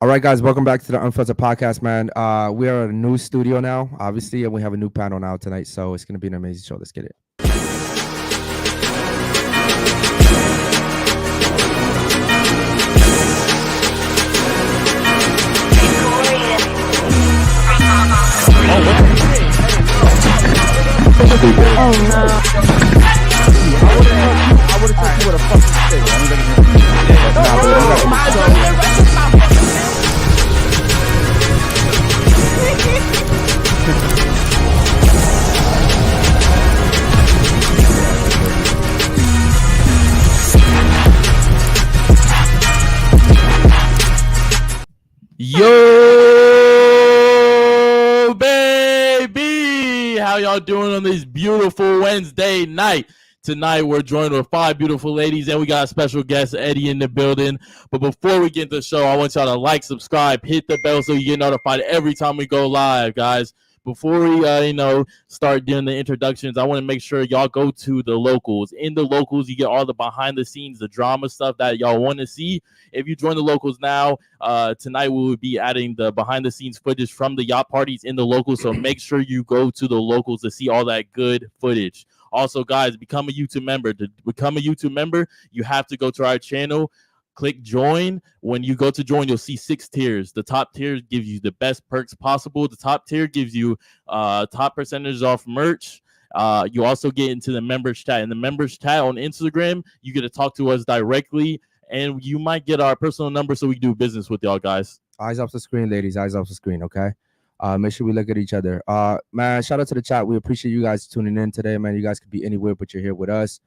All right, guys, welcome back to the Unfiltered Podcast, man. We are at a new studio now, obviously, and we have a new panel now tonight, so it's going to be an amazing show. Let's get it. Oh no. I would have told you what a fucking shit. Yo, baby! How y'all doing on this beautiful Wednesday night? Tonight, we're joined with 5 beautiful ladies, and we got a special guest, Eddie, in the building. But before we get into the show, I want y'all to like, subscribe, hit the bell so you get notified every time we go live, guys. Before we, start doing the introductions, I want to make sure y'all go to the locals. In the locals, you get all the behind the scenes, the drama stuff that y'all want to see. If you join the locals now, tonight we will be adding the behind the scenes footage from the yacht parties in the locals. So make sure you go to the locals to see all that good footage. Also, guys, become a YouTube member. To become a YouTube member, you have to go to our channel. Click join. When you go to join, you'll see 6 tiers. The top tier gives you the best perks possible. The top tier gives you top percentage off merch. You also get into the members chat. In the members chat on Instagram, you get to talk to us directly, and you might get our personal number so we can do business with y'all, guys. Eyes off the screen, ladies. Eyes off the screen, okay? Make sure we look at each other. Man, shout out to the chat. We appreciate you guys tuning in today, man. You guys could be anywhere, but you're here with us.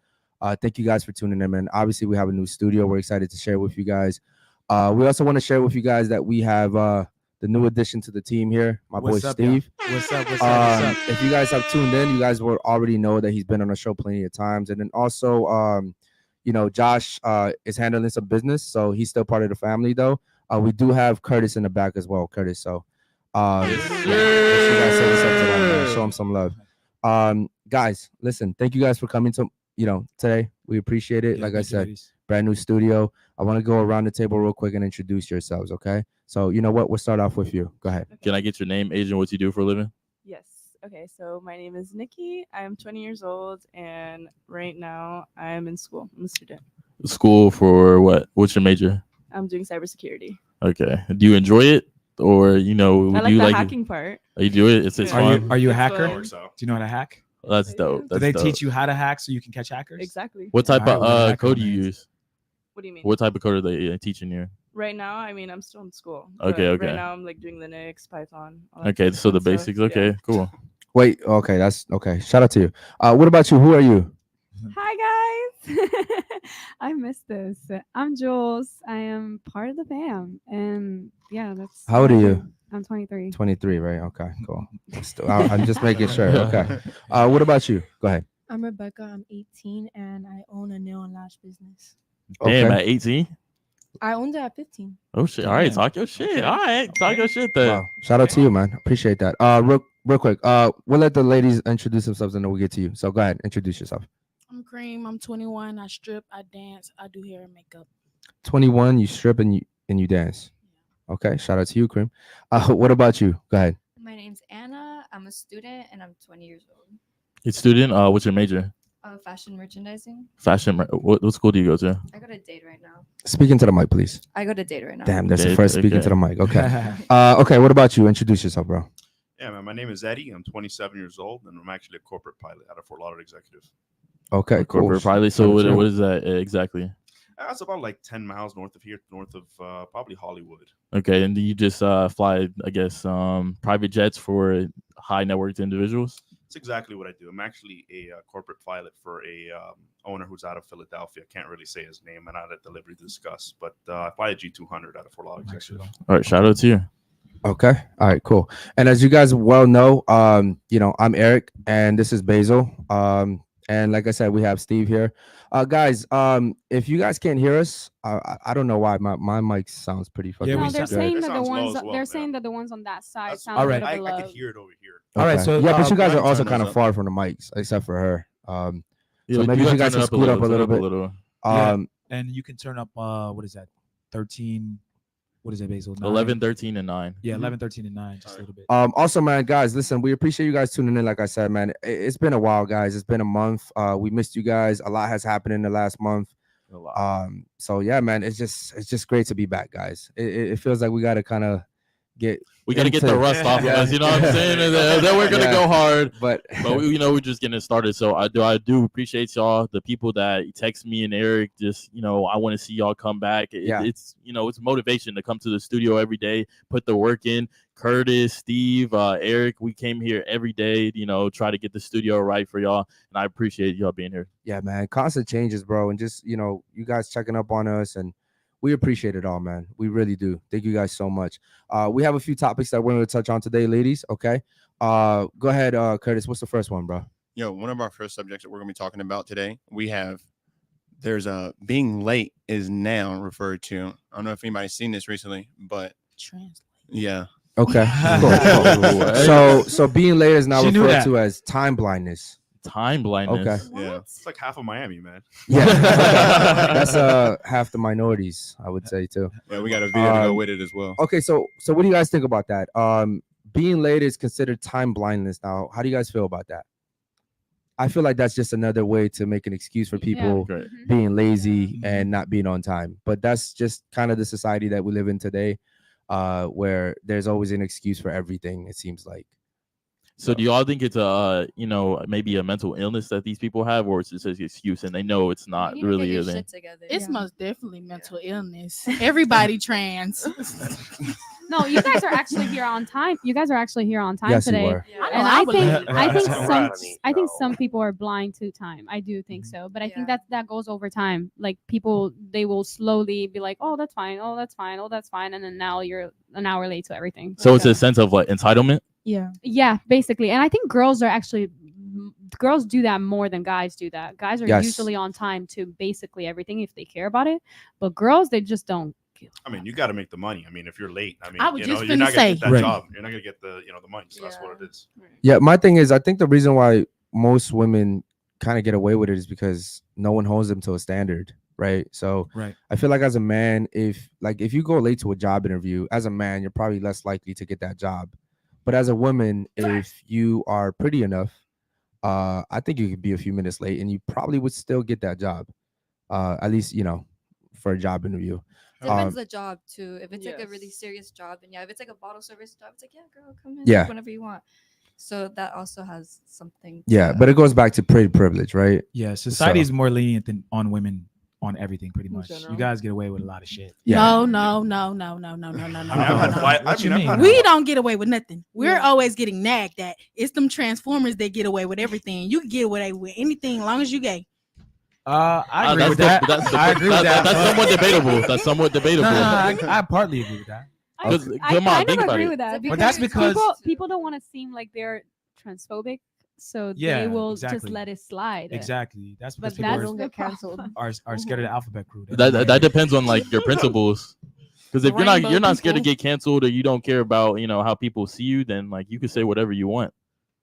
Thank you guys for tuning in, man. Obviously, we have a new studio. We're excited to share with you guys. We also want to share with you guys that we have the new addition to the team here, my boy Steve. What's up? What's up? If you guys have tuned in, you guys will already know that he's been on the show plenty of times. And then also, Josh is handling some business, so he's still part of the family, though. We do have Curtis in the back as well, Curtis. So, show him some love. Guys, listen, thank you guys for coming to today. We appreciate it. Like I said, brand new studio. I want to go around the table real quick and introduce yourselves, okay? So you know what? We'll start off with you. Go ahead. Can I get your name, age, and what you do for a living? Yes. Okay, so my name is Nikki. I'm 20 years old, and right now I'm in school. I'm a student. School for what? What's your major? I'm doing cybersecurity. Okay. Do you enjoy it? Or, I do like you the like hacking part. Oh, you do it? It's fun? Are you a It's hacker? fun. Do you know how to hack? That's dope. Do they teach you how to hack so you can catch hackers? Exactly. What type Alright, what of hacker code do you means? use? What do you mean? What type of code are they teaching you? Right now, I'm still in school. Okay, but okay. Right now, I'm like doing Linux, Python. all that Okay, so the fun basics. stuff. Okay, Yeah. cool. Wait, okay, that's okay. Shout out to you. What about you? Who are you? Hi guys, I missed this. I'm Jules. I am part of the fam, and yeah, that's. How old are what I you? do. I'm 23. 23, right? Okay, cool. I'm just making sure. Okay. What about you? Go ahead. I'm Rebecca. I'm 18 and I own a nail and lash business. Damn, Okay. at 18? I owned it at 15. Oh shit! All right, Damn. talk your shit. Okay. All right, talk your shit then. Wow. Shout out to you, man. Appreciate that. Real quick. We'll let the ladies introduce themselves and then we'll get to you. So go ahead, introduce yourself. I'm Cream. I'm 21. I strip. I dance. I do hair and makeup. 21, you strip and you dance. Okay. Shout out to you, Cream. What about you? Go ahead. My name's Anna. I'm a student and I'm 20 years old. You student? What's your major? Fashion merchandising. Fashion. What school do you go to? I go to date right now. Speaking to the mic, please. I go to date right now. Damn, that's the Date, first speaking okay. to the mic. Okay. Okay. What about you? Introduce yourself, bro. Yeah, man. My name is Eddie. I'm 27 years old, and I'm actually a corporate pilot out of Fort Lauderdale Executive. Okay. Cool. Corporate pilot. So what is that exactly? That's about like 10 miles north of here, north of probably Hollywood. Okay, and do you just fly, I guess, private jets for high net worth individuals? That's exactly what I do. I'm actually a corporate pilot for a owner who's out of Philadelphia. I can't really say his name. I'm not at the liberty to discuss, but I fly a G200 out of Fort Lauderdale Executive. All right, shout out to you. Okay. All right, cool. And as you guys well know, I'm Eric and this is Basil. And like I said, we have Steve here. Guys, if you guys can't hear us, I don't know why my mic sounds pretty fucking. Yeah, No, we they're sound- saying It that the sounds low ones as well, they're yeah. saying that the ones on that side That's sound all a right. little bit I low. can hear it over here. All right, so yeah, but you guys I are can also turn kind this of up. far from the mics, except for her. So Yeah, maybe gotta you guys turn can it scoot up a turn it little bit. Yeah. Um, and you can turn up what is that? 13. What is it, Basil? 11, 13, and 9. Yeah, 11, 13, and 9. Just a little bit. Also, man, guys, listen, we appreciate you guys tuning in. Like I said, man, it's been a while, guys. It's been a month. We missed you guys. A lot has happened in the last month. So yeah, man, it's just great to be back, guys. It feels like we got to kind of get the rust off of us, you know what I'm saying? And then we're gonna go hard, but we, we're just getting started. So I do appreciate y'all, the people that text me and Eric. Just I want to see y'all come back. It's it's motivation to come to the studio every day, put the work in. Curtis, Steve, Eric, we came here every day, try to get the studio right for y'all, and I appreciate y'all being here. Yeah, man, constant changes, bro, and just you guys checking up on us, and we appreciate it all, man. We really do. Thank you guys so much. We have a few topics that we're going to touch on today, ladies. Okay. Go ahead, Curtis. What's the first one, bro? One of our first subjects that we're going to be talking about today, there's being late is now referred to. I don't know if anybody's seen this recently, but translate. Yeah. Okay. Cool. So being late is now referred to as time blindness. Time blindness. Okay. Yeah. It's like half of Miami, man. Yeah. That's half the minorities, I would say too. Yeah, we got a video to go with it as well. Okay, so what do you guys think about that? Being late is considered time blindness now. How do you guys feel about that? I feel like that's just another way to make an excuse for people being lazy and not being on time. But that's just kind of the society that we live in today, where there's always an excuse for everything, it seems like. So do y'all think it's maybe a mental illness that these people have, or it's just an excuse and they know it's not really a thing? It's most definitely mental illness. Everybody trans. No, you guys are actually here on time. You guys are actually here on time Yes, you today. were. Yeah. And I think some people are blind to time. I do think so, but I think that goes over time. Like people, they will slowly be like, "Oh, that's fine. Oh, that's fine. Oh, that's fine," and then now you're an hour late to everything. So it's a sense of like entitlement. Yeah, basically. And I think girls do that more than guys do that. Guys are usually on time to basically everything if they care about it, but girls, they just don't. I mean, you got to make the money. I mean, if you're late, I mean, I was just you're not gonna gonna get say. that job. You're not gonna get the the money. So that's what it is. Yeah, my thing is, I think the reason why most women kind of get away with it is because no one holds them to a standard, right? So I feel like as a man, if you go late to a job interview, as a man, you're probably less likely to get that job. But as a woman, if you are pretty enough, I think you could be a few minutes late and you probably would still get that job. At least, for a job interview. Depends the job too. If it's like a really serious job, and if it's like a bottle service job, it's like, yeah, girl, come in whenever you want. So that also has something. But it goes back to privilege, right? Yeah, society is more lenient on women on everything, pretty much. You guys get away with a lot of shit. No. We don't get away with nothing. We're always getting nagged at. It's them Transformers that get away with everything. You can get away with anything as long as you gay. I agree with that. I agree with that. That's somewhat debatable. That's somewhat debatable. No, I partly agree with that. I kind of agree with that. But that's because people don't want to seem like they're transphobic, so they will just let it slide. Exactly. That's because but people get canceled. Are scared of the alphabet crew. That depends on like your principles. Because if you're not scared to get canceled, or you don't care about how people see you, then like you can say whatever you want.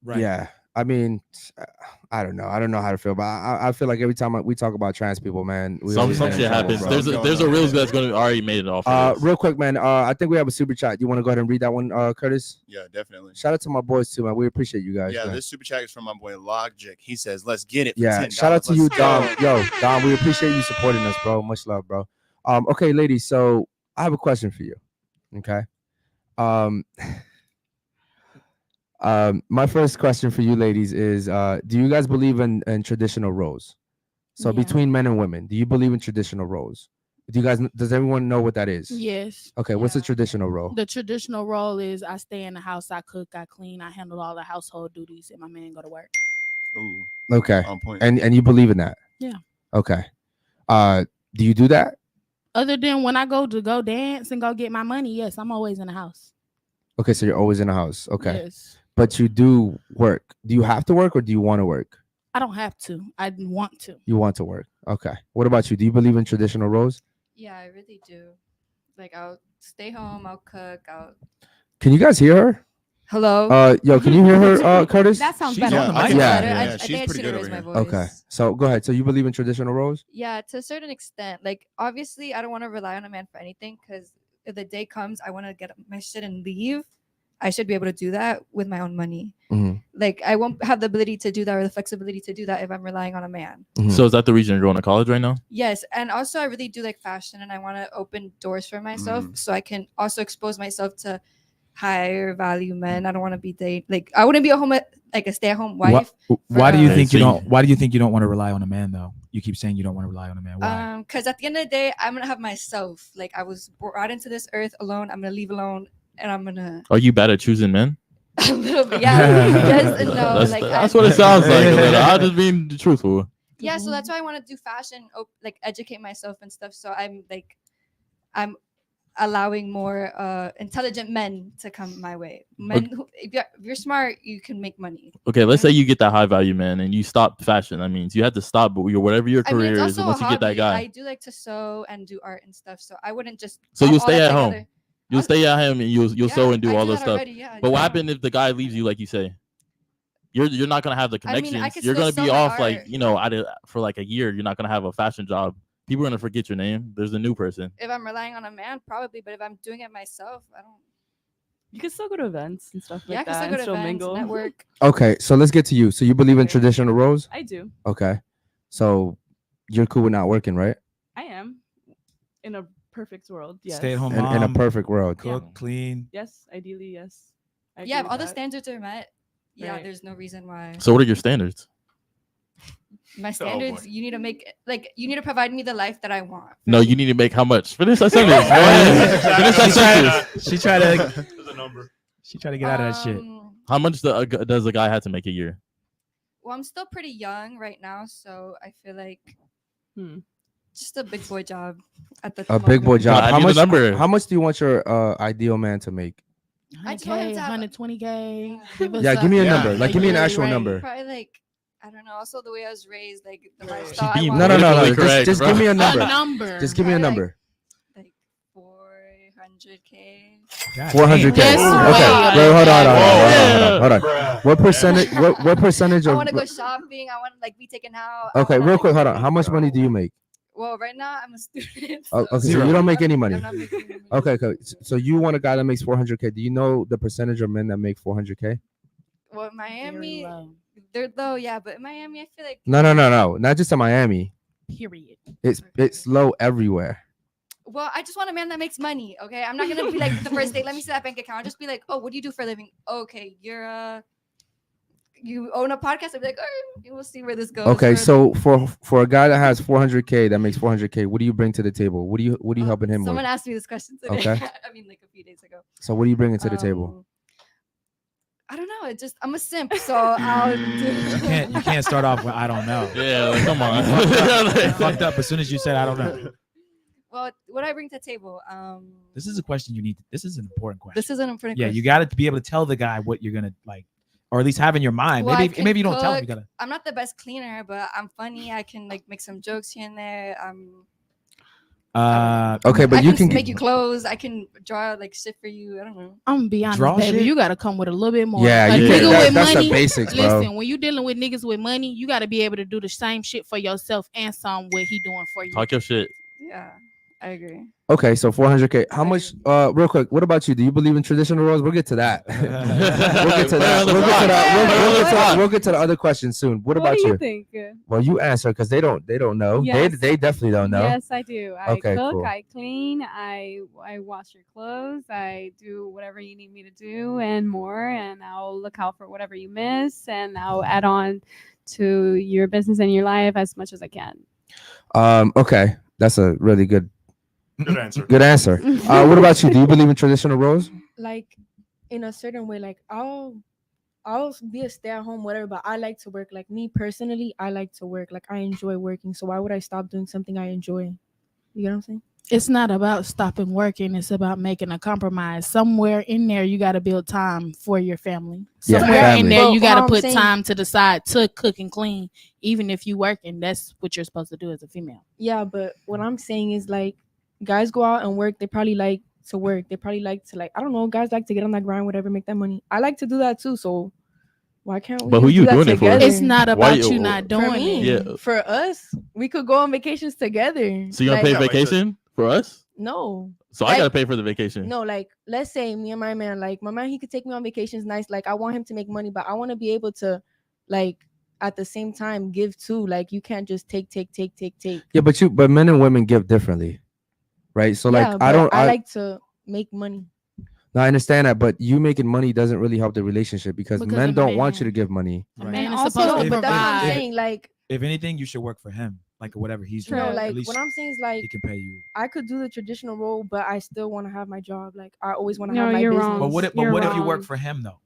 Right. Yeah. I mean, I don't know. I don't know how to feel, but I feel like every time we talk about trans people, man, some shit happens. Bro. There's a real that's going to already made it off. Real quick, man. I think we have a super chat. You want to go ahead and read that one, Curtis? Yeah, definitely. Shout out to my boys too, man. We appreciate you guys. Yeah, man. This super chat is from my boy Logic. He says, "Let's get it." Yeah, shout out to you, Dom. Yo, Dom, we appreciate you supporting us, bro. Much love, bro. Okay, ladies. So I have a question for you. Okay. My first question for you ladies is, do you guys believe in traditional roles? So between men and women, do you believe in traditional roles? Does everyone know what that is? Yes. Okay, what's the traditional role? The traditional role is I stay in the house, I cook, I clean, I handle all the household duties, and my man go to work. Ooh. Okay. On point. And you believe in that? Yeah. Okay. Do you do that? Other than when I go dance and go get my money, yes, I'm always in the house. Okay, so you're always in the house. Okay. Yes. But you do work. Do you have to work or do you want to work? I don't have to. I want to. You want to work. Okay. What about you? Do you believe in traditional roles? Yeah, I really do. Like I'll stay home, I'll cook, Can you guys hear her? Hello? Yo, can you hear her, Curtis? That sounds She's better. on the mic. I She's think I pretty should good raise over my here. voice. Okay. So go ahead. So you believe in traditional roles? Yeah, to a certain extent. Like obviously I don't want to rely on a man for anything because if the day comes, I want to get my shit and leave, I should be able to do that with my own money. Like I won't have the ability to do that or the flexibility to do that if I'm relying on a man. So is that the reason you're going to college right now? Yes, and also I really do like fashion, and I want to open doors for myself so I can also expose myself to higher value men. I don't want to be I wouldn't be a stay-at-home wife. Why do you think you don't? Why do you think you don't want to rely on a man though? You keep saying you don't want to rely on a man. Why? Because at the end of the day, I'm gonna have myself. Like I was brought into this earth alone. I'm gonna leave alone, and I'm gonna. Are you bad at choosing men? A little bit, yeah. Yes and no. That's what it sounds like. I'm just being truthful. Yeah, so that's why I want to do fashion, like educate myself and stuff. So I'm allowing more intelligent men to come my way. Men who, if you're smart, you can make money. Okay, let's say you get that high value man and you stop fashion. That means you have to stop whatever your career is once you get that guy. I do like to sew and do art and stuff, so I wouldn't just. So you'll stay at home. You'll stay at home and you'll sew and do all this stuff. But what happens if the guy leaves you, like you say? You're not gonna have the connections. You're gonna be off for like a year. You're not gonna have a fashion job. People are gonna forget your name. There's a new person. If I'm relying on a man, probably. But if I'm doing it myself, I don't. You can still go to events and stuff like that. Yeah, I can still go to events, network. Okay, so let's get to you. So you believe in traditional roles? I do. Okay, so you're cool with not working, right? I am. In a perfect world, yes. Stay at home mom. In a perfect world. Cook, clean. Yes, ideally, yes. Yeah, if all the standards are met. Yeah, there's no reason why. So what are your standards? My standards, you need to make you need to provide me the life that I want. No, you need to make how much? Finish that sentence. Finish that sentence. She tried to. She tried to get out of that shit. How much does a guy have to make a year? Well, I'm still pretty young right now, so I feel like just a big boy job at the big boy job. How much do you want your ideal man to make? 100K, 120K. Yeah, give me a number. Like, give me an actual number. Probably I don't know. Also, the way I was raised, like the lifestyle. No. Just give me a number. Just give me a number. Like 400K. 400K. Okay. Wait, hold on. What percentage? What percentage of? I want to go shopping. I want to be taken out. Okay, real quick. Hold on. How much money do you make? Well, right now I'm a student. Okay, so you don't make any money. I'm not making any money. Okay. So you want a guy that makes 400K. Do you know the percentage of men that make 400K? Well, Miami, they're low, yeah. But in Miami, I feel like no. Not just in Miami. Period. It's low everywhere. Well, I just want a man that makes money. Okay, I'm not gonna be like the first date. Let me see that bank account. I'll just be like, oh, what do you do for a living? Okay, you own a podcast. I'll be like, all right, we'll see where this goes. Okay, so for a guy that has 400K, that makes 400K, what do you bring to the table? What are you helping him with? Someone asked me this question today. Okay. I mean, like a few days ago. So what are you bringing to the table? I don't know. I'm a simp, so I'll do. You can't start off with I don't know. Yeah, come on. You fucked up as soon as you said I don't know. Well, what do I bring to the table? This is a question you need. This is an important question. This is an important question. Yeah, you got to be able to tell the guy what you're gonna like, or at least have in your mind. Well, maybe you don't tell him. You gotta. I'm not the best cleaner, but I'm funny. I can make some jokes here and there. Okay, but I you can make you clothes. I can draw shit for you. I don't know. I'm gonna be honest, baby. You gotta come with a little bit more. Yeah, that's the basics, bro. Listen, when you dealing with niggas with money, you gotta be able to do the same shit for yourself and some what he doing for you. Talk your shit. Yeah, I agree. Okay, so 400K. How much? Real quick. What about you? Do you believe in traditional roles? We'll get to that. We'll get to that. We'll get to the other questions soon. What about you? What do you think? Well, you answer because they don't know. Yes. They definitely don't know. Yes, I do. I okay, cook. cool. I clean. I wash your clothes. I do whatever you need me to do and more. And I'll look out for whatever you miss. And I'll add on to your business and your life as much as I can. Okay, that's a really good answer. Good answer. What about you? Do you believe in traditional roles? Like, in a certain way, like I'll be a stay-at-home, whatever, but I like to work. Like me personally, I like to work. Like I enjoy working. So why would I stop doing something I enjoy? You know what I'm saying? It's not about stopping working. It's about making a compromise. Somewhere in there, you got to build time for your family. Somewhere in there, you got to put time to the side to cook and clean. Even if you working, that's what you're supposed to do as a female. Yeah, but what I'm saying is like, guys go out and work. They probably like to work. They probably like to I don't know. Guys like to get on that grind, whatever, make that money. I like to do that too. So why can't we? But who you doing it for? It's not about you not doing it. Yeah. For us, we could go on vacations together. So you gonna pay vacation for us? No. So I gotta pay for the vacation. No, like let's say me and my man, like my man, he could take me on vacations, nice. Like I want him to make money, but I want to be able to, like, at the same time give too. Like you can't just take. Yeah, but men and women give differently, right? So like I like to make money. No, I understand that, but you making money doesn't really help the relationship because men don't want you to give money. Right. And also, but that's what I'm saying. Like, if anything, you should work for him, like whatever he's doing. doing. No, like what I'm saying is like he can pay you. I could do the traditional role, but I still want to have my job. Like I always want to have my business. Wrong. But what if you work for him though?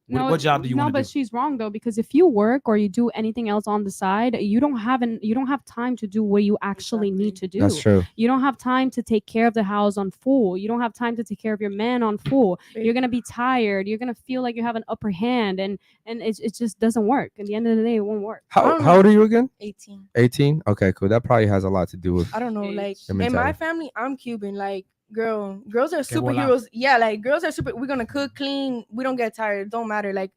What job do you want to do? No, but she's wrong though, because if you work or you do anything else on the side, you don't have time to do what you actually need to do. That's true. You don't have time to take care of the house on full. You don't have time to take care of your man on full. You're gonna be tired. You're gonna feel like you have an upper hand, and it just doesn't work. At the end of the day, it won't work. How old are you again? 18. 18. Okay, cool. That probably has a lot to do with. I don't know. Like in my family, I'm Cuban. Like. Girls are superheroes. Yeah, like girls are super. We're gonna cook, clean. We don't get tired. It don't matter. Like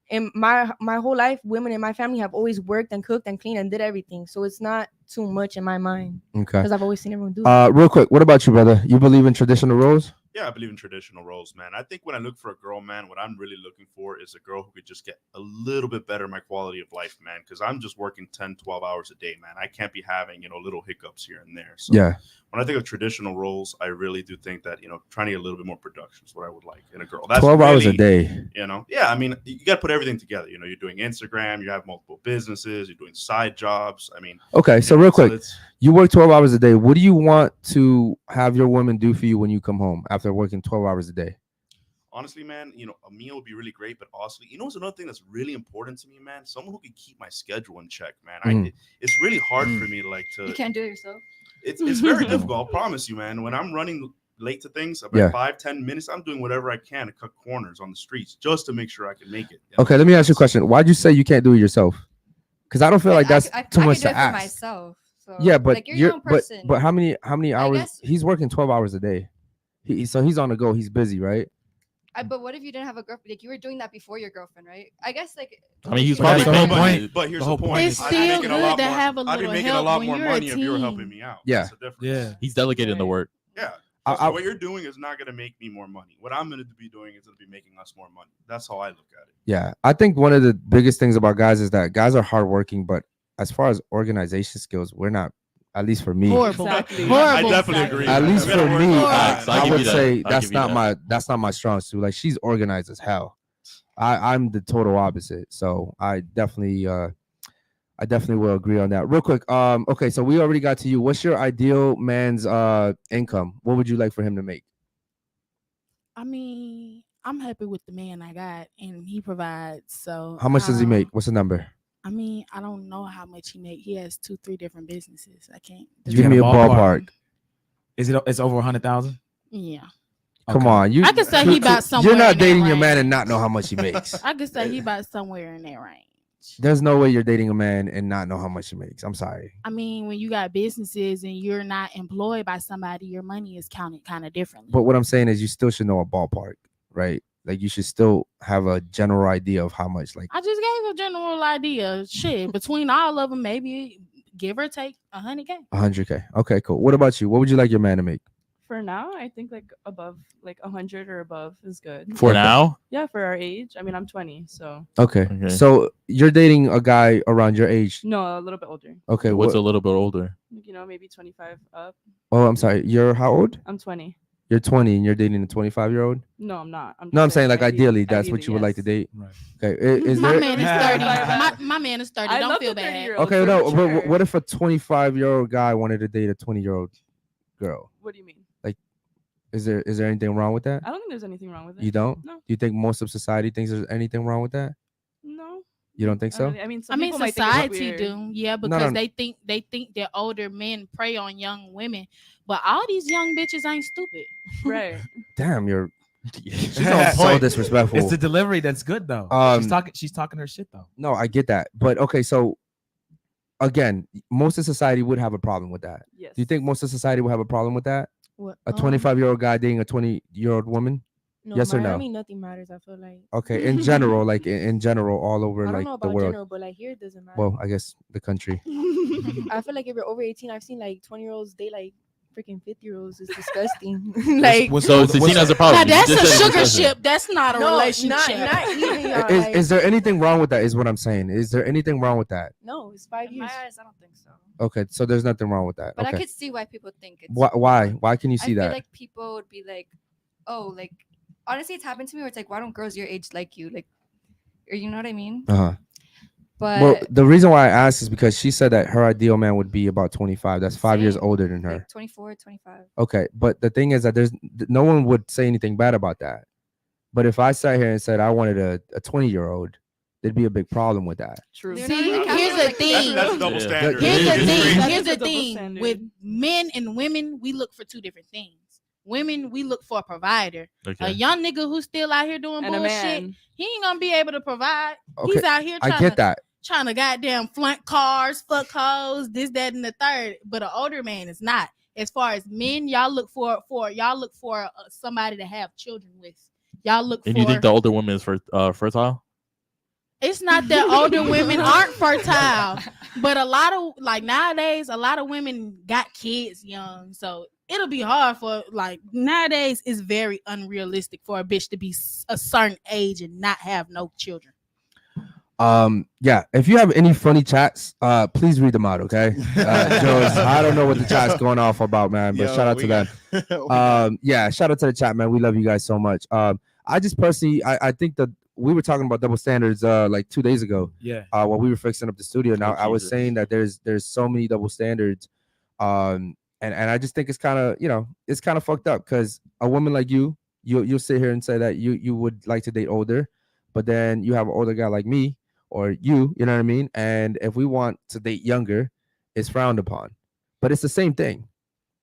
in my whole life, women in my family have always worked and cooked and cleaned and did everything. So it's not too much in my mind. Okay. Because I've always seen everyone do it. Real quick, what about you, brother? You believe in traditional roles? Yeah, I believe in traditional roles, man. I think when I look for a girl, man, what I'm really looking for is a girl who could just get a little bit better my quality of life, man, because I'm just working 10, 12 hours a day, man. I can't be having, little hiccups here and there. So yeah. When I think of traditional roles, I really do think that, trying to get a little bit more production is what I would like in a girl. That's 12 hours a day. Yeah, I mean, you got to put everything together. You're doing Instagram, you have multiple businesses, you're doing side jobs. I mean. Okay, so real quick, you work 12 hours a day. What do you want to have your woman do for you when you come home after working 12 hours a day? Honestly, man, a meal would be really great, but honestly, what's another thing that's really important to me, man? Someone who can keep my schedule in check, man. It's really hard for me to. You can't do it yourself. It's very difficult. I'll promise you, man. When I'm running late to things, about 5-10 minutes, I'm doing whatever I can to cut corners on the streets just to make sure I can make it. Okay, let me ask you a question. Why'd you say you can't do it yourself? Because I don't feel like that's too much to ask. Myself, so, yeah, but like, you're but how many hours? He's working 12 hours a day. So he's on the go. He's busy, right? But what if you didn't have a girlfriend? Like you were doing that before your girlfriend, right? I guess like. I mean, he's probably the whole point. But here's the point. It's still good to have a little help. I'd be making a lot more money if you were helping me out. Yeah, yeah. He's delegating the work. Yeah. So what you're doing is not going to make me more money. What I'm going to be doing is going to be making us more money. That's how I look at it. Yeah, I think one of the biggest things about guys is that guys are hardworking, but as far as organization skills, we're not. At least for me, horrible. Exactly. I definitely agree. At least for me, I would say that's not my strong suit. Like she's organized as hell. I'm the total opposite. So I definitely will agree on that. Real quick, okay, so we already got to you. What's your ideal man's income? What would you like for him to make? I mean, I'm happy with the man I got, and he provides. So how much does he make? What's the number? I mean, I don't know how much he make. He has 2-3 different businesses. I can't. Give me a ballpark. It's over 100,000? Yeah. Come on, you. I can say he about somewhere. You're not dating your man and not know how much he makes. I can say he about somewhere in that range. There's no way you're dating a man and not know how much he makes. I'm sorry. I mean, when you got businesses and you're not employed by somebody, your money is counted kind of differently. But what I'm saying is, you still should know a ballpark, right? Like you should still have a general idea of how much. Like I just gave a general idea. Shit, between all of them, maybe give or take 100K. 100K. Okay, cool. What about you? What would you like your man to make? For now, I think like above, like 100 or above is good. For now? Yeah, for our age. I mean, I'm 20, so. Okay. So you're dating a guy around your age? No, a little bit older. Okay. What's a little bit older? Maybe 25 up. Oh, I'm sorry. You're how old? I'm 20. You're 20 and you're dating a 25-year-old? No, I'm not. I'm saying like ideally that's what you would like to date. Right. Okay. Is my there? man is 30. My man is 30. Don't feel bad. Okay, no. But what if a 25-year-old guy wanted to date a 20-year-old girl? What do you mean? Like, is there anything wrong with that? I don't think there's anything wrong with it. You don't? No. Do you think most of society thinks there's anything wrong with that? No. You don't think so? I mean, society do, yeah, because they think that older men prey on young women, but all these young bitches ain't stupid, right? Damn, you're She's so disrespectful. It's the delivery that's good though. She's talking her shit though. No, I get that, but okay, so again, most of society would have a problem with that. Yes. Do you think most of society would have a problem with that? What? A 25-year-old guy dating a 20-year-old woman? No, yes or no? I mean, nothing matters. I feel like. Okay, in general, like in general, all over I don't like know about the world. general, but like here it doesn't matter. Well, I guess the country. I feel like if you're over 18, I've seen like 20-year-olds date like freaking 50-year-olds is disgusting. So it's seen as a problem. Now that's a sugar ship. That's not a relationship. Not even, y'all, Is there anything wrong with that? Is what I'm saying. Is there anything wrong with that? No, it's 5 In years. my eyes, I don't think so. Okay, so there's nothing wrong with that. But Okay. I could see why people think it's. Why? Why can you see I that? feel like people would be like, oh, like honestly, it's happened to me where it's like, why don't girls your age like you? Like, or you know what I mean? Uh-huh. But Well, the reason why I asked is because she said that her ideal man would be about 25. That's 5 years Same. older than her. like 24, 25. Okay, but the thing is that no one would say anything bad about that. But if I sat here and said I wanted a 20-year-old, there'd be a big problem with that. True. They're See, not here's the thing. That's double standard. Here's the It's thing. crazy. Here's the That's a double thing. standard. With men and women, we look for two different things. Women, we look for a provider. Okay. A young nigga who's still out here doing And a bullshit, man. he ain't gonna be able to provide. Okay, He's out here I get that. trying to goddamn flunk cars, fuck hoes, this, that, and the third. But an older man is not. As far as men, y'all look for somebody to have children with. Y'all look And for. you think the older woman is fertile? It's not that older women aren't fertile, but a lot of nowadays, a lot of women got kids young, so it'll be hard for nowadays. It's very unrealistic for a bitch to be a certain age and not have no children. Yeah, if you have any funny chats, please read them out, okay? Joe's, I don't know what the chat's going off about, man, but shout out to them. Yeah, shout out to the chat, man. We love you guys so much. I just personally, I think that we were talking about double standards like 2 days ago. Yeah. While we were fixing up the studio. Now I was Jesus. saying that there's so many double standards. And I just think it's kind of, it's kind of fucked up because a woman like you'll sit here and say that you would like to date older, but then you have an older guy like me or you know what I mean? And if we want to date younger, it's frowned upon. But it's the same thing.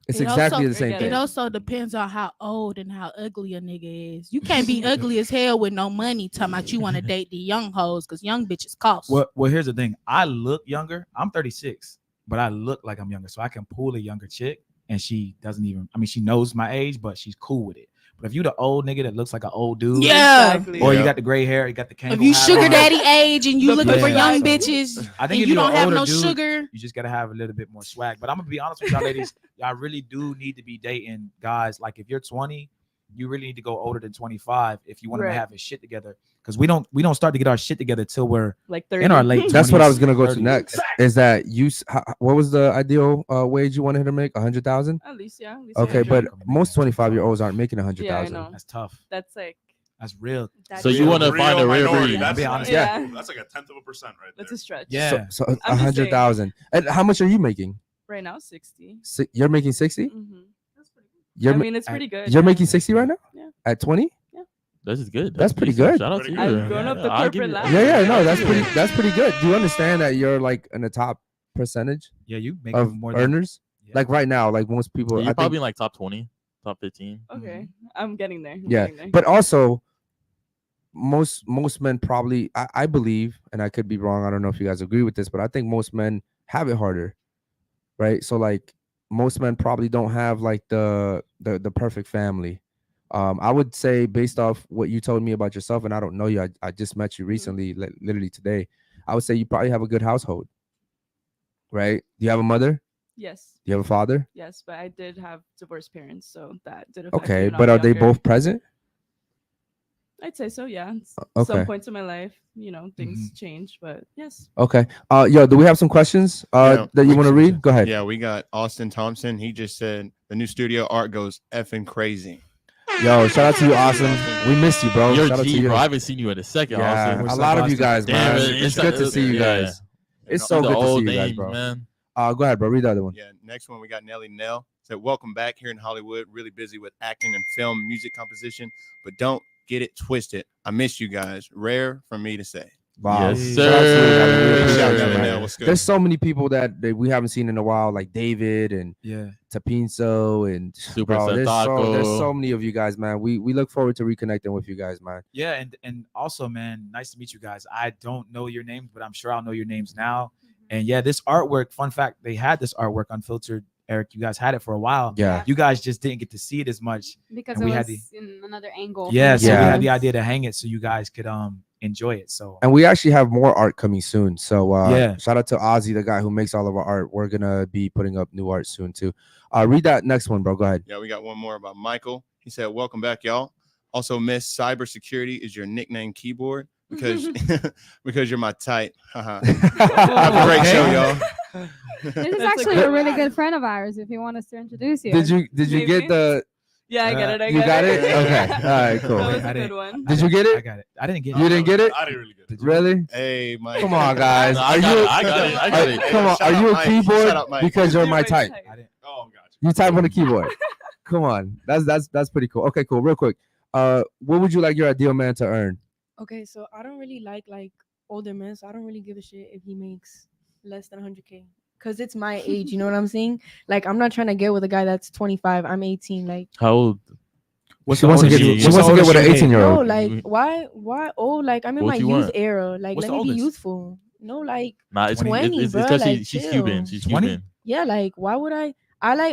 It's exactly the same thing. It also depends on how old and how ugly a nigga is. You can't be ugly as hell with no money talking about you want to date the young hoes because young bitches cost. Well, here's the thing. I look younger. I'm 36, but I look like I'm younger. So I can pull a younger chick and she doesn't even, she knows my age, but she's cool with it. But if you the old nigga that looks like an old dude, Exactly. or you got the gray hair, you got the kangaroo if you hat sugar on, daddy age and you looking for young So, bitches, I think and if you you're don't an have older no dude, sugar, you just gotta have a little bit more swag. But I'm gonna be honest with y'all, ladies. Y'all really do need to be dating guys. Like if you're 20, you really need to go older than 25 if you want to have his shit together. Because we don't start to get our shit together till we're like 30. in our late 20s. That's what I was gonna go 30s. to next. Is that what was the ideal wage you wanted her to make? 100,000? At least, yeah. At least Okay, yeah. but most 25-year-olds aren't making 100,000. Yeah, I know. That's tough. That's like. That's real. That's So you want to find a rare minority. breed? That's, Be honest. Yeah. that's like a 10th of a percent right there. That's a stretch. Yeah. So I'm just saying. 100,000. And how much are you making? Right now, 60. You're making 60? Mm-hmm. You're I mean, it's pretty good. You're yeah. making 60 right now? Yeah. At 20? This is good. That's pretty decent. good. Shout out to you. I've grown up the I'll give corporate you- life. Yeah, no, that's pretty good. Do you understand that you're like in the top percentage Yeah, you make of more than earners? Yeah. Like right now, like most people, You're I think, probably in like top 20, top 15. Okay. I'm getting there. I'm yeah. getting there. But also, most men probably, I believe, and I could be wrong. I don't know if you guys agree with this, but I think most men have it harder, right? So like most men probably don't have like the perfect family. I would say based off what you told me about yourself, and I don't know you. I just met you recently, literally today. I would say you probably have a good household, right? Do you have a mother? Yes. Do you have a father? Yes, but I did have divorced parents, so that did affect me Okay, when I but was are they younger. both present? I'd say so, yeah. Okay. Some points in my life, things change, but yes. Okay. Yo, do we have some questions that you want to read? Go ahead. Yeah, we got Austin Thompson. He just said the new studio art goes effing crazy. Yo, shout out to you, Austin. We missed you, bro. You're Shout out to G, you. bro. I haven't seen you in a second. Yeah, Austin. a lot of you guys, Damn, man. it- It's good to see you yeah. guys. It's so The good to see old you guys, names, bro. man. Go ahead, bro. Read the other one. Yeah, next one we got Nelly Nell. Said, welcome back here in Hollywood. Really busy with acting and film, music composition, but don't get it twisted. I miss you guys. Rare for me to say. Wow. Yes, Shout out to you, sir. man. We Big appreciate shout it, out to man. Nell. What's good? There's so many people that we haven't seen in a while, like David and Yeah. Tapinso and Super bro, there's Sentaco. so many of you guys, man. We look forward to reconnecting with you guys, man. Yeah, and also, man, nice to meet you guys. I don't know your names, but I'm sure I'll know your names now. And yeah, this artwork, fun fact, they had this artwork Unfiltered. Eric, you guys had it for a while. Yeah. You guys just didn't get to see it as much. because And it we was had the- in another angle. Yeah, so we Yeah. had the idea to hang it so you guys could enjoy it. So And we actually have more art coming soon. So Yeah. shout out to Ozzy, the guy who makes all of our art. We're gonna be putting up new art soon too. Read that next one, bro. Go ahead. Yeah, we got one more about Michael. He said, "Welcome back, y'all. Also, Miss Cybersecurity is your nickname keyboard because because you're my type. Have a great show, y'all." This is actually a really good friend of ours. If you want us to introduce you. Did you get the? Yeah, I got it. You got it? Okay. All right, cool. That was a good one. Did you get it? I got it. I didn't get it. You didn't get it? I didn't really get it. Really? Hey, Mike. Come on, guys. No, I got it. Come on. Shout Are you out, a Mike. Shout keyboard? out, Mike. Because you're my type. I didn't. Oh, gotcha. You type on the keyboard. Come on. That's pretty cool. Okay, cool. Real quick. What would you like your ideal man to earn? Okay, so I don't really like older men, so I don't really give a shit if he makes less than 100K. Cause it's my age, you know what I'm saying? Like, I'm not trying to get with a guy that's 25. I'm 18. Like, How old? She wants to get with an 18-year-old. no, like, why old? Like, I'm in What my you youth want? era. Like, What's let the me be oldest? youthful. No, like, Nah, it's 20, it's bro, because like, she's chill. Cuban. She's 20? Cuban. yeah, like, why would I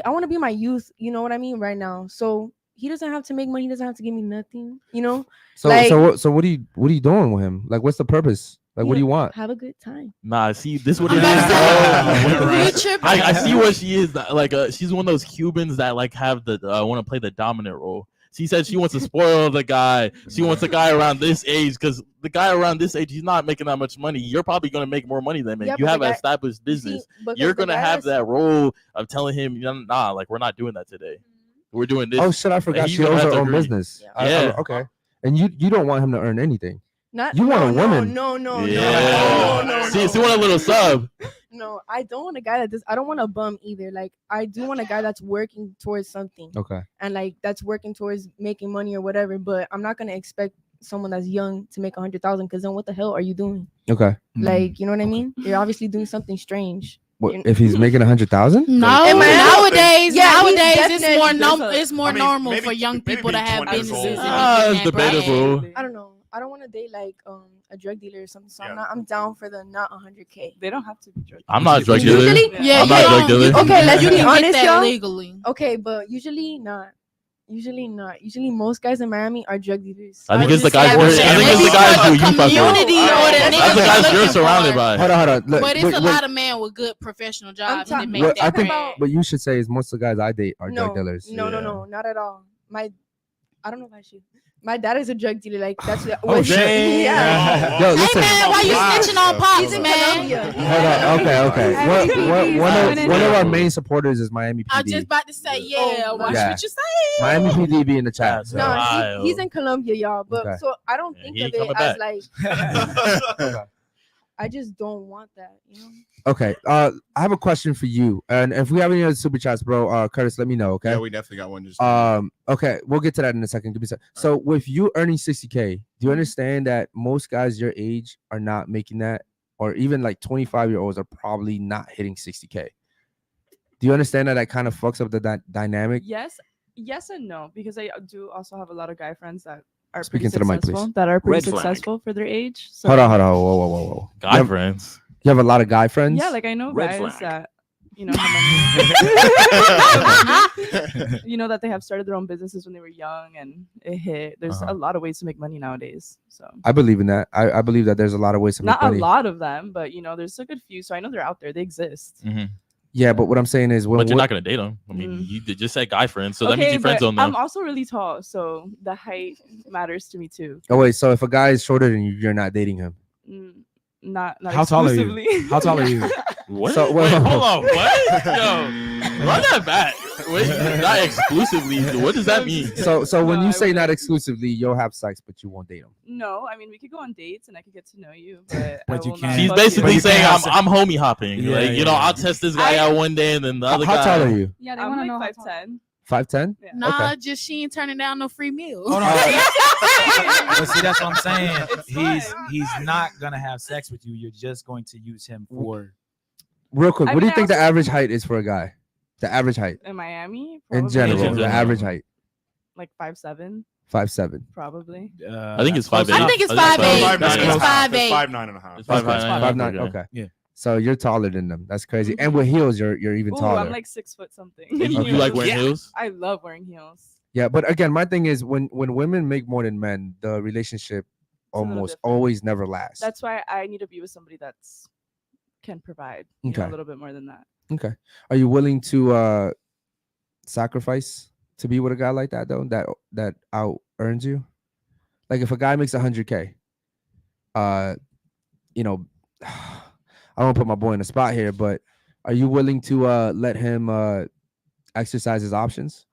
want to be my youth, you know what I mean, right now. So he doesn't have to make money, he doesn't have to give me nothing, you know? So like- so what are you doing with him? Like, what's the purpose? Like, what do you want? Have a good time. Nah, see, this what it You is. tripping. I see what she is. Like, she's one of those Cubans that like have the want to play the dominant role. She said she wants to spoil the guy. She wants a guy around this age because the guy around this age, he's not making that much money. You're probably gonna make more money than him. Yeah, You but have the an guy- established business. because You're the gonna guy have that's- that role of telling him, nah, like we're not doing that today. We're doing this. Oh shit, I forgot And she he's gonna owns have her to own agree. business. Yeah. Okay. And you don't want him to earn anything. Not You want a woman. No, Yeah. no. She want a little sub. No, I don't want a guy that does. I don't want a bum either. Like, I do want a guy that's working towards something Okay. and like that's working towards making money or whatever. But I'm not gonna expect someone that's young to make 100,000 because then what the hell are you doing? Okay. Like, you know what I mean? You're obviously doing something strange. What, if he's making 100,000? No, Am I- nowadays he's it's more definitely- it's more I mean, normal maybe- for young maybe people to being have 20 years businesses. old. and It's making that bread. debatable. I don't know. I don't want to date like a drug dealer or something. So Yeah. I'm down for the not 100K. They don't have to be drug. I'm not a drug dealer. Usually, Yeah, I'm not a drug dealer. Okay, let's you be can honest, get that y'all. legally. Okay, but usually not. Usually not. Usually most guys in Miami are drug dealers. I think I it's the just guys. said I that. think it's the Maybe guys for who the you fuck with. community or the That's the niggas guys you're looking surrounded for. by. Hold on. Look, But it's wait, a wait, lot of men with good professional jobs and they talking- make what that I think bread. what you should say is most of the guys I date are drug dealers. No, Yeah. not at all. I don't know if I should. My dad is a drug dealer. Like that's what. Oh, shit. Yeah. Yo, Hey listen. man, why you Wow. snitching on pops, He's in man? Colombia. Hold on. Okay. One of our main supporters is Miami I was PD. just about to say, yeah, watch Yeah. what you say. Miami PD be in the chat. That's So. No, Wild. he's in Colombia, y'all. But Okay. so I don't Yeah, think he of ain't it coming as back. like. I just don't want that, you know. Okay. I have a question for you, and if we have any other super chats, bro, Curtis, let me know. Okay. Yeah, we definitely got one. Just Okay, we'll get to that in a second. Give me a second. So, with you earning 60K, do you understand that most guys your age are not making that, or even like 25-year-olds are probably not hitting 60K? Do you understand that that kind of fucks up the dynamic? Yes and no, because I do also have a lot of guy friends that are Speaking pretty to the mic, successful, please. that are pretty Red flag. successful for their age. So Hold on. Whoa. Guy You have, friends. you have a lot of guy friends? yeah, like I know Red guys flag. that you know that they have started their own businesses when they were young and it hit. There's Uh-huh. a lot of ways to make money nowadays. So I believe in that. I believe that there's a lot of ways to make not a money. lot of them, but there's a good few. So I know they're out there. They exist. Yeah, but what I'm saying is, when But you're not gonna date them. I mean, you just said guy friends, so that means you friend zone them. I'm also really tall, so the height matters to me too. oh wait, so if a guy is shorter than you, you're not dating him. Not How tall are you? exclusively. How tall are you? What? So- Wait, wait, hold on. What? Yo, run that back. Wait, not exclusively. What does that mean? So when No, you I say not wouldn't. exclusively, you'll have sex, but you won't date him. No, I mean we could go on dates and I could get to know you, but But you will can't. not She's fuck you. basically you saying can't have I'm homie hopping. Yeah, like, yeah, I'll yeah. test this guy out one day and then the other How guy. tall are you? Yeah, they I'm want to like know how tall. 5'10". 5'10"? Yeah. Nah, Okay. just she ain't turning down no free meal. Hold on. But see, that's what I'm saying. It's He's not gonna have sex with you. You're just going to use him for. Real quick, I what do you mean, think I the also- average height is for a guy? The average height In Miami, in probably general, In the general. average height, like 5'7", 5'7". probably. I think it's close 5'8". I think it's enough. 5'8". That's It's close. 5'8". 5'9.5". It's 5'9". 5'9". Okay. Yeah. So you're taller than them. That's crazy. And with heels, you're even Ooh, taller. I'm like 6 foot something. And you Okay. like wearing Yeah. heels? I love wearing heels. Yeah, but again, my thing is when women make more than men, the relationship a little almost different. always never lasts. That's why I need to be with somebody that's can provide a Okay. little bit more than that. Okay. Are you willing to sacrifice to be with a guy like that though? That out earns you? Like if a guy makes 100K, you know, I don't put my boy in the spot here, but are you willing to let him exercise his options?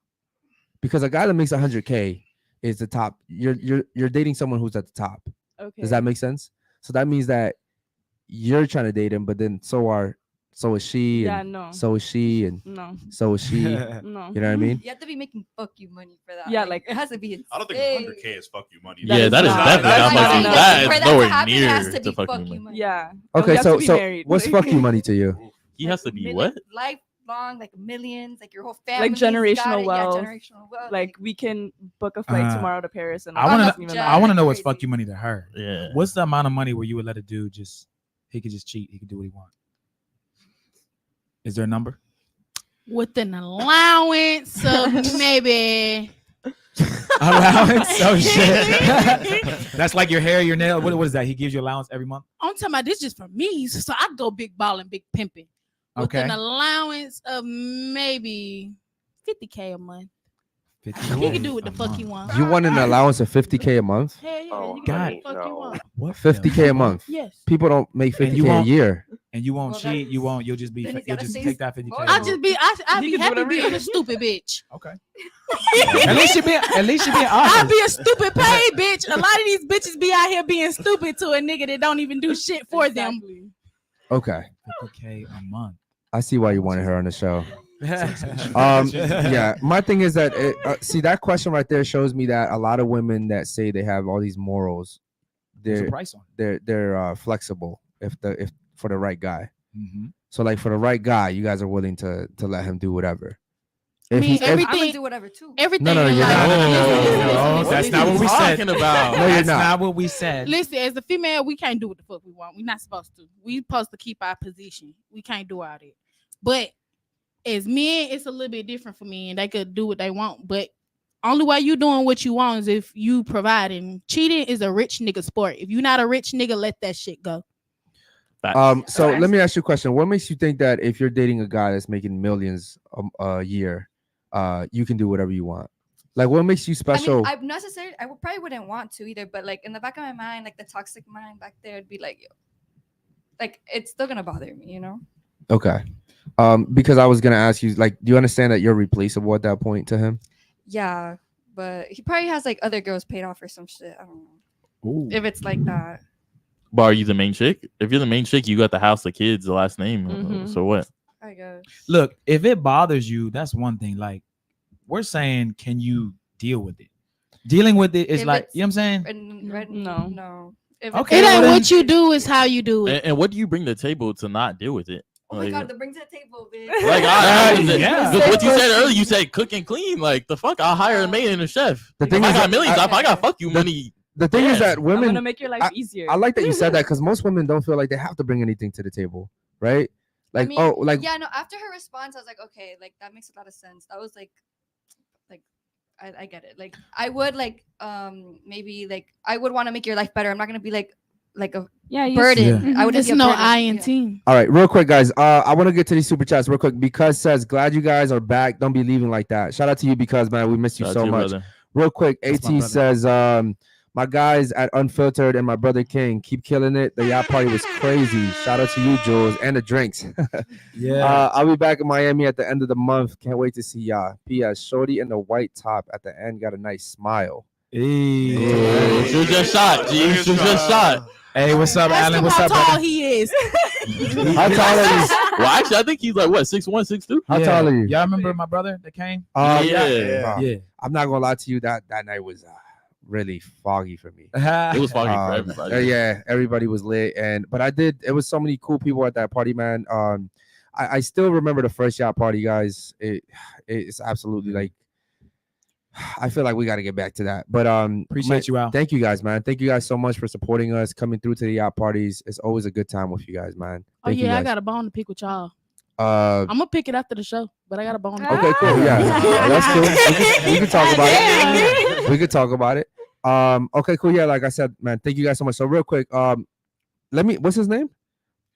Because a guy that makes 100K is the top. You're dating someone who's at the top. Okay. Does that make sense? So that means that you're trying to date him, but then so is she. Yeah, and no. So is she, and No. so is she. No. You know what I mean? You have to be making fuck you money for that. Yeah, like it has to be insane. I don't think 100K is fuck you money. Yeah, that is not- definitely that's not not fucking. enough. That For is that to nowhere happen, it has near to be to fucking fuck you money. money. Yeah. Okay, You have to be so married. what's fuck you money to you? He has to be Million- what? Lifelong, like millions, like your whole family. generational wealth. Yeah, generational wealth. Like we can book a flight tomorrow to Paris, and I want doesn't to. even Yeah. I want to matter. know what's Crazy. fuck you money to her. Yeah. What's the amount of money where you would let a dude he could just cheat, he could do what he wants? Is there a number? With an allowance of maybe. Allowance? Oh shit. That's like your hair, your nail. What is that? He gives you allowance every month? I'm talking about this just for me, so I go big balling, big pimping. With Okay. an allowance of maybe 50K a month. 50. He can do what the A fuck he month. wants. You want an allowance of 50K a month? Hell yeah, Oh, you can God. do what the fuck you want. What? 50K a month. Yes. People don't make And 50K you a won't- year. And you won't Well, cheat. You won't. You'll just be. then he's You'll gotta just say take that 50K. more. I'd be He happy can do whatever being he a stupid bitch. Okay. At least you be. At least you be honest. I'd be a stupid paid bitch. A lot of these bitches be out here being stupid to a nigga that don't even do shit for them. Exactly. Okay. 50K a month. I see why you wanted her on the show. Yeah, my thing is that see that question right there shows me that a lot of women that say they have all these morals, There's a they're price on it. they're flexible if for the right guy. Mm-hmm. So like for the right guy, you guys are willing to let him do whatever. I mean, he's- I'm everything- gonna do whatever too. Everything No, in you're life. not. No, that's not what we said. Talking about. No, you're That's not. not what we said. Listen, as a female, we can't do what the fuck we want. We're not supposed to. We supposed to keep our position. We can't do all that. But as men, it's a little bit different for men. They could do what they want, but only way you doing what you want is if you providing. Cheating is a rich nigga sport. If you're not a rich nigga, let that shit go. So let me ask you a question. What makes you think that if you're dating a guy that's making millions a year, you can do whatever you want? Like, what makes you special? I probably wouldn't want to either, but like in the back of my mind, like the toxic mind back there would be like, yo, like it's still gonna bother me, you know? Okay. Because I was gonna ask you, like, do you understand that you're replaceable at that point to him? Yeah, but he probably has like other girls paid off or some shit. I don't know. Ooh. If it's like that. But are you the main chick? If you're the main chick, you got the house, the kids, the last name. Mhm. So what? I guess. Look, if it bothers you, that's one thing. Like we're saying, can you deal with it? Dealing with it is If like, it's- you know what I'm saying? No. If Okay, It well ain't then- what you do, is how you do it. And what do you bring to the table to not deal with it? Oh my Like, god, the bring to the table, bitch. Like Yeah. because what you said earlier, you said cook and clean. Like the fuck, I'll hire a maid and a chef. The If thing I is got that- millions, if I got fuck you money. The thing is that I'm women. gonna make your life easier. I like that you said that because most women don't feel like they have to bring anything to the table, right? Like, I mean, oh, like yeah, no, after her response, I was like, okay, like that makes a lot of sense. That was like I get it. Like I would like maybe like I would want to make your life better. I'm not gonna be like a burden. I would It's be a no burden. I in team. All right, real quick, guys. I want to get to these super chats real quick. Because says, glad you guys are back. Don't be leaving like that. Shout out to you because man, we missed you Shout out so to you, much. brother. Real quick, That's my AT brother. says, my guys at Unfiltered and my brother King keep killing it. The yacht party was crazy. Shout out to you, Jules, and the drinks. Yeah. I'll be back in Miami at the end of the month. Can't wait to see y'all. P.S. Shorty in the white top at the end got a nice smile. Hey. Shoot your shot, G. Shoot your shot. Hey, what's up, Ask Alan? him What's how up, tall brother? he is. How tall are you? Well, actually, I think he's like what 6'1", 6'2". How tall are you? Y'all remember my brother that came? Yeah. Yeah. I'm not gonna lie to you. That night was really foggy for me. It was foggy for everybody. Yeah, everybody was lit, but it was so many cool people at that party, man. I still remember the first yacht party, guys. It's absolutely like I feel like we got to get back to that. But Appreciate you, Al. Thank you guys, man. Thank you guys so much for supporting us, coming through to the yacht parties. It's always a good time with you guys, man. Oh Thank you yeah, I guys. got a bone to pick with y'all. I'm gonna pick it after the show, but I got a bone. To Okay, cool. Yeah, that's cool. We can talk about it. We can talk about it. Okay, cool. Yeah, like I said, man, thank you guys so much. So real quick, what's his name?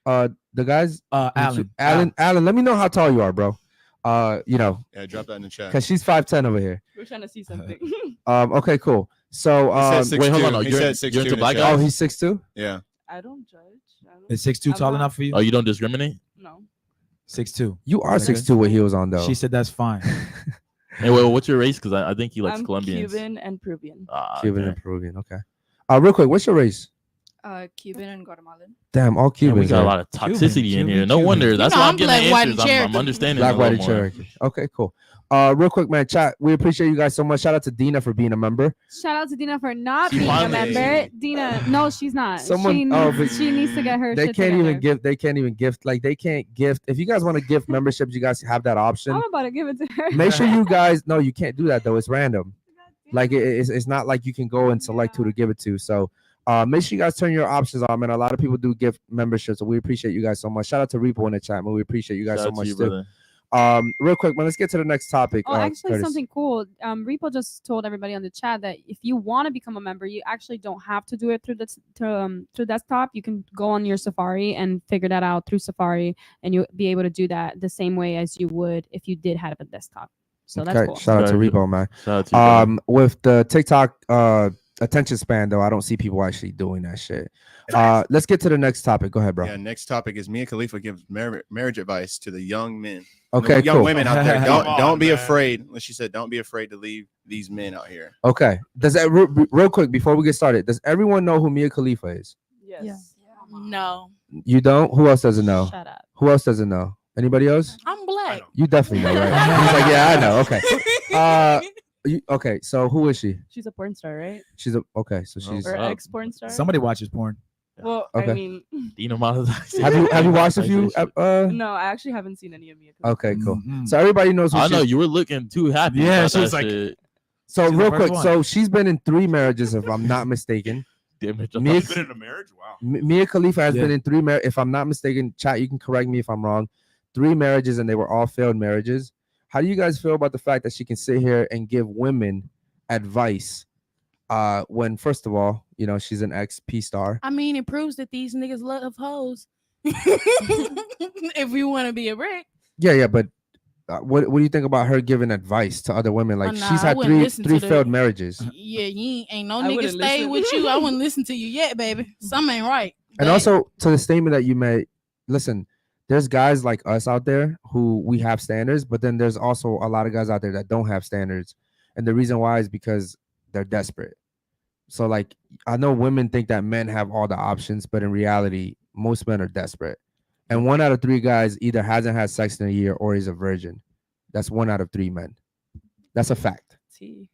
The guys, Alan. Alan. Let me know how tall you are, bro. Yeah, drop that in the chat. because she's 5'10" over here. We're trying to see something. Okay, cool. So Wait, hold on. You're into black guys? Oh, he's 6'2"? Yeah. I don't judge. Is 6'2" tall enough for you? Oh, you don't discriminate? No. 6'2". You are 6'2" with heels on though. She said that's fine. Hey, well, what's your race? Because I think he likes I'm Colombians. Cuban and Peruvian. Cuban and Peruvian. Okay. Real quick, what's your race? Cuban and Guatemalan. Damn, all Cubans. We got a lot of toxicity in here. No wonder. That's why I'm getting answers. I'm understanding. Black, white, and Cherokee. Okay, cool. Real quick, man, chat. We appreciate you guys so much. Shout out to Dina for being a member. Shout out to Dina for not being a member. Dina, no, she's not. She needs to get her. They shit can't together. even gift. They can't even gift. Like they can't gift. If you guys want to gift memberships, you guys have that option. I'm about to give it to her. Make sure you guys. No, you can't do that though. It's random. Like it's not like you can go and select who to give it to. So make sure you guys turn your options on, man. A lot of people do gift memberships, so we appreciate you guys so much. Shout out to Repo in the chat, man. We appreciate you guys so much too. Real quick, man, let's get to the next topic. Oh, actually, Curtis. something cool. Repo just told everybody on the chat that if you want to become a member, you actually don't have to do it through through desktop. You can go on your Safari and figure that out through Safari, and you'll be able to do that the same way as you would if you did have a desktop. So that's cool. Shout out to Repo, man. Shout out to you, with the TikTok attention span, though, I don't see people actually doing that shit. Let's get to the next topic. Go ahead, bro. Yeah, next topic is Mia Khalifa gives marriage advice to the young men. Okay, young cool. women out there. Don't be afraid. She said, don't be afraid to leave these men out here. Okay. Does that real quick before we get started? Does everyone know who Mia Khalifa is? Yes. Yeah. No. You don't? Who else doesn't know? Shut up. Who else doesn't know? Anybody else? I'm black. You definitely know, right? He's like, yeah, I know. Okay. Okay. So who is she? She's a porn star, right? She's okay. So she's Or ex-porn star. Somebody watches porn. Well, Okay. I mean, Dina have you watched a few? no, I actually haven't seen any of Mia. Okay, cool. So everybody knows who I she know is. you were looking too happy. Yeah, about she was that like- shit. So She's the real first quick, one. so she's been in 3 marriages, if I'm not mistaken. Damn it, Mia, She's been in a marriage? Wow. Mia Khalifa has Yeah. been in 3 marriages. If I'm not mistaken, chat, you can correct me if I'm wrong. 3 marriages, and they were all failed marriages. How do you guys feel about the fact that she can sit here and give women advice when, first of all, you know, she's an ex-P star? I mean, it proves that these niggas love hoes. If you want to be a brick. Yeah, but what do you think about her giving advice to other women? Like nah, she's I had wouldn't 3 listen to failed that. marriages. Yeah, ain't no I nigga wouldn't stay listen. with you. I wouldn't listen to you yet, baby. Something ain't right. And But also to the statement that you made, listen, there's guys like us out there who we have standards, but then there's also a lot of guys out there that don't have standards. And the reason why is because they're desperate. So like, I know women think that men have all the options, but in reality, most men are desperate. And 1 out of 3 guys either hasn't had sex in a year or is a virgin. That's 1 out of 3 men. That's a fact. T.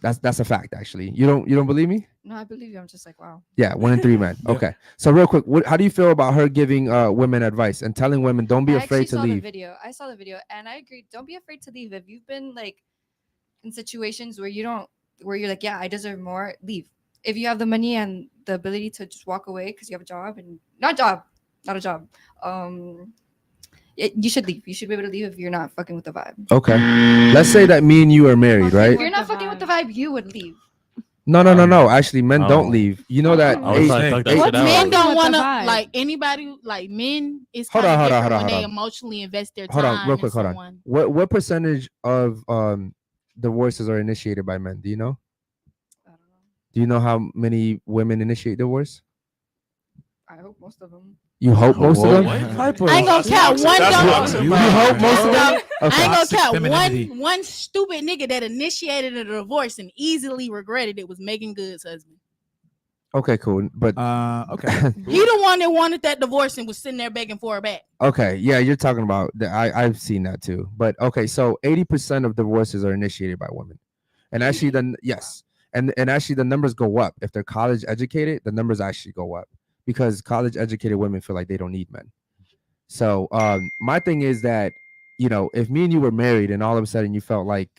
That's a fact, actually. You don't believe me? No, I believe you. I'm just like, wow. Yeah, 1 in 3 men. Yeah. Okay. So real quick, how do you feel about her giving women advice and telling women don't be I afraid actually to saw leave? The video. I saw the video, and I agree. Don't be afraid to leave. If you've been like in situations where you're like, yeah, I deserve more, leave. If you have the money and the ability to just walk away because you have a job and not a job, you should leave. You should be able to leave if you're not fucking with the vibe. Okay. Let's say that me and you are married, right? If you're not fucking with the vibe, you would leave. No. Actually, men don't leave. You know that. I was trying to talk that shit out. men don't With want the to vibe. like anybody. Like men, it's Hold kind on, of hold on, different hold when on, they hold emotionally invest their time. Hold on, real quick. in Hold on. someone. What percentage of divorces are initiated by men? Do you know? I don't know. Do you know how many women initiate divorce? I hope most of them. You hope most of them. I ain't gonna count one. You hope most of them. I ain't gonna Toxic count femininity. one stupid nigga that initiated a divorce and easily regretted it was Megan Good's husband. Okay, cool. But okay. He the one that wanted that divorce and was sitting there begging for her back. okay, yeah, you're talking about I've seen that too. But okay, so 80% of divorces are initiated by women, and actually and actually the numbers go up if they're college educated. The numbers actually go up because college educated women feel like they don't need men. So my thing is that, you know, if me and you were married and all of a sudden you felt like,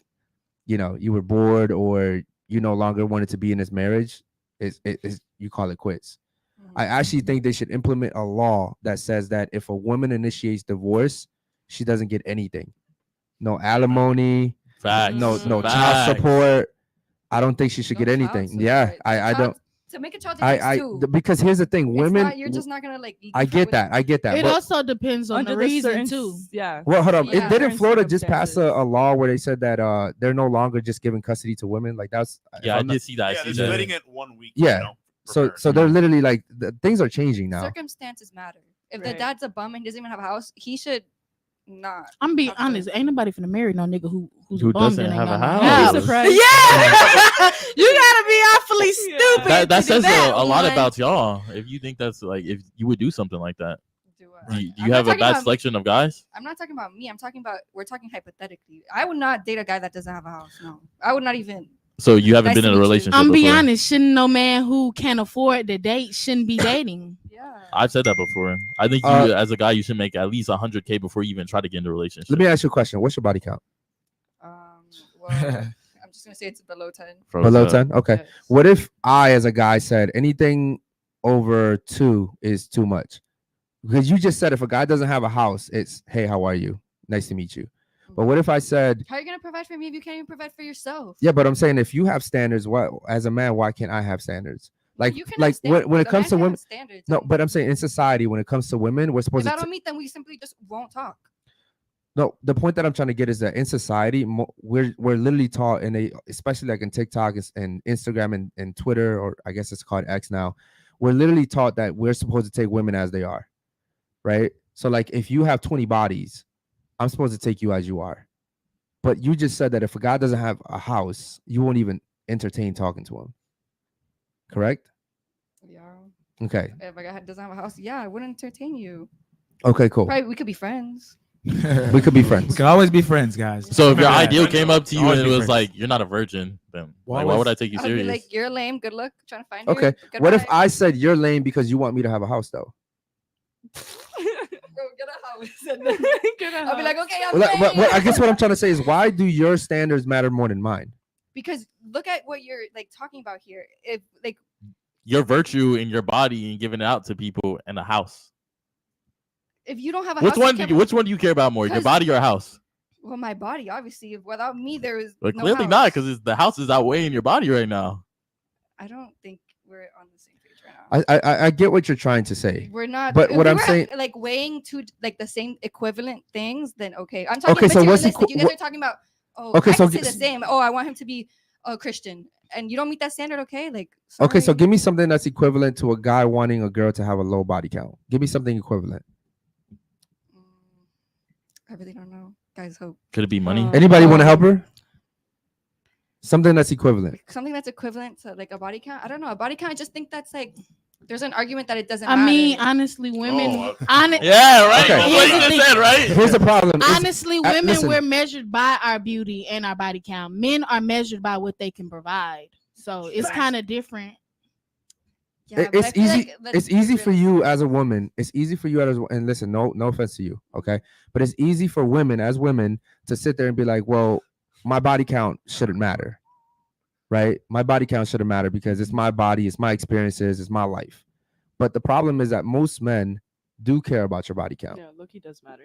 you know, you were bored or you no longer wanted to be in this marriage, is you call it quits. I actually think they should implement a law that says that if a woman initiates divorce, she doesn't get anything. No alimony, Facts. no child Facts. support. I don't think she should No get child anything. support. Yeah, I don't. to make a child takes two. Because here's the thing, women. You're just not gonna like. I get that. It also depends on the reason too. Yeah. Well, hold on. Yeah. Didn't Florida just pass a law where they said that they're no longer just giving custody to women? Like that's. Yeah, I did see that. Yeah, they're splitting it 1 week. Yeah. So they're literally like things are changing now. Circumstances matter. If the dad's a bum and he doesn't even have a house, he should not. I'm being honest. Ain't nobody finna marry no nigga who's a bum doesn't and ain't have got a no house. house. Surprised. Yeah, you gotta be awfully stupid. That says that a lot one. about y'all. If you think that's like, if you would do something like that, do you I'm have not a bad talking selection of guys? I'm not talking about me. I'm talking about we're talking hypothetically. I would not date a guy that doesn't have a house. No, I would not even. So you haven't Nice been to in a meet you. relationship I'm being before? honest. Shouldn't no man who can't afford to date shouldn't be dating? Yeah. I've said that before. I think you, as a guy, you should make at least 100K before you even try to get into a relationship. Let me ask you a question. What's your body count? Well, I'm just gonna say it's below 10. Below 10. Okay. Yes. What if I, as a guy, said anything over 2 is too much? Because you just said if a guy doesn't have a house, it's hey, how are you? Nice to meet you. But what if I said, how are you gonna provide for me if you can't even provide for yourself? yeah, but I'm saying if you have standards, what as a man, why can't I have standards? Like, You can like have standards, when it but comes to man women, has standards. no, but I'm saying in society, when it comes to women, we're supposed If to. I don't meet them, we simply just won't talk. No, the point that I'm trying to get is that in society, we're literally taught especially like in TikTok and Instagram and Twitter, or I guess it's called X now. We're literally taught that we're supposed to take women as they are, right? So like if you have 20 bodies, I'm supposed to take you as you are. But you just said that if a guy doesn't have a house, you won't even entertain talking to him. Correct? Yeah. Okay. If a guy doesn't have a house, yeah, I wouldn't entertain you. Okay, cool. Probably we could be friends. We could be friends. We can always be friends, guys. So if your Yeah. ideal came up to you Always and it be was friends. like, you're not a virgin, then Why why was- would I take you I'd be serious? like, you're lame. Good luck trying to find Okay. her. What if Goodbye. I said you're lame because you want me to have a house though? Go get a house? I'll be like, okay, I'm Well, lame. I guess what I'm trying to say is why do your standards matter more than mine? Because look at what you're like talking about here. If like Your virtue in your body and giving it out to people and a house. if you don't have a Which house, which one do you care about more, your 'Cause- body or a house? well, my body, obviously. Without me, there is But no clearly house. not, because the house is outweighing your body right now. I don't think we're on the same page right now. I get what you're trying to say. We're not. But if what we I'm were, saying, like weighing two like the same equivalent things, then okay. I'm talking Okay, so what's materialistic. You guys what- are talking about. Oh, Okay, I so can say the same. Oh, I want him to be a Christian, and you don't meet that standard. Okay, like. okay, so sorry. give me something that's equivalent to a guy wanting a girl to have a low body count. Give me something equivalent. I really don't know. Guys, hope. Could it be money? Anybody want to help her? Something that's equivalent. Something that's equivalent to like a body count. I don't know. A body count. I just think that's like. There's an argument that it doesn't. I matter. mean, honestly, women. Yeah, right. Okay. That's what you just said, right? Here's the problem. is- Honestly, women listen. we're measured by our beauty and our body count. Men are measured by what they can provide. So it's kind of different. Yeah, but I it's feel easy. like that's It's easy for really- you as a woman. It's easy for you as and listen. No offense to you, okay? But it's easy for women as women to sit there and be like, "Well, my body count shouldn't matter, right? My body count shouldn't matter because it's my body, it's my experiences, it's my life." But the problem is that most men do care about your body count. Yeah, Loki does matter.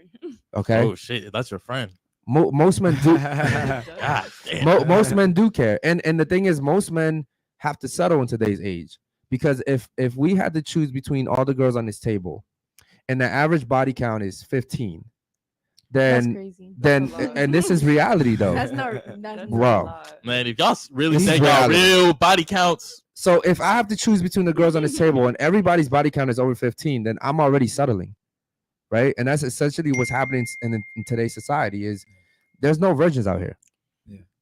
Okay, Oh shit, that's your friend. most men do. God damn. Most men do care, and the thing is, most men have to settle in today's age because if we had to choose between all the girls on this table, and the average body count is 15, That's then crazy. then That's a lot. and this is reality though. That's not. That's That's not. Wow. a lot. Man, if y'all really This is take out reality. real body counts, So if I have to choose between the girls on this table and everybody's body count is over 15, then I'm already settling, right? And that's essentially what's happening in today's society is there's no virgins out here.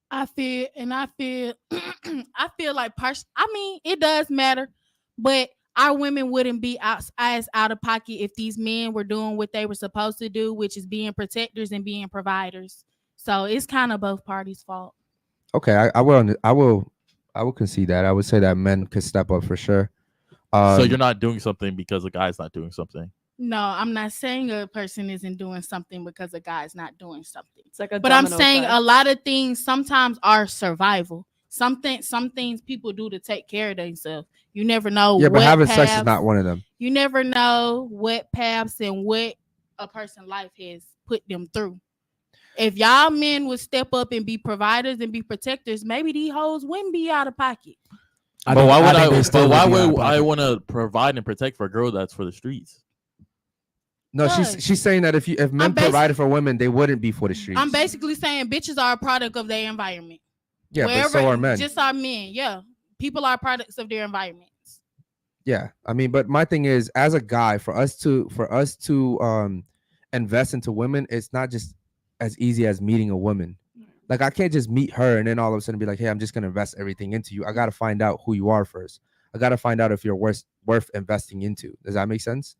I feel I feel like I mean, it does matter, but our women wouldn't be as out of pocket if these men were doing what they were supposed to do, which is being protectors and being providers. So it's kind of both parties' fault. Okay, I will concede that. I would say that men could step up for sure. so you're not doing something because a guy's not doing something. No, I'm not saying a person isn't doing something because a guy's not doing something. It's like a But I'm domino saying effect. a lot of things sometimes are survival. Some things people do to take care of themselves. You never know. yeah, but what having sex is paths- not one of them. You never know what paths and what a person's life has put them through. If y'all men would step up and be providers and be protectors, maybe these hoes wouldn't be out of pocket. But why would they still why would be out of would I pocket. want to provide and protect for a girl that's for the streets? No, she's saying that if men provided for women, they wouldn't be for the streets. I'm basically saying bitches are a product of their environment. Yeah, but so are men. Just our men. Yeah, people are products of their environments. Yeah, I mean, but my thing is, as a guy, for us to invest into women, it's not just as easy as meeting a woman. Like, I can't just meet her and then all of a sudden be like, hey, I'm just gonna invest everything into you. I gotta find out who you are first. I gotta find out if you're worth investing into. Does that make sense?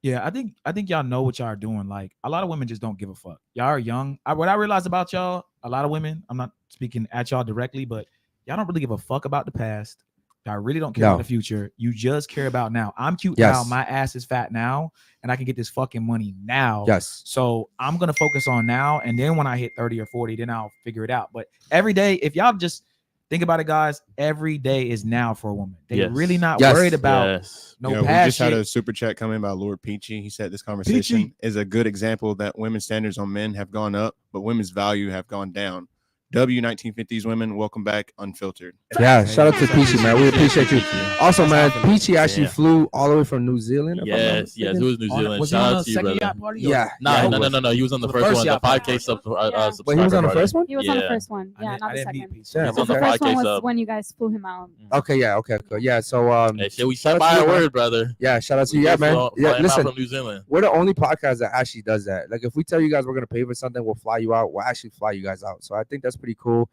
Yeah, I think y'all know what y'all are doing. Like, a lot of women just don't give a fuck. Y'all are young. What I realized about y'all, a lot of women, I'm not speaking at y'all directly, but y'all don't really give a fuck about the past. Y'all really don't care about the future. You just care about now. I'm cute now. My ass is fat now, and I can get this fucking money now. Yes. So I'm gonna focus on now, and then when I hit 30 or 40, then I'll figure it out. But every day, if y'all just think about it, guys, every day is now for a woman. They're really not worried about no past. We just had a super chat coming by Lord Peachy. He said this conversation is a good example that women's standards on men have gone up, but women's value have gone down. W1950s women, welcome back, Unfiltered. Yeah, shout out to Peachy, man. We appreciate you. Also, man, Peachy actually flew all the way from New Zealand. Yes, it was New Zealand. Shout out to you, brother. Yeah. No. He was on the first one. The 5K subscriber. Wait, he was on the first one? He was on the first one. Yeah, not the second. Yeah, he was on the The first 5K one was sub. when you guys flew him out. Okay, yeah, okay. Yeah, so Hey, shit, we stand by our word, brother. Yeah, shout out to you. Yeah, man. Yeah, listen, from New Zealand. we're the only podcast that actually does that. Like, if we tell you guys we're gonna pay for something, we'll fly you out. We'll actually fly you guys out. So I think that's pretty cool.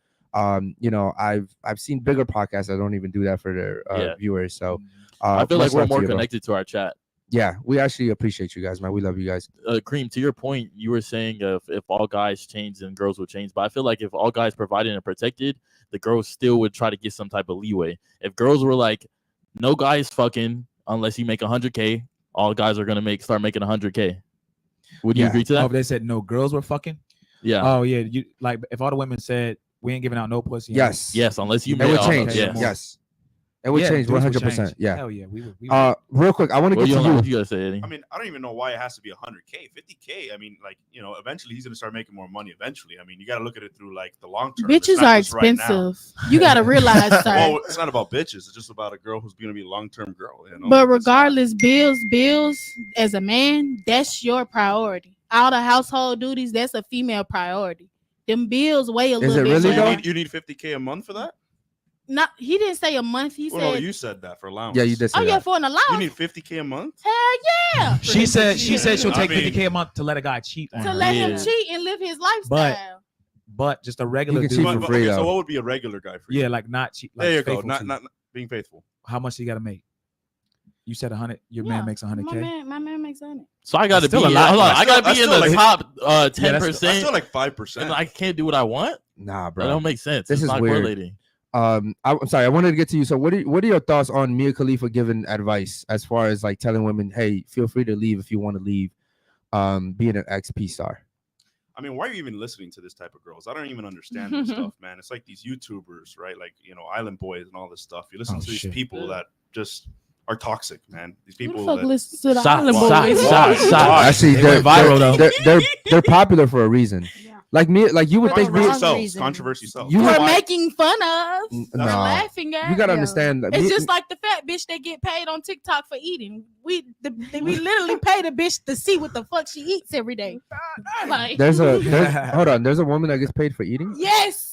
You know, I've seen bigger podcasts that don't even do that for their viewers. So I feel like we're more connected to our chat. Yeah, we actually appreciate you guys, man. We love you guys. Cream, to your point, you were saying if all guys change, then girls will change. But I feel like if all guys provided and protected, the girls still would try to get some type of leeway. If girls were like, no guy is fucking unless you make 100K, all guys are gonna start making 100K. Would you agree to that? Oh, if they said no girls were fucking. Yeah. Oh yeah. You like if all the women said we ain't giving out no pussy. Yes. Yes, unless you it made would all change. of Yes. It would change 100%. Yeah. Hell yeah. We would. Real quick, I want to get to you. What you gotta say, Eddie? I mean, I don't even know why it has to be 100K, 50K. I mean, like, you know, eventually he's gonna start making more money. Eventually, I mean, you got to look at it through like the long term. Bitches are expensive. You got to realize, sir. Well, it's not about bitches. It's just about a girl who's gonna be a long term girl. You know? But regardless, bills as a man, that's your priority. All the household duties, that's a female priority. Them bills weigh a little bit. Really you need 50K a month for that? Not, he didn't say a month. He said. No, you said that for allowance. Yeah, you did say that. Yeah, for an allowance. You need 50K a month? Hell yeah. She said she'll take 50K a month to let a guy cheat on her. To let him cheat and live his lifestyle. But just a regular You can dude. cheat for free, so what would be a regular guy for you? Yeah, like not cheat. Like there you go. faithful Not being faithful. How much you got to make? You said 100. Your man makes 100K. My man makes 100. So I got to be. Still a lot. Hold on, I got to be in the like, top 10%. That's still like 5%. And I can't do what I want. Nah, bro. That don't make sense. This it's is not weird. correlating. I'm sorry. I wanted to get to you. So, what are your thoughts on Mia Khalifa giving advice as far as like telling women, "Hey, feel free to leave if you want to leave," being an XP star? I mean, why are you even listening to this type of girls? I don't even understand this stuff, man. It's like these YouTubers, right? Like, you know, Island Boys and all this stuff. You listen to these people that just are toxic, man. These people Who the fuck that listens to the Island Boys? Actually, they're viral though. They're popular for a reason. Like me, like you would think controversy sells. You are making fun of. Nah, laughing at. You gotta understand that it's just like the fat bitch that get paid on TikTok for eating. We literally pay the bitch to see what the fuck she eats every day. Like, there's hold on. There's a woman that gets paid for eating. Yes.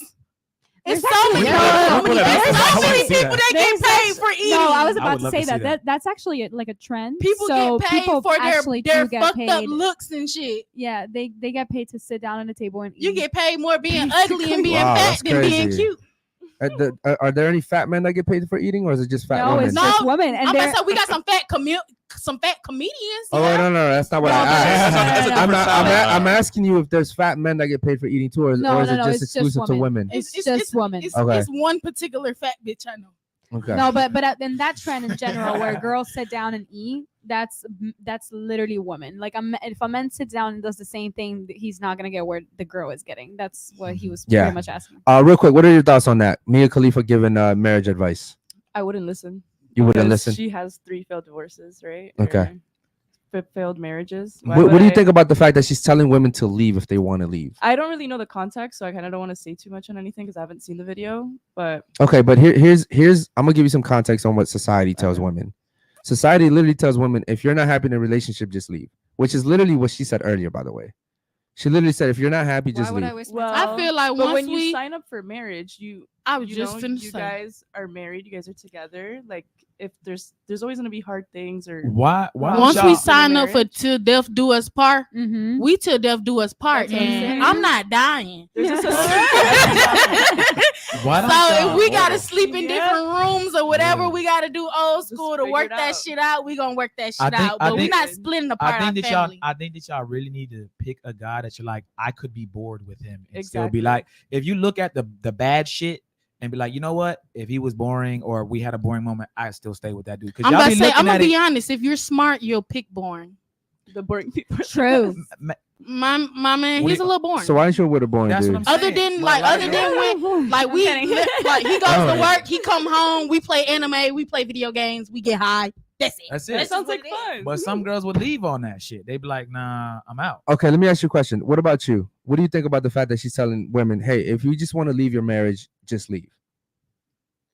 It's so many people that get paid for eating. No, I was about to say that. That's actually like a trend. People so get paid people for actually their do get fucked paid. up looks and shit. Yeah, they get paid to sit down at a table and eat. You get paid more being ugly and being fat than being cute. Are there any fat men that get paid for eating, or is it just fat women? No, it's just women. And I'm about to say we got some fat comedians. Oh no, that's not what I asked. I'm asking you if there's fat men that get paid for eating too, or is it just exclusive to women? It's just women. It's one particular fat bitch I know. Okay. No, but in that trend in general, where girls sit down and eat, that's literally women. Like if a man sits down and does the same thing, he's not gonna get where the girl is getting. That's what he was pretty much asking. Real quick, what are your thoughts on that? Mia Khalifa giving marriage advice. I wouldn't listen. You wouldn't listen. She has 3 failed divorces, right? Okay. failed marriages. What do you think about the fact that she's telling women to leave if they want to leave? I don't really know the context, so I kind of don't want to say too much on anything because I haven't seen the video. But okay, but here's I'm gonna give you some context on what society tells women. Society literally tells women, if you're not happy in a relationship, just leave. Which is literally what she said earlier, by the way. She literally said, if you're not happy, just leave. I feel like but once when we you sign up for marriage, you guys are married, you guys are together. Like if there's always gonna be hard things or why once we sign up for till death do us part, Mm-hmm. we till death do us part, and I'm not dying. Why don't so y'all- if we gotta sleep in different rooms or whatever we gotta do old school to work that shit out, we gonna work that shit out. But we're not splitting apart our family. I think that y'all really need to pick a guy that you're like, I could be bored with him and still be like, if you look at the bad shit and be like, you know what, if he was boring or we had a boring moment, I still stay with that dude. I'm about to say, I'm gonna be honest, if you're smart, you'll pick boring. The boring people. True. My man, he's a little boring. So why aren't you with a boring dude? Other than when like we like he goes to work, he come home, we play anime, we play video games, we get high. That's it. That's it. That sounds like fun. But some girls would leave on that shit. They'd be like, nah, I'm out. Okay, let me ask you a question. What about you? What do you think about the fact that she's telling women, hey, if you just want to leave your marriage, just leave?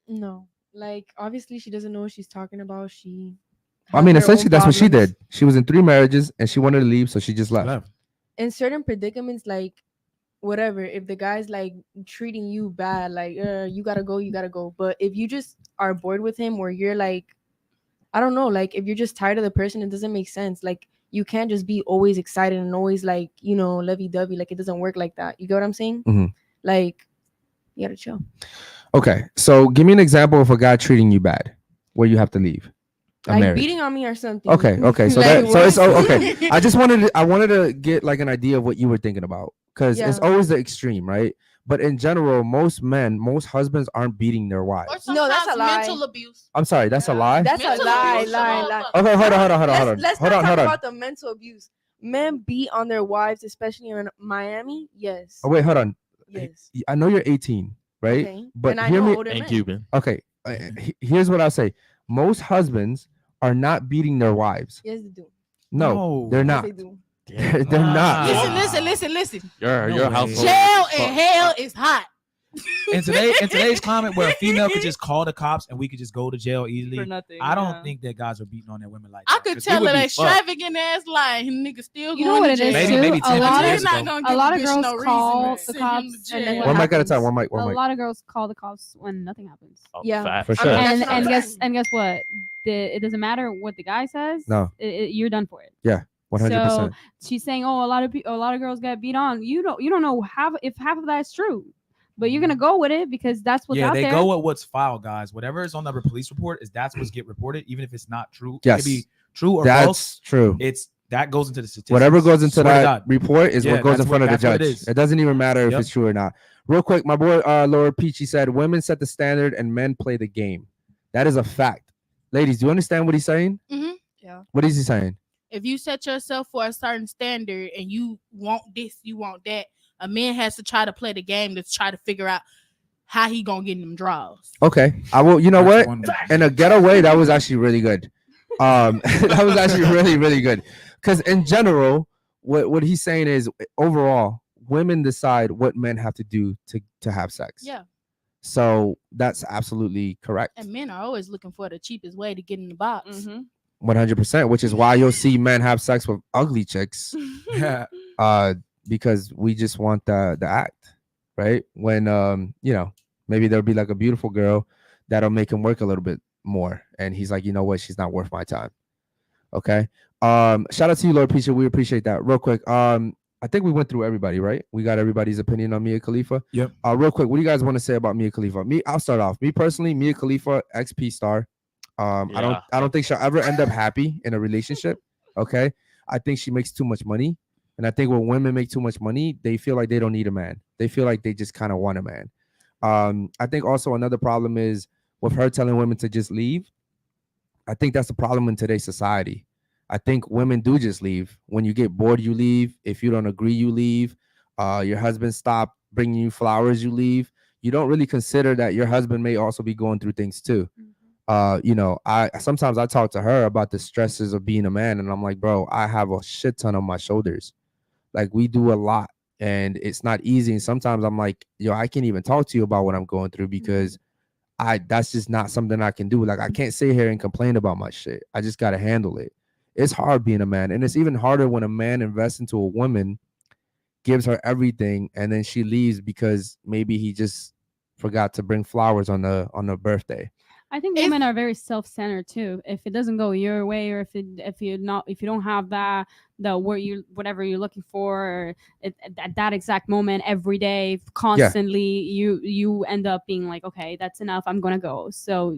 No, like obviously she doesn't know what she's talking about. I mean, essentially that's what she did. She was in 3 marriages and she wanted to leave, so she just left. In certain predicaments, like whatever, if the guy's like treating you bad, like you gotta go. But if you just are bored with him, or you're like, I don't know, like if you're just tired of the person, it doesn't make sense. Like you can't just be always excited and always like, you know, lovey-dovey. Like it doesn't work like that. You get what I'm saying? Mm-hmm. Like you gotta chill. Okay, so give me an example of a guy treating you bad where you have to leave. Like marriage. beating on me or something. Okay. So like, it's okay. I wanted to get like an idea of what you were thinking about, because it's always the extreme, right? But in general, most husbands aren't beating their wives. No, that's a lie. Mental abuse. I'm sorry, that's a lie. That's a lie. Okay, hold on. Let's not talk about the mental abuse. Men beat on their wives, especially in Miami. Yes. Oh wait, hold on. Yes. I know you're 18, right? Okay. But and hear me. And Cuban. Okay, here's what I'll say. Most husbands are not beating their wives. Yes, they do. No, they're not. Yes, they do. They're not. Listen. Your household. Jail and hell is hot. In today's climate where a female could just call the cops and we could just go to jail easily, For nothing, I don't think that guys are beating on their women like I that. could 'cause tell we would an be extravagant ass lie. Nigga still You know going what to it is jail. Maybe too? 10 A lot years of ago. a lot of girls no call reason the to cops, send him to and then jail. what One mic at a time. happens? One A mic. lot of girls call the cops when nothing happens. Yeah. Fact. For sure. That's And not guess what? It doesn't matter what the guy says. No. You're done for it. 100%. So she's saying, "Oh, a lot of girls get beat on." You don't know if half of that's true, but you're gonna go with it because that's what's out they there. go with what's filed, guys. Whatever is on the police report that's what's get reported, even if it's not true. Yes. It could be true or That's false. true. That goes into the statistics. Whatever goes into Swear to that God. report is what goes in that's front of the that's what judge. it is. It doesn't even matter if Yep. it's true or not. Real quick, my boy Laura Peachy said, "Women set the standard and men play the game." That is a fact. Ladies, do you understand what he's saying? Mhm. Yeah. What is he saying? If you set yourself for a certain standard and you want this, you want that, a man has to try to play the game to try to figure out how he gonna get in them draws. Okay, I will. You know That's what? one- In a getaway, that was actually really good. That was actually really good. Because in general, what he's saying is overall, women decide what men have to do to have sex. Yeah. So that's absolutely correct. And men are always looking for the cheapest way to get in the box. Mm-hmm. 100%, which is why you'll see men have sex with ugly chicks, because we just want the act, right? When maybe there'll be like a beautiful girl that'll make him work a little bit more, and he's like, you know what, she's not worth my time. Okay. Shout out to you, Lord Peacher. We appreciate that. Real quick, I think we went through everybody, right? We got everybody's opinion on Mia Khalifa. Yep. Real quick, what do you guys want to say about Mia Khalifa? I'll start off. Me personally, Mia Khalifa, XP star. I don't think she'll ever end up happy in a relationship. Okay. I think she makes too much money. And I think when women make too much money, they feel like they don't need a man. They feel like they just kind of want a man. I think also another problem is with her telling women to just leave. I think that's the problem in today's society. I think women do just leave. When you get bored, you leave. If you don't agree, you leave. Your husband stop bringing you flowers, you leave. You don't really consider that your husband may also be going through things too. You know, I sometimes I talk to her about the stresses of being a man, and I'm like, bro, I have a shit ton on my shoulders. Like, we do a lot, and it's not easy. And sometimes I'm like, yo, I can't even talk to you about what I'm going through because that's just not something I can do. Like, I can't sit here and complain about my shit. I just got to handle it. It's hard being a man, and it's even harder when a man invests into a woman, gives her everything, and then she leaves because maybe he just forgot to bring flowers on the birthday. I think women are very self-centered too. If it doesn't go your way, or if you don't have whatever you're looking for, or at that exact moment every day, constantly, you end up being like, okay, that's enough. I'm gonna go. So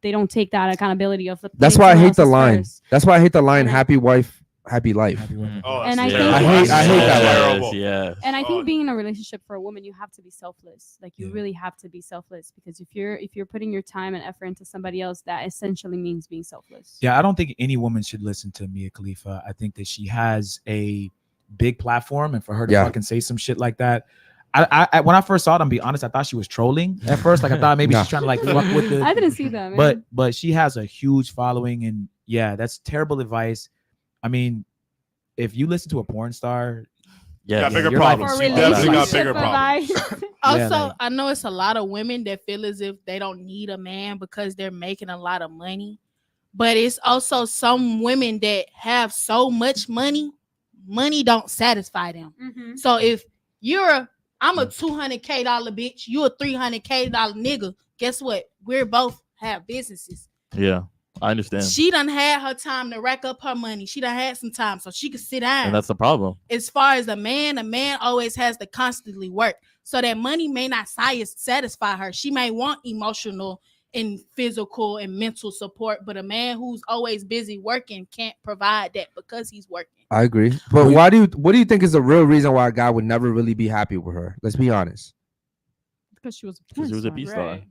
they don't take that accountability of. That's why I hate the line. That's why I hate the line. Happy wife, happy life. Oh, and I terrible. think I hate that line. Yeah. And I think being in a relationship for a woman, you have to be selfless. Like, you really have to be selfless, because if you're putting your time and effort into somebody else, that essentially means being selfless. Yeah, I don't think any woman should listen to Mia Khalifa. I think that she has a big platform, and for her to fucking say some shit like that. I when I first saw it, I'm be honest, I thought she was trolling at first. Like, I thought maybe she's trying to like fuck with the. I didn't see that, man. But she has a huge following, and yeah, that's terrible advice. I mean, if you listen to a porn star, bigger problems. You definitely got bigger problems. Also, I know it's a lot of women that feel as if they don't need a man because they're making a lot of money. But it's also some women that have so much money don't satisfy them. Mm-hmm. So if I'm a $200K bitch, you a $300K nigga, guess what? We're both have businesses. Yeah, I understand. She done had her time to rack up her money. She done had some time so she could sit down. And that's the problem. As far as a man always has to constantly work. So that money may not satisfy her. She may want emotional and physical and mental support, but a man who's always busy working can't provide that because he's working. I agree. But what do you think is the real reason why a guy would never really be happy with her? Let's be honest. Because she was a B-star.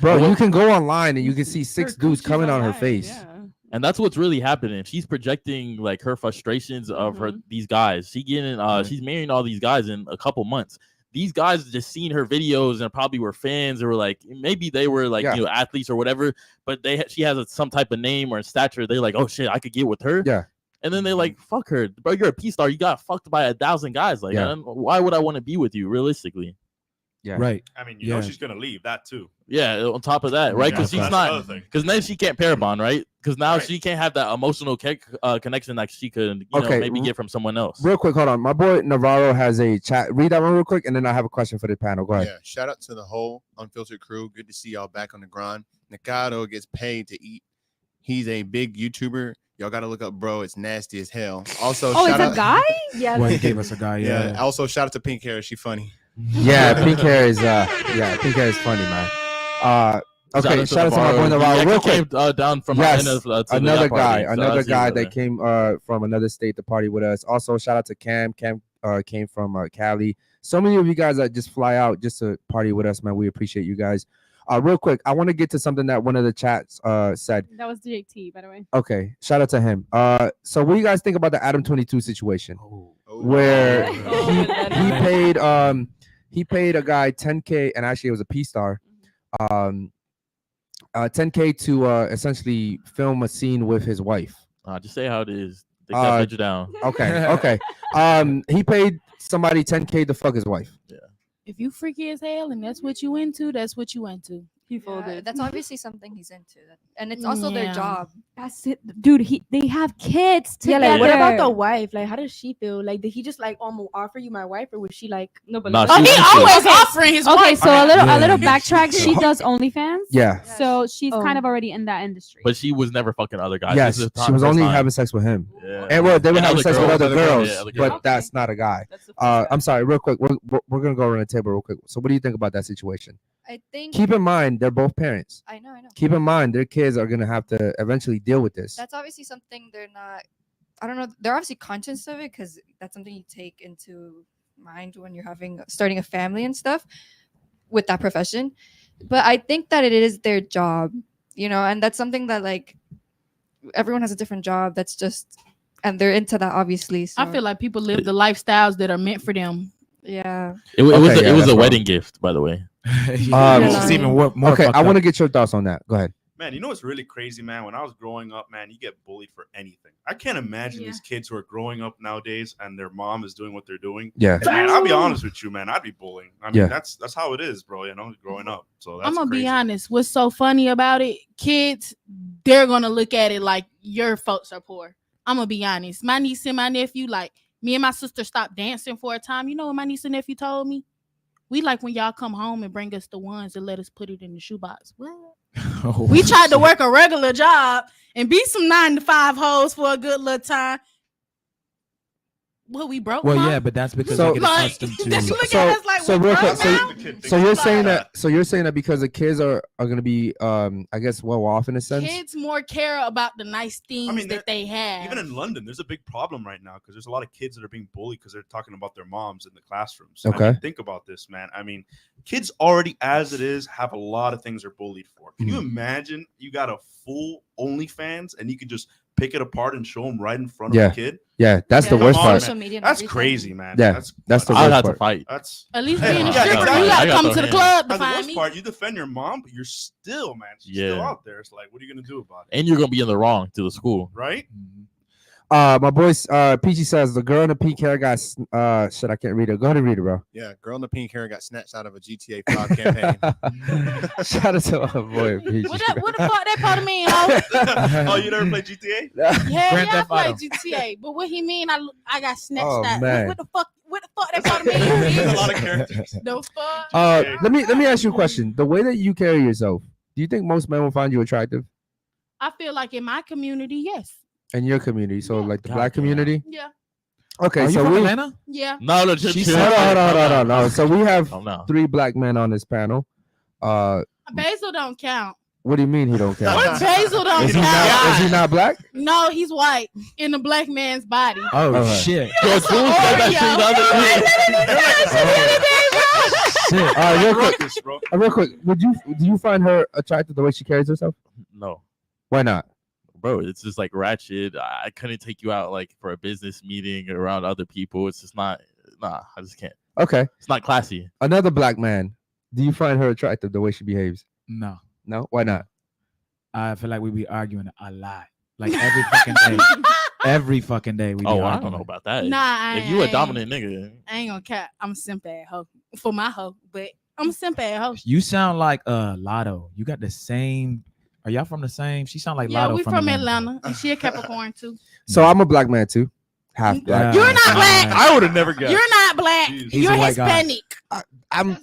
Bro, you can go online and you can see 6 dudes coming on her face. Yeah. And that's what's really happening. She's projecting like her frustrations of these guys. She's marrying all these guys in a couple months. These guys just seen her videos and probably were fans, or like maybe they were like athletes or whatever, but she has some type of name or stature. They're like, oh shit, I could get with her. Yeah. And then they like, fuck her, bro. You're a P-star. You got fucked by 1,000 guys. Like, why would I want to be with you realistically? Yeah. Right. I mean, you know she's gonna leave that too. Yeah. On top of that, right? Because she's not. Because then she can't pair bond, right? Because now she can't have that emotional connection that she could, maybe get from someone else. Real quick, hold on. My boy Navarro has a chat. Read that one real quick, and then I have a question for the panel. Go ahead. Yeah. Shout out to the whole Unfiltered crew. Good to see y'all back on the grind. Nikado gets paid to eat. He's a big YouTuber. Y'all gotta look up, bro. It's nasty as hell. Also, shout out, a guy? Yeah. Well, he gave us a guy. Yeah. Also, shout out to Pink Hair. She funny. Yeah, Pink Hair is Pink Hair is funny, man. Okay, shout out to my boy Navarro. Real quick, down from another guy that came from another state to party with us. Also, shout out to Cam. Cam came from Cali. So many of you guys that just fly out just to party with us, man. We appreciate you guys. Real quick, I want to get to something that one of the chats said. That was JT, by the way. Okay, shout out to him. So what do you guys think about the Adam 22 situation, where he paid a guy 10K, and actually it was a P-star, 10K to essentially film a scene with his wife. Just say how it is. Take that bitch down. Okay. He paid somebody 10K to fuck his wife. Yeah. If you freaky as hell and that's what you into, that's what you into. He folded. That's obviously something he's into, and it's also their job. That's it, dude. They have kids together. Yeah, like what about the wife? Like, how does she feel? Like, did he just like almost offer you my wife, or was she like no? But he always offering his wife. Okay, so a little backtrack. She does OnlyFans. Yeah. So she's kind of already in that industry. But she was never fucking other guys. Yes, she was only having sex with him. Yeah. And well, they were having sex with other girls, yeah, but that's not a guy. I'm sorry, real quick. We're gonna go around the table real quick. So what do you think about that situation? I think. Keep in mind, they're both parents. I know. Keep in mind, their kids are gonna have to eventually deal with this. That's obviously something they're not. I don't know. They're obviously conscious of it because that's something you take into mind when you're starting a family and stuff with that profession. But I think that it is their job, and that's something that like everyone has a different job. That's just, and they're into that obviously. So. I feel like people live the lifestyles that are meant for them. Yeah. It was a wedding gift, by the way. It's even more. Okay, I want to get your thoughts on that. Go ahead. Man, you know what's really crazy, man? When I was growing up, man, you get bullied for anything. I can't imagine these kids who are growing up nowadays and their mom is doing what they're doing. Yeah. Man, I'll be honest with you, man. I'd be bullying. I mean, that's how it is, bro. You know, growing up. So that's I'm gonna crazy. be honest. What's so funny about it? Kids, they're gonna look at it like your folks are poor. I'm gonna be honest. My niece and my nephew, like me and my sister stopped dancing for a time. You know what my niece and nephew told me? We like when y'all come home and bring us the ones and let us put it in the shoebox. What? We tried to work a regular job and be some 9-to-5 hoes for a good little time. Well, we broke. Well, Mom? yeah, but that's because So- they get accustomed to. So real quick, so you're saying that because the kids are gonna be I guess well off in a sense. Kids more care about the nice things that they have. Even in London, there's a big problem right now because there's a lot of kids that are being bullied because they're talking about their moms in the classrooms. Okay. I mean, think about this, man. I mean, kids already, as it is, have a lot of things they're bullied for. Can you imagine you got a full OnlyFans and you could just pick it apart and show them right in front of the kid? Yeah, that's the worst part. That's crazy, man. Yeah, that's the worst I'd have part. to fight. That's at least being a stripper, you gotta come to the club to the find worst me. part, you defend your mom, but you're still, man, she's still out there. It's like, what are you gonna do about it? And you're gonna be in the wrong to the school, right? My boys, Peachy says the girl in the pink hair got shit. I can't read it. Go ahead and read it, bro. Yeah, girl in the pink hair got snatched out of a GTA 5 campaign. Shout out to my boy Peachy. What the fuck that part of me, ho? Oh, you never played GTA? Yeah, I played GTA. But what he mean? I got snatched out. Man. What the fuck that part of me? There's a lot of characters. The fuck. Let me ask you a question. The way that you carry yourself, do you think most men will find you attractive? I feel like in my community, yes. In your community, so like the black community. Yeah. Okay, Are you so from we. Atlanta? Yeah. No, She said, hold on. No. So we have 3 black men on this panel. Basil don't count. What do you mean he don't count? Basil don't Is count. he not black? No, he's white in a black man's body. Oh shit! Real quick. Do you find her attractive the way she carries herself? No. Why not? Bro, it's just like ratchet. I couldn't take you out like for a business meeting around other people. It's just not. Nah, I just can't. Okay. It's not classy. Another black man. Do you find her attractive the way she behaves? No. No? Why not? I feel like we be arguing a lot, like every fucking day. Every fucking day we. Be I arguing. don't know about that. Nah, if you a dominant nigga, I ain't gonna cap. I'm a simp ass hoe for my hoe, but I'm a simp ass hoe. You sound like Lotto. You got the same. Are y'all from the same? She sound like Yeah, Lotto we from Atlanta. Atlanta, and she a Capricorn too. So I'm a black man too. Half black. You're not black. I would have never guessed. You're not black. You're a white guy. Hispanic. I'm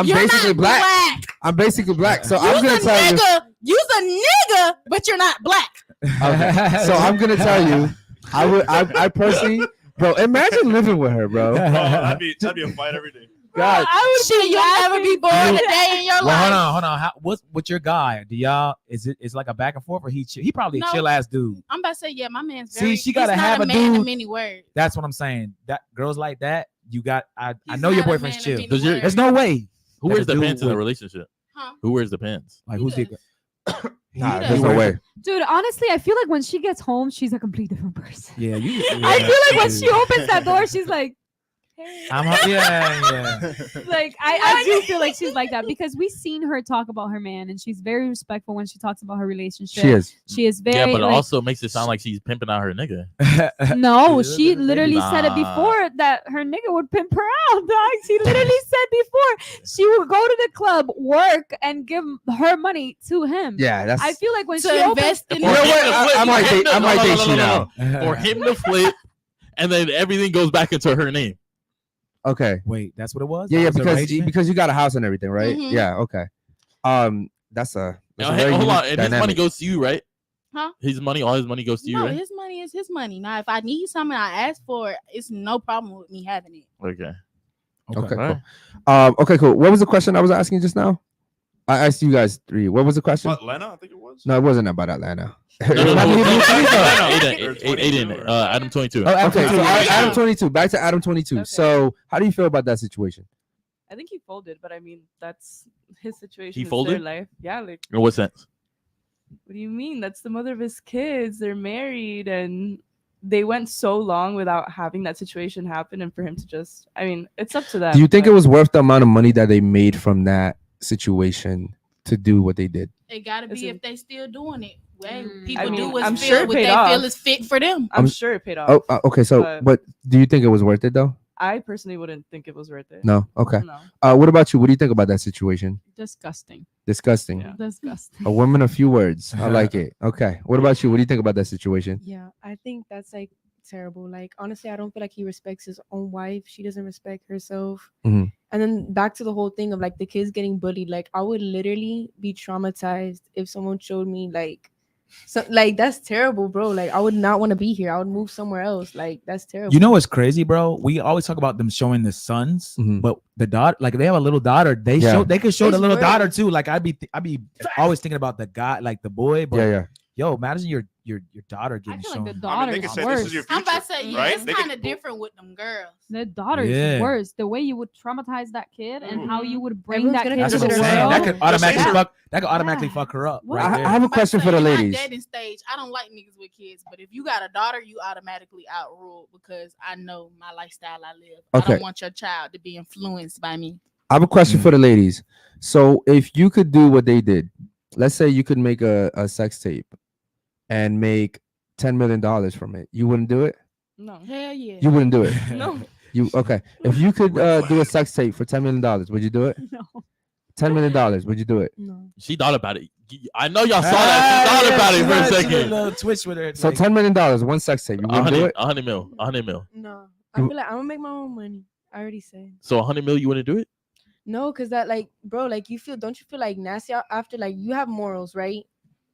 You're basically not black. I'm basically black. So I'm gonna tell you. You's a nigga, but you're not black. Okay. So I'm gonna tell you. I personally, bro. Imagine living with her, bro. That'd be a fight every day. God, Shit, you'll never be bored a day in your Well, life. hold on. What's your guy? Do y'all? Is it like a back and forth, or he probably No. a chill ass dude? I'm about to say, yeah, my man's See, very. she gotta he's not have a man dude. of many words. That's what I'm saying. That girls like that, you got. I He's know your not a boyfriend's man of chill. many Does your- words. There's no way. who That wears a the dude pants in a would- relationship? Huh? Who wears the pants? Like who's the? nah, there's no way. Dude, honestly, I feel like when she gets home, she's a complete different person. Yeah, you. I feel like when she opens that door, she's like, hey. Yeah. Like I do feel like she's like that because we've seen her talk about her man, and she's very respectful when she talks about her relationship. She is very. Yeah, but it like, also makes it sound like she's pimping out her nigga. no, she literally said it Nah. before that her nigga would pimp her out, dog. She literally said before she would go to the club, work, and give her money to him. Yeah, that's. I feel like when To she invest in You know what? I might date you now. For him to flip, and then everything goes back into her name. Okay. Wait, that's what it was. Yeah, That was the arrangement? because you got a house and everything, right? Mhm. Yeah. Okay. That's a. Now, a hey, very hold on, unique and his money dynamic. goes to you, right? Huh? His money, all his money goes to you, No, right? his money is his money. Now, if I need something, I ask for it. It's no problem with me having it. Okay. Okay. All right. Cool. Okay. Cool. What was the question I was asking just now? I asked you guys 3. What was the question? Atlanta, I think it was. No, it wasn't about Atlanta. No, Or 22, Aiden, Adam 22. Okay, so Yeah. Adam 22. Back to Adam 22. Okay. So, how do you feel about that situation? I think he folded, but I mean that's his situation. He it's folded? their life. Yeah, like In what sense? what do you mean? That's the mother of his kids. They're married and they went so long without having that situation happen, and for him to just, I mean, it's up to them. Do you think but it was worth the amount of money that they made from that situation to do what they did? It gotta be if they still doing it. Well, people I mean, do what's I'm feel sure it what paid they off. feel is fit for them. I'm sure it paid off. Oh, okay. So, but do you think it was worth it though? I personally wouldn't think it was worth it. No. Okay. No. What about you? What do you think about that situation? Disgusting. Disgusting. Yeah. Disgusting. A woman, a few words. I like it. Okay. What about you? What do you think about that situation? Yeah, I think that's like terrible. Like honestly, I don't feel like he respects his own wife. She doesn't respect herself. Mhm. And then back to the whole thing of like the kids getting bullied. Like I would literally be traumatized if someone showed me like, so like that's terrible, bro. Like I would not want to be here. I would move somewhere else. Like that's terrible. You know what's crazy, bro? We always talk about them showing the sons, but the daughter, like if they have a little daughter, they could show the little daughter too. Like I'd be always thinking about the guy, like the boy. But yo, imagine your daughter getting shown. Like the daughter is worse. I'm about to say, right? it's kind of different with them girls. The daughter is worse. The way you would traumatize that kid and how you would bring that kid That's to what the I'm saying. world. That could automatically fuck her up. Right there. I have a question for the ladies. Dating stage, I don't like niggas with kids, but if you got a daughter, you automatically outruled because I know my lifestyle I live. Okay. I don't want your child to be influenced by me. I have a question for the ladies. So if you could do what they did, let's say you could make a sex tape and make $10 million from it, you wouldn't do it? No. Hell yeah. You wouldn't do it? No. You okay? If you could do a sex tape for $10 million, would you do it? No. $10 million, would you do it? No. She thought about it. I know y'all saw that. She thought about it for a second. Little twitch with her. So $10 million, one sex tape, you wouldn't do it? 100 mil. 100 mil. No. I feel like I'm gonna make my own money. I already said. So 100 mil, you wouldn't do it? No, cause that like, bro, like don't you feel like nasty after like you have morals, right?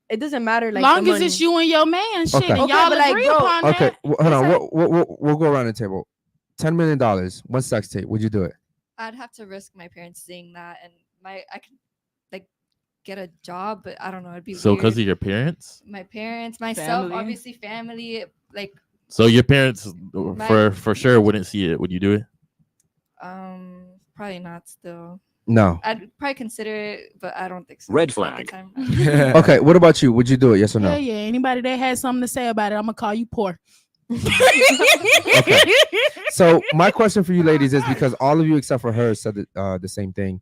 It doesn't matter like long as it's you and your man, shit, Okay. and Okay, y'all but, like, agree bro, upon Okay, that. hold on. We'll go around the table. $10 million, one sex tape. Would you do it? I'd have to risk my parents seeing that, and I could like get a job, but I don't know. It'd be So weird. because of your parents? My parents, myself, Family. obviously family. Like So your parents for sure wouldn't see it. Would you do it? probably not. Still, No. I'd probably consider it, but I don't think so. Red Not flag. the time. Okay, what about you? Would you do it? Yes or no? Yeah, yeah. Anybody that has something to say about it, I'm gonna call you poor. Okay. So my question for you ladies is, because all of you except for her said the same thing.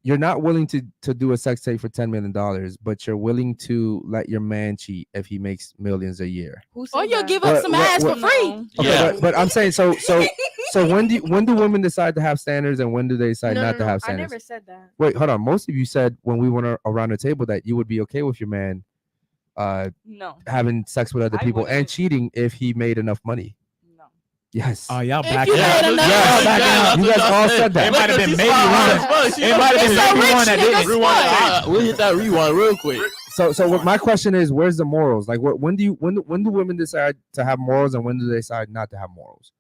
You're not willing to do a sex tape for $10 million, but you're willing to let your man cheat if he makes millions a year. Or you'll give up some ass for free. Okay, Yeah. but I'm saying so when do women decide to have standards and when do they decide not to have I standards? never said that. Wait, hold on. Most of you said when we went around the table that you would be okay with your man No. having sex with other I people and wouldn't. cheating if he made enough money. No. Yes. Oh, y'all If back you out. made enough Y'all money. back out. You guys all said that. It might have been She's maybe fine. one. She's It might have been It's a maybe rich one that nigga didn't. sport. We'll hit that rewind real quick. So what my question is, where's the morals? Like when do women decide to have morals and when do they decide not to have morals?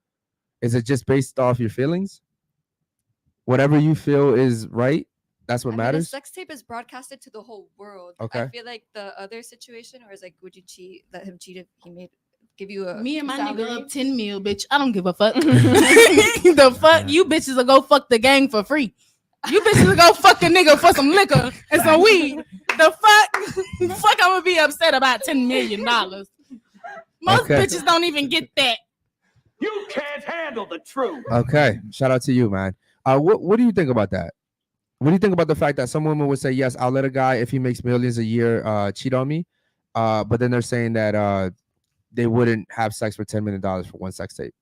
Is it just based off your feelings? Whatever you feel is right, that's what I mean, the matters. sex tape is broadcasted to the whole world. Okay. I feel like the other situation, or is like, would you cheat? Let him cheat if he give you a Me and my salary? nigga up 10 mil, bitch. I don't give a fuck. The fuck? You bitches will go fuck the gang for free. You bitches will go fuck a nigga for some liquor and some weed. The fuck? Fuck, I'm gonna be upset about $10 million. Most Okay. bitches don't even get that. You can't handle the truth. Okay, shout out to you, man. What do you think about that? What do you think about the fact that some women would say, yes, I'll let a guy if he makes millions a year cheat on me, but then they're saying that they wouldn't have sex for $10 million for one sex tape?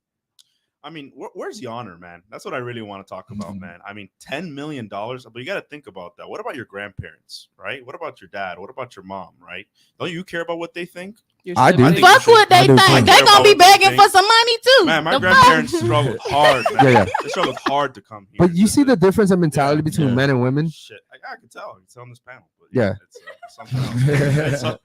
I mean, where's the honor, man? That's what I really want to talk about, man. I mean, $10 million, but you got to think about that. What about your grandparents, right? What about your dad? What about your mom, right? Don't you care about what they think? I do. think Fuck you what should. they I do think. too. They gonna be About what they begging think. for some money too. Man, my The grandparents fuck? struggled hard, man. Yeah. They struggled hard to come here. But you see the difference in mentality between Yeah. men and women? Shit, I can tell. I can tell on this panel. But Yeah. It's something else.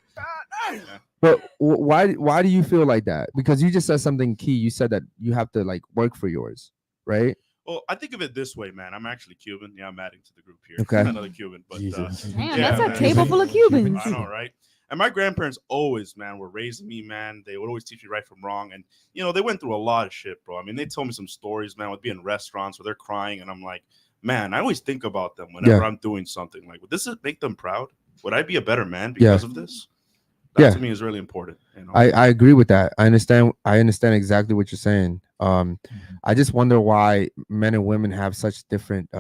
Yeah. But why do you feel like that? Because you just said something key. You said that you have to like work for yours, right? Well, I think of it this way, man. I'm actually Cuban. Yeah, I'm adding to the group here. Okay. Another Cuban, but Jesus. Damn, yeah, that's a man. table full of Cubans. I know, right? And my grandparents always, man, were raising me, man. They would always teach me right from wrong. And, you know, they went through a lot of shit, bro. I mean, they told me some stories, man. Would be in restaurants where they're crying. And I'm like, man, I always think about them whenever I'm doing something. Like, would this make them proud? Would I be a better man because of this? That to me is really important. You know? I agree with that. I understand exactly what you're saying. I just wonder why men and women have such different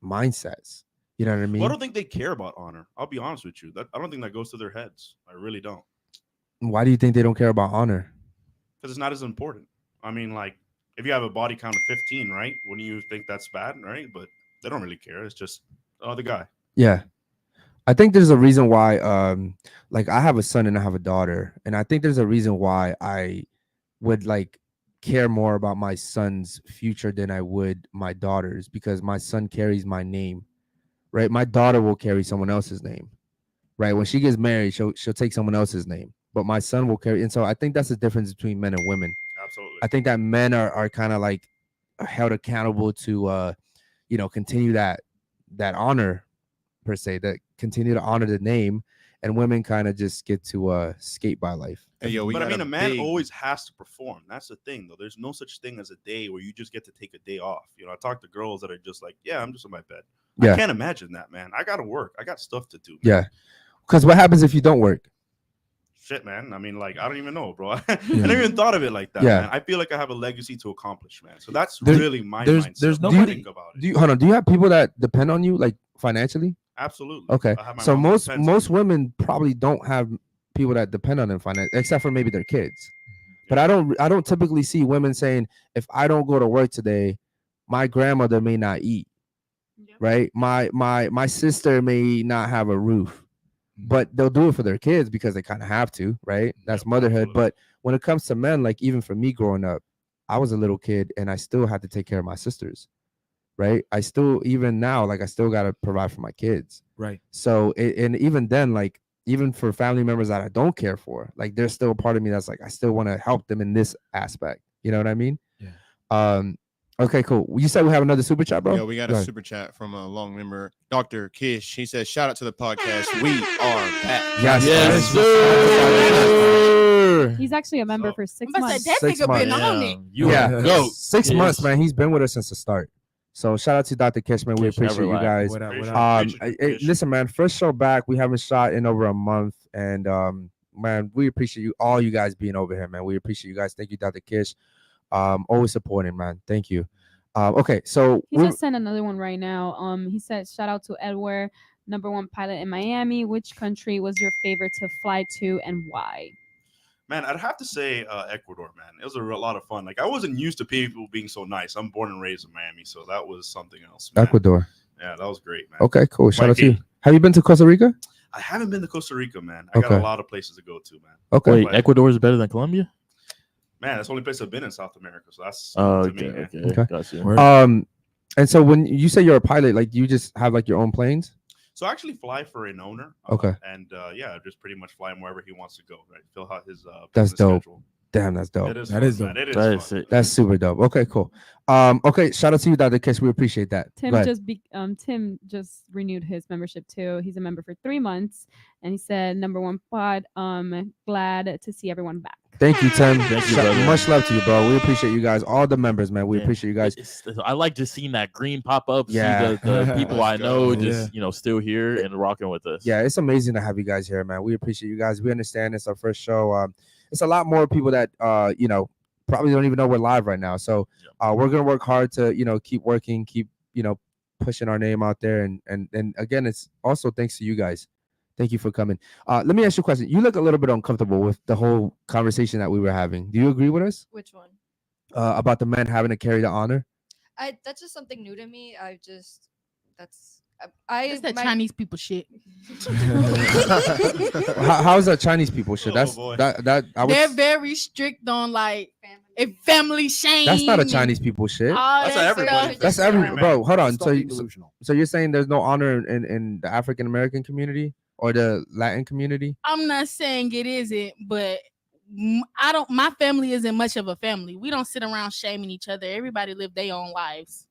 mindsets. You know what I mean? Well, I don't think they care about honor. I'll be honest with you. I don't think that goes to their heads. I really don't. Why do you think they don't care about honor? Because it's not as important. I mean, like, if you have a body count of 15, right? Wouldn't you think that's bad, right? But they don't really care. It's just the guy. Yeah. I think there's a reason why, like, I have a son and I have a daughter, and I think there's a reason why I would like care more about my son's future than I would my daughter's, because my son carries my name, right? My daughter will carry someone else's name, right? When she gets married, she'll take someone else's name, but my son will carry. And so I think that's the difference between men and women. Absolutely. I think that men are kind of like held accountable to, continue that honor per se, that continue to honor the name, and women kind of just get to skate by life. Hey, yo, but I mean, a man always has to perform. That's the thing, though. There's no such thing as a day where you just get to take a day off. You know, I talk to girls that are just like, yeah, I'm just in my bed. Yeah. I can't imagine that, man. I got to work. I got stuff to do. Man. Yeah. Because what happens if you don't work? Shit, man. I mean, like, I don't even know, bro. I never even thought of it like that, man. I feel like I have a legacy to accomplish, man. So that's really my mindset. There's nobody think about it. Do you have people that depend on you, like, financially? Absolutely. Okay. So most women probably don't have people that depend on them financially, except for maybe their kids. But I don't typically see women saying, if I don't go to work today, my grandmother may not eat. Right? My sister may not have a roof. But they'll do it for their kids because they kind of have to, right? That's motherhood. But when it comes to men, like, even for me growing up, I was a little kid and I still had to take care of my sisters, right? I still, even now, like, I still got to provide for my kids. Right. So, and even then, like, even for family members that I don't care for, like, there's still a part of me that's like, I still want to help them in this aspect. You know what I mean? Yeah. Okay, cool. You said we have another super chat, bro? Yeah, we got a super chat from a long member, Dr. Kish. He says, shout out to the podcast. We are back. Yes, sir. He's actually a member for 6 months. That nigga been on it. Go. 6 months, man. He's been with us since the start. So shout out to Dr. Kish, man. We appreciate you guys. What up? Listen, man, first show back. We haven't shot in over a month. And man, we appreciate all you guys being over here, man. We appreciate you guys. Thank you, Dr. Kish. Always supporting, man. Thank you. Okay, so he just sent another one right now. He said, shout out to Edward, #1 pilot in Miami. Which country was your favorite to fly to and why? Man, I'd have to say Ecuador, man. It was a lot of fun. Like, I wasn't used to people being so nice. I'm born and raised in Miami, so that was something else, man. Ecuador. Yeah, that was great, man. Okay, cool. Shout out to you. Have you been to Costa Rica? I haven't been to Costa Rica, man. I got a lot of places to go to, man. Okay. Wait, Ecuador is better than Colombia? Man, that's the only place I've been in South America, so that's okay. Gotcha. And so when you say you're a pilot, like, you just have like your own planes? So I actually fly for an owner. Okay. And yeah, just pretty much fly him wherever he wants to go, right? Fill out his that's dope. schedule. Damn, that's dope. That is dope. That's super dope. Okay, cool. Okay, shout out to you, Dr. Kish. We appreciate that. Tim just renewed his membership too. He's a member for 3 months, and he said, #1 pod. Glad to see everyone back. Thank you, Tim. Thank you, brother. Much love to you, bro. We appreciate you guys, all the members, man. We appreciate you guys. I like just seeing that green pop up. Yeah. See the people I know just still here and rocking with us. Yeah, it's amazing to have you guys here, man. We appreciate you guys. We understand it's our first show. It's a lot more people that probably don't even know we're live right now. So we're gonna work hard to keep working, keep pushing our name out there, and again, it's also thanks to you guys. Thank you for coming. Let me ask you a question. You look a little bit uncomfortable with the whole conversation that we were having. Do you agree with us? Which one? About the men having to carry the honor. That's just something new to me. That's that Chinese people shit. How is that Chinese people shit? They're very strict on like family shame. That's not a Chinese people shit. That's everybody. That's everybody, bro. Hold on. So you're saying there's no honor in the African American community or the Latin community? I'm not saying it isn't, but my family isn't much of a family. We don't sit around shaming each other. Everybody live their own lives.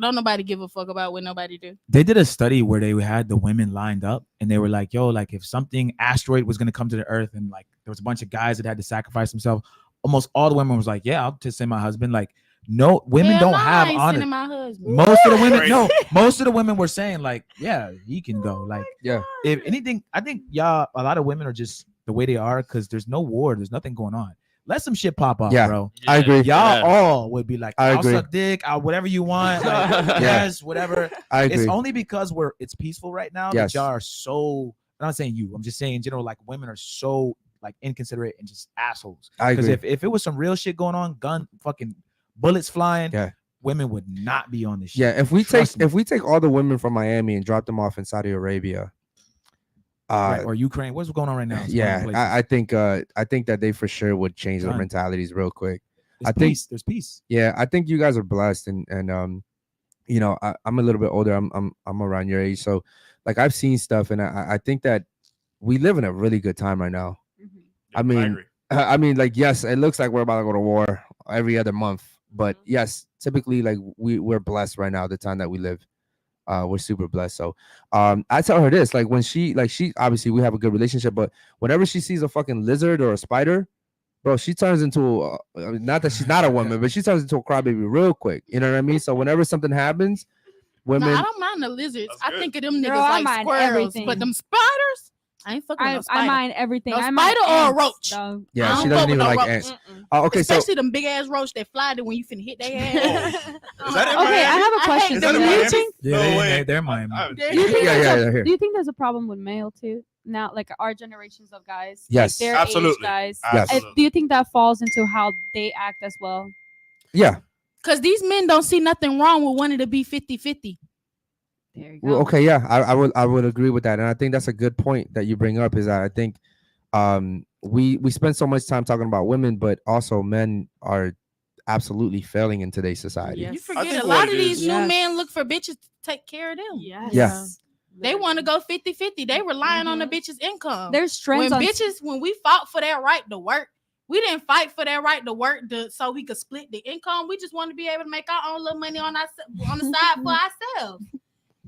Don't nobody give a fuck about what nobody do. They did a study where they had the women lined up and they were like, yo, like if something asteroid was going to come to the earth and like there was a bunch of guys that had to sacrifice themselves, almost all the women was like, yeah, I'll just send my husband. Like, no, women don't have honor. Most of the women were saying like, yeah, he can go. Like, yeah, if anything, I think a lot of women are just the way they are because there's no war, there's nothing going on. let some shit pop up, Yeah. bro. I agree. Y'all all would be like, I'll agree. suck dick, I'll whatever you want, like, yes, whatever. I agree. It's only because it's peaceful right now Yes. that y'all are so. I'm not saying you. I'm just saying in general, like women are so like inconsiderate and just assholes. I Because agree. if it was some real shit going on, fucking bullets flying, Yeah. women would not be on this shit. Yeah, if we Trust me. take all the women from Miami and drop them off in Saudi Arabia, Right, or Ukraine, what's going on right now? It's one of the yeah, places. I think that they for sure would change their Done. mentalities real quick. There's peace. There's peace. Yeah, I think you guys are blessed, and you know, I'm a little bit older. I'm around your age, so like I've seen stuff, and I think that we live in a really good time right now. Yeah, I mean, agree. I mean, like, yes, it looks like we're about to go to war every other month, but yes, typically, like we're blessed right now. The time that we live, we're super blessed. So, I tell her this, like when she obviously we have a good relationship, but whenever she sees a fucking lizard or a spider, bro, she turns into not that she's not a woman, but she turns into a crybaby real quick. You know what I mean? So whenever something happens, women. No, I don't mind the lizards. That's I good. think of them niggas Girl, I like mind squirrels, everything. but them spiders, I ain't fucking with no spider. I mind everything. No I mind spider or a ants, roach. dog. Yeah, I she don't doesn't fuck even with no like roach. ants. Mm-mm. Okay, so Especially them big ass roach that fly there when you finna hit their ass. Is that in Okay, Miami? I have a question. Is that Do in you Miami? think Yeah, No way. they're Miami. do you think Yeah, there's yeah, a- yeah, here. do you think there's a problem with male too? Now, like our generations of guys, Yes. like their Absolutely. age guys. Yes. Do you think that falls into how they act as well? yeah. Because these men don't see nothing wrong with wanting to be 50-50. There you go. Well, okay, yeah, I would agree with that, and I think that's a good point that you bring up. Is that I think we spend so much time talking about women, but also men are absolutely failing in today's society. You Yes. forget think a what lot it of these is- new Yes. men look for bitches to take care of them. Yes. Yeah. They want to go 50-50. They relying on the bitch's income. There's trends on When we fought for that right to work, we didn't fight for that right to work so we could split the income. We just want to be able to make our own little money on the side for ourselves.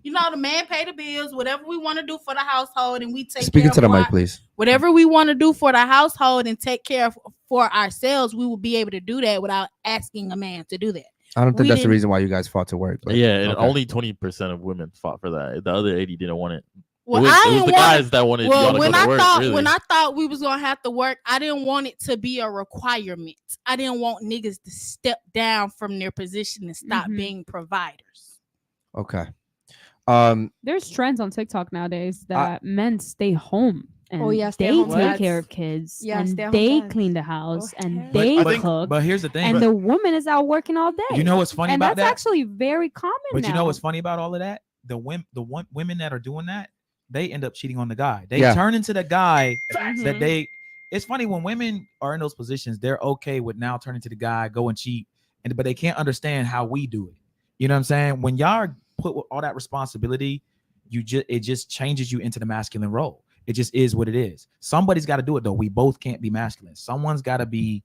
You know, the man pay the bills, whatever we want to do for the household, and we take Speaking care to the of mic, please. whatever we want to do for the household and take care of for ourselves. We will be able to do that without asking a man to do that. I don't think We that's the didn't- reason why you guys fought to work. But Yeah, and okay. only 20% of women fought for that. The other 80 didn't want it. Well, it was I the didn't guys that wanted y'all to when go I to work. thought really. when I thought we was gonna have to work, I didn't want it to be a requirement. I didn't want niggas to step down from their position and stop being providers. Okay. There's trends on TikTok nowadays that men stay home and Oh, yeah, they stay-at-home take dads. care of kids Yeah, and stay-at-home they dads. clean the house Oh, and hell. they I think- cook. But here's the thing. And the woman is out working all day. You know what's funny and about that's that? actually very common But now. you know what's funny about all of that? The women that are doing that, they end up cheating on the guy. They Yeah. turn into the guy that Mhm. they. It's funny when women are in those positions, they're okay with now turning to the guy, go and cheat, but they can't understand how we do it. You know what I'm saying? When y'all are put with all that responsibility, it just changes you into the masculine role. It just is what it is. Somebody's got to do it though. We both can't be masculine. Someone's got to be.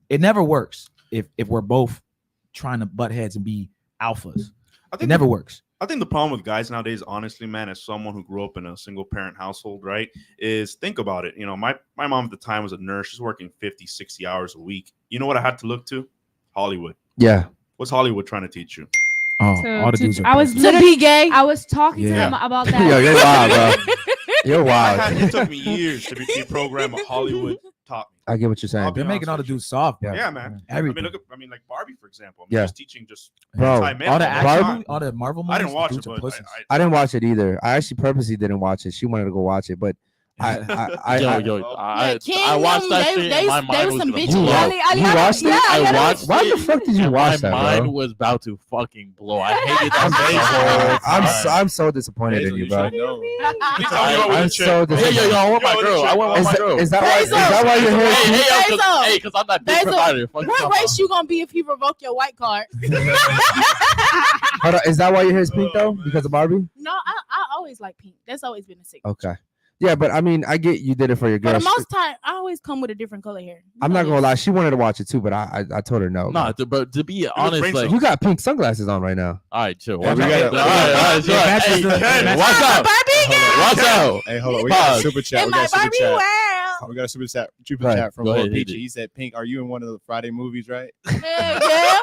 It never works if we're both trying to butt heads and be alphas. It never works. I think the problem with guys nowadays, honestly, man, as someone who grew up in a single parent household, right, is think about it. You know, my mom at the time was a nurse. She's working 50, 60 hours a week. You know what I had to look to? Hollywood. Yeah. What's Hollywood trying to teach you? Oh, To- all the to- dudes are I was pussies. To be gay. I was talking to Yeah. him about that. Yo, you're wild, bro. You're wild. It took me years to be program of Hollywood taught me. I get what you're saying. I'll be They're making honest all the with you. dudes soft, bro. Yeah, man. Everything. I mean, like Barbie, for example. I'm Yeah. just teaching just Bro, anti-male all the all action, Barbie- time. all the Marvel movies. I didn't watch it, dudes are but pussies. I didn't watch it either. I actually purposely didn't watch it. She wanted to go watch it, but I I watched that shit. And my mind was some gonna bitches. blow. You watched it? I watched Why the it, fuck did you and watch my that, mind bro? was about to fucking blow. I hated that I'm so disappointed in you, bro. I'm so disappointed. I want my girl. I want my girl. Is that why your hair is pink? Hey, because I'm not big Basil, provider. Fuck you what talking race you gonna be if you revoke your white card? Hold on, is that why your hair is pink though? Because of Barbie? No, I always like pink. That's always been a secret. Okay. Yeah, but I mean, I get you did it for your For girl. the most time, I always come with a different color hair. I'm not gonna lie, she wanted to watch it too, but I told her no. Nah, but to be honest, brings like, up- You got pink sunglasses on right now. all right, chill. Yeah, Watch we out. gotta- All right, chill. matches the- Hey, matches watch the- out. Watch out. Hey, hold on. We got a Pause. super chat. In We my got a super Barbie chat. world. We got a super Right. chat from Go Lil ahead, hit Peachy. it. He said, "Pink, are you in one of the Friday movies, right?" Hell yeah.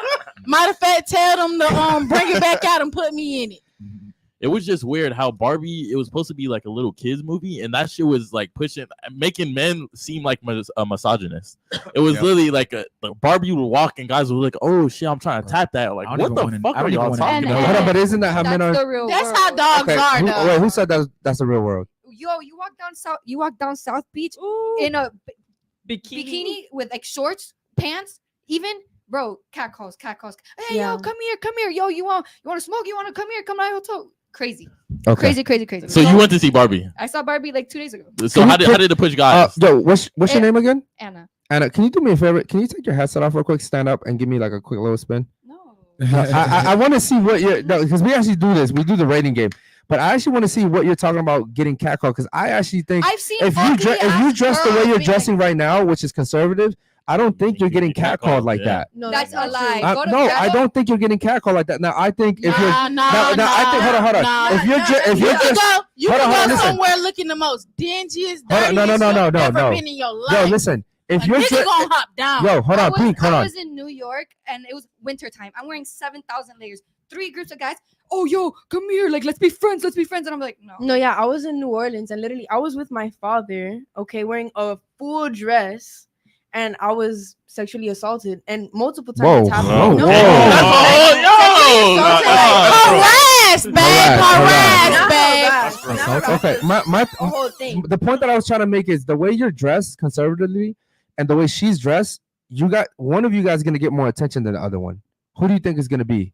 Matter of fact, tell them to bring it back out and put me in it. it was just weird how Barbie, it was supposed to be like a little kids movie, and that shit was like making men seem like a misogynist. It was literally like Barbie would walk and guys would be like, oh shit, I'm trying to tap that. Like, what the fuck are y'all talking about? But isn't that how men are? That's how dogs are, though. Wait, who said that's the real world? Yo, you walk down South Beach in a bikini with like shorts, pants, even. Bro, catcalls. Hey, yo, come here. Yo, you want to smoke? You want to come here? Come to my hotel. Crazy. Okay. Crazy. So you went to see Barbie? I saw Barbie like 2 days ago. So how did it push guys? Yo, what's your name again? Anna. Anna, can you do me a favor? Can you take your headset off real quick, stand up, and give me like a quick little spin? No. I want to see what you're, because we actually do this. We do the rating game. But I actually want to see what you're talking about getting catcalled, because I actually think I've seen if you dress the way you're dressing right now, which is conservative, I don't think you're getting catcalled like that. No, that's a lie. I don't think you're getting catcalled like that. Now I think if you're I think hold on. If you're just you can go somewhere looking the most dingiest, dirtiest you've ever been in your life. Yo, listen. If you're gonna hop down. Yo, hold on, Pink, hold on. I was in New York and it was winter time. I'm wearing 7,000 layers. 3 groups of guys. Oh, yo, come here. Like, let's be friends. And I'm like, no. No, yeah, I was in New Orleans and literally I was with my father, okay, wearing a full dress, and I was sexually assaulted and multiple times. Whoa. Harassed, babe. Okay, the point that I was trying to make is the way you're dressed conservatively and the way she's dressed, you got one of you guys gonna get more attention than the other one. Who do you think is gonna be?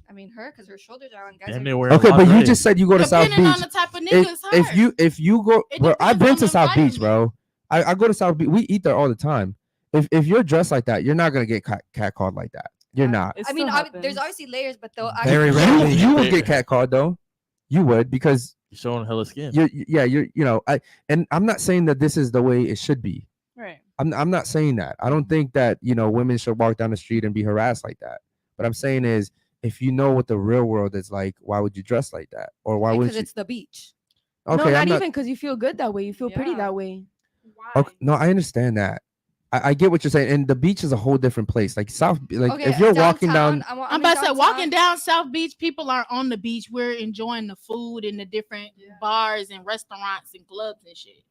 I mean, her, because her shoulders are on. Guys Okay, but you just said you go to South Beach. On the type of niggas, if you go, bro, I've been to South Beach, bro. I go to South Beach. We eat there all the time. If you're dressed like that, you're not gonna get catcalled like that. You're not. I mean, there's obviously layers, but they'll very rarely. You would get catcalled though. You would, because you're showing hella skin. I'm not saying that this is the way it should be. Right. I'm not saying that. I don't think that women should walk down the street and be harassed like that. What I'm saying is, if you know what the real world is like, why would you dress like that? Or why would you? Because it's the beach. Okay, no, not even because you feel good that way. You feel pretty that way. Why? Okay, no, I understand that. I get what you're saying, and the beach is a whole different place. Like if you're walking down, I'm about to say walking down South Beach, people are on the beach. We're enjoying the food in the different bars and restaurants and clubs and shit.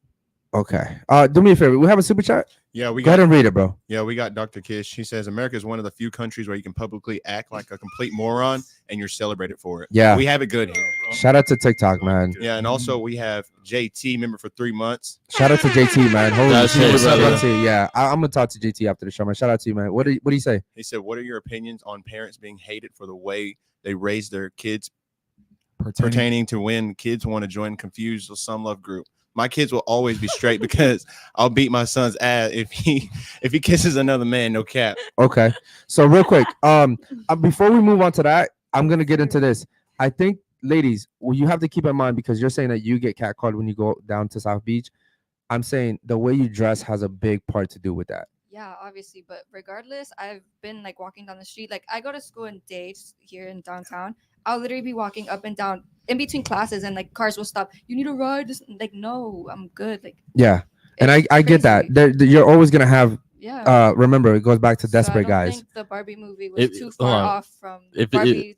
Okay. Do me a favor. We have a super chat. Yeah, we go ahead and read it, bro. Yeah, we got Dr. Kish. He says America is one of the few countries where you can publicly act like a complete moron and you're celebrated for it. Yeah, we have it good here. Shout out to TikTok, man. Yeah, and also we have JT, member for 3 months. Shout out to JT, man. Holy shit, yeah. I'm gonna talk to JT after the show, man. Shout out to you, man. What do you say? He said, "What are your opinions on parents being hated for the way they raise their kids, pertaining to when kids want to join confused or some love group? My kids will always be straight because I'll beat my son's ass if he kisses another man. No cap." Okay. So real quick, before we move on to that, I'm gonna get into this. I think, ladies, well, you have to keep in mind, because you're saying that you get catcalled when you go down to South Beach. I'm saying the way you dress has a big part to do with that. Yeah, obviously, but regardless, I've been like walking down the street. Like, I go to school in Dates here in downtown. I'll literally be walking up and down in between classes, and like cars will stop. You need a ride? Like, no, I'm good. Like, yeah, and I get that. You're always gonna have. Yeah. Remember, it goes back to desperate guys. I think the Barbie movie was too far off from Barbie.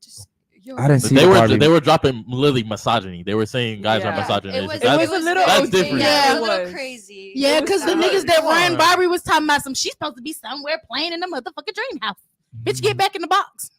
I didn't see. They were dropping literally misogyny. They were saying guys are misogynistic. It was a little that's different. Yeah, a little crazy. Yeah, because the niggas that ran Barbie was talking about she's supposed to be somewhere playing in the motherfucking dream house. Bitch, get back in the box.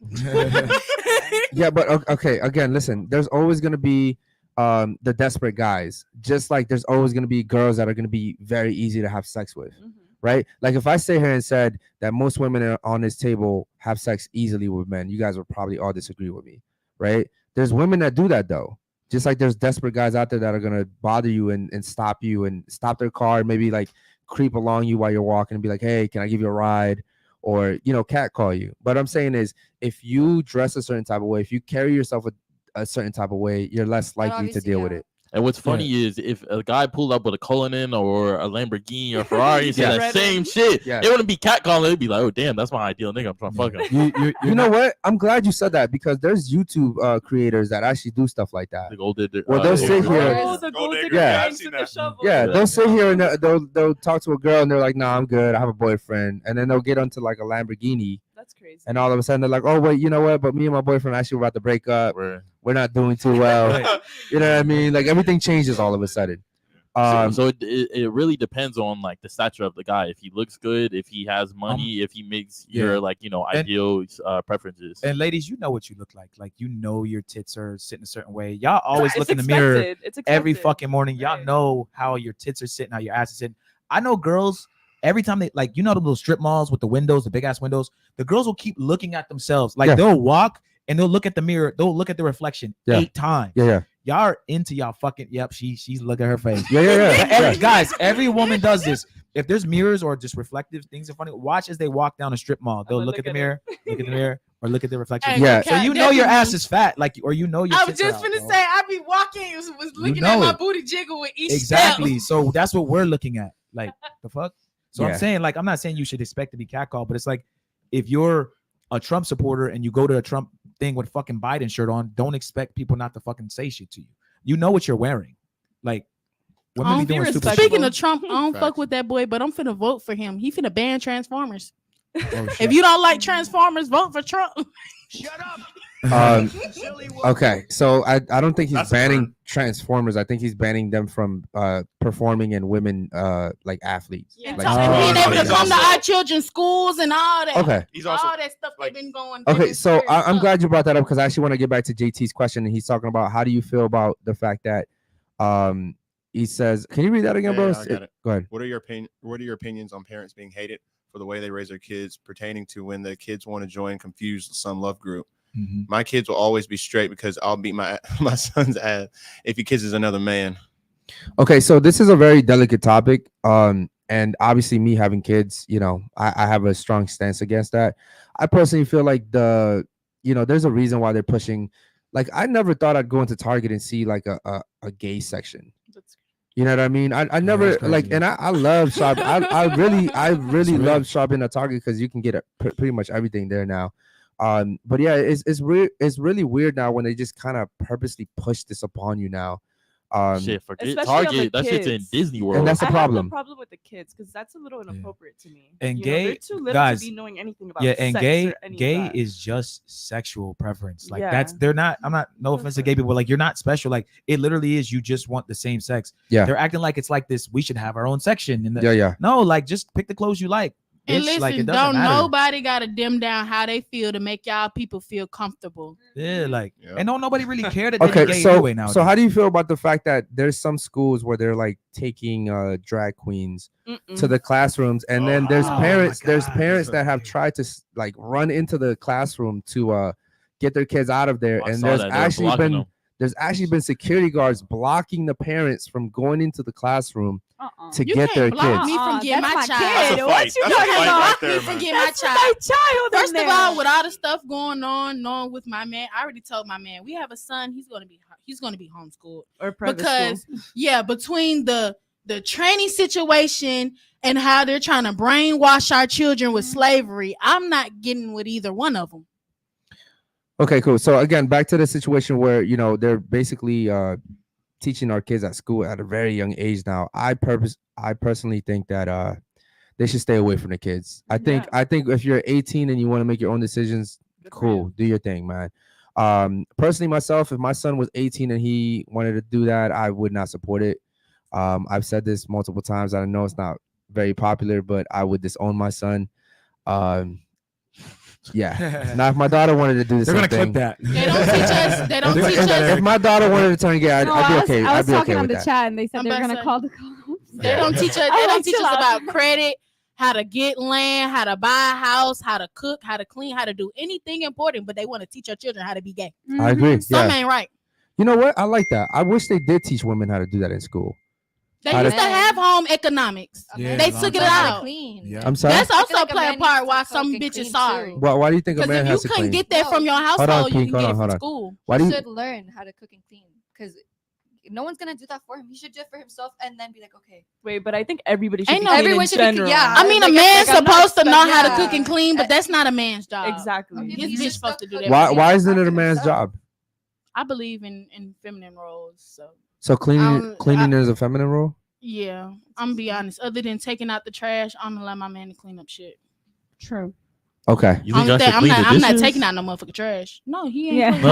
Yeah, but okay. Again, listen. There's always gonna be the desperate guys. Just like there's always gonna be girls that are gonna be very easy to have sex with. Right? Like if I sit here and said that most women on this table have sex easily with men, you guys would probably all disagree with me. Right? There's women that do that though. Just like there's desperate guys out there that are gonna bother you and stop you and stop their car, maybe like creep along you while you're walking and be like, hey, can I give you a ride? Or catcall you. But I'm saying is, if you dress a certain type of way, if you carry yourself a certain type of way, you're less likely to deal with it. And what's funny is if a guy pulled up with a Cullinan or a Lamborghini or Ferrari and said that same shit, it wouldn't be catcalling. It'd be like, oh damn, that's my ideal nigga. I'm trying to fuck him. You know what? I'm glad you said that, because there's YouTube creators that actually do stuff like that. The gold digger. Well, they'll sit here. They'll sit here and they'll talk to a girl and they're like, nah, I'm good. I have a boyfriend. And then they'll get onto like a Lamborghini That's crazy. And all of a sudden they're like, oh wait, you know what? But me and my boyfriend actually were about to break up. We're not doing too well. You know what I mean? Like everything changes all of a sudden. So it really depends on like the stature of the guy. If he looks good, if he has money, if he makes your like ideal preferences. And ladies, you know what you look like. Like you know your tits are sitting a certain way. Y'all always look in the mirror every fucking morning. Y'all know how your tits are sitting, how your ass is sitting. I know girls. Every time they like, the little strip malls with the windows, the big ass windows, the girls will keep looking at themselves. Like they'll walk and they'll look at the mirror. They'll look at the reflection 8 times. Yeah. Y'all are into y'all fucking. Yep. She's looking at her face. Yeah. Guys, every woman does this. If there's mirrors or just reflective things in front of you, watch as they walk down a strip mall. They'll look at the mirror, look at the mirror, or look at the reflection. Yeah. So you know your ass is fat, like, or you know your. I was just gonna say, I be walking, was looking at my booty jiggle with each exactly. step. So that's what we're looking at. Like the fuck. So Yeah. I'm saying, like, I'm not saying you should expect to be catcalled, but it's like if you're a Trump supporter and you go to a Trump thing with fucking Biden shirt on, don't expect people not to fucking say shit to you. You know what you're wearing. Like, women be doing stupid shit. Speaking of Trump, I don't fuck with that boy, but I'm finna vote for him. He finna ban Transformers. Oh, If you don't like Transformers, vote for Trump. Shut up. Okay, so I don't think he's That's banning Transformers. I think he's banning them from performing in women like athletes. Yeah. Like, And being able to come to our children's schools and all that. Okay. He's also all that stuff they've been going. Okay, so I'm glad you brought that up because I actually want to get back to JT's question. And he's talking about how do you feel about the fact that he says, can you read that again, bro? I got it. Go ahead. What are your opinions on parents being hated for the way they raise their kids, pertaining to when the kids want to join confused some love group? Mm-hmm. My kids will always be straight because I'll beat my son's ass if he kisses another man. Okay, so this is a very delicate topic. And obviously me having kids, I have a strong stance against that. I personally feel like there's a reason why they're pushing. Like, I never thought I'd go into Target and see like a gay section. You know what I mean? I never like, and I love shopping. I really love shopping at Target because you can get pretty much everything there now. But yeah, it's really weird now when they just kind of purposely push this upon you now. Shit, forget Especially Target. That shit's in Disney World. And that's the problem. I have a problem with the kids because that's a little inappropriate to me. And they're too little guys, to be knowing anything about and sex gay or any of that. is just sexual preference. Like Yeah. they're not. I'm not. No offense to gay people. Like, you're not special. Like, it literally is. You just want the same sex. Yeah. They're acting like it's like this. We should have our own section. And Yeah. No, like, just pick the clothes you like. And Bitch, listen, like, it doesn't don't matter. nobody gotta dim down how they feel to make y'all people feel comfortable. Yeah, like, Yeah. and don't nobody really care that they're Okay, gay so anyway now. how do you feel about the fact that there's some schools where they're like taking drag queens to the classrooms, and then there's parents that have tried to like run into the classroom to get their kids out of there, and there's actually been security guards blocking the parents from going into the classroom to You get their can't block kids. me from getting my That's child. my kid. What you That's a talking fight about? right there, Me from man. getting my That's child. my child in First of there. all, with all the stuff going on with my man, I already told my man we have a son. He's gonna be homeschooled Or private because school. between the training situation and how they're trying to brainwash our children with slavery, I'm not getting with either one of them. Okay, cool. So again, back to the situation where they're basically teaching our kids at school at a very young age now. I personally think that they should stay away from the kids. I think if you're 18 and you want to make your own decisions, cool, do your thing, man. Personally, myself, if my son was 18 and he wanted to do that, I would not support it. I've said this multiple times. I know it's not very popular, but I would disown my son. Yeah. Now, if my daughter wanted to do the They're same gonna thing, clip that. They don't teach us. They don't teach us. if my daughter wanted to turn gay, I'd be okay. I I'd was be talking okay on with the that. chat, and they said I'm they were about to gonna say- call the cops. They don't teach us. They I don't like teach us chill out. about credit, how to get land, how to buy a house, how to cook, how to clean, how to do anything important. But they want to teach our children how to be gay. I agree. Something Yeah. ain't right. You know what? I like that. I wish they did teach women how to do that in school. They How used to- to have home economics. Yeah, They long took it time ago. out. Clean. Yeah. I'm sorry. That's I feel also like a play a man part needs why to some cook and bitches clean, sorry. too. Why do you think a Because man if you has to couldn't clean? get that from your household, on, you Pink, can hold get on, it hold from on. school. Why do He you? should learn how to cook and clean because no one's gonna do that for him. He should do it for himself and then be like, okay. Wait, but I think everybody should Ain't be no- clean Everyone in should be clean, general. yeah. I mean, a Like, man's I'm not supposed to know expecting- how to yeah. cook and clean, but that's not a man's job. Exactly. Okay, His but he's bitch just supposed to do cook that. and Why? clean Why isn't it a after man's himself. job? I believe in feminine roles. So cleaning is a feminine role. Yeah, I'm gonna be honest. Other than taking out the trash, I'm gonna allow my man to clean up shit. True. Okay. You think I should I'm clean the not dishes? taking out no motherfucking trash. No, he ain't. Yeah. fucking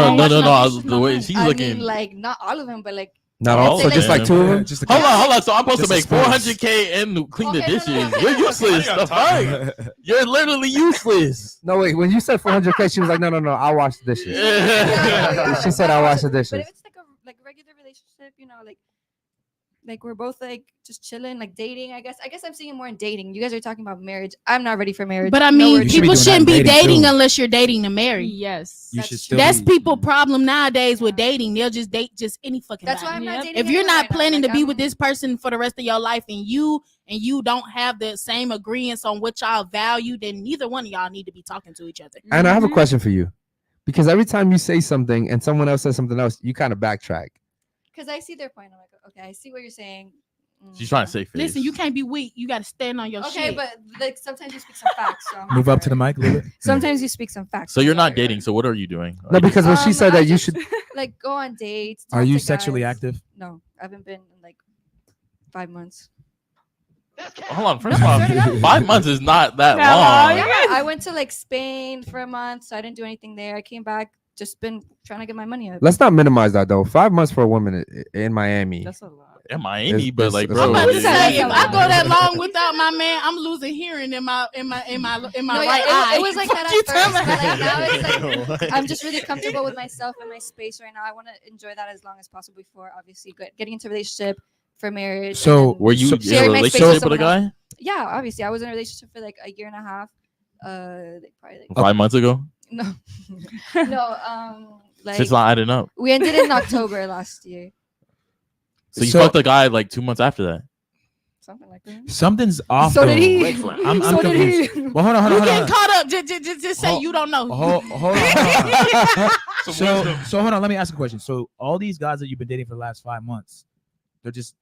No. washing The way she's I looking. mean, like not all of them, but like Not Let's all. say, So like- just like two of them. Just a Hold on. So I'm supposed Just to a make spoons. $400K and clean the Okay, no, dishes. no, no. You're useless. The fuck? You're literally useless. No, wait. When you said 400K, she was like, no, I'll wash the dishes. She said, I'll wash the But dishes. if it's like a regular relationship, you know, like we're both like just chilling, like dating. I guess I'm seeing it more in dating. You guys are talking about marriage. I'm not ready for marriage. But I No, mean, we're- should be people doing that shouldn't in be dating, dating too. unless you're dating to marry. Yes. You That's should true. still That's be- people problem nowadays with dating. They'll just date just any fucking That's why body. I'm not Yep. dating. If you're anyone not right now. planning Like, to be with I'm- this person for the rest of your life and you don't have the same agreements on what y'all value, then neither one of y'all need to be talking to each other. And I have a Mhm. question for you, because every time you say something and someone else says something else, you kind of backtrack. Because I see their point. I'm like, okay, I see what you're saying. She's trying to save face. Listen, you can't be weak. You got to stand on your Okay, shit. but like sometimes you speak some facts. So I'm Move like, up to the alright. mic a little bit. Sometimes you speak some facts. So you're I'm not like, dating. So what are you doing? No, because when she said I that you just, should. like go on dates. Are talk you to sexually guys. active? No, I haven't been in like 5 months. Hold on. First No, of I swear to all, God. 5 months is not that That long. long? Yeah, I went to like Spain for a month, so I didn't do anything there. I came back, just been trying to get my money up. Let's not minimize that though. 5 months for a woman in Miami. That's a lot. In Miami, It's- but it's- like, it's bro, I'm about to Yeah. say, Yeah. if I go that long without my man, I'm losing hearing in my No, right yeah, eye. it was like Fuck that you at first, talking but like about? now it's like I'm just really comfortable with myself and my space right now. I want to enjoy that as long as possible before obviously getting into a relationship for marriage. So, and then- were you in a sharing my space with relationship with a someone guy yeah, obviously I was in a relationship for like a year and a half. Like, probably like 5 months ago? no, like It's not adding up. we ended in October last year, So you So- fucked a guy like 2 months after that. something like that. Something's off. So though. did he. I'm So did confused. he. Well, hold on. You getting caught up? Just say Hold- you don't know. Hold on. So hold on. Let me ask a question. So all these guys that you've been dating for the last 5 months, they're just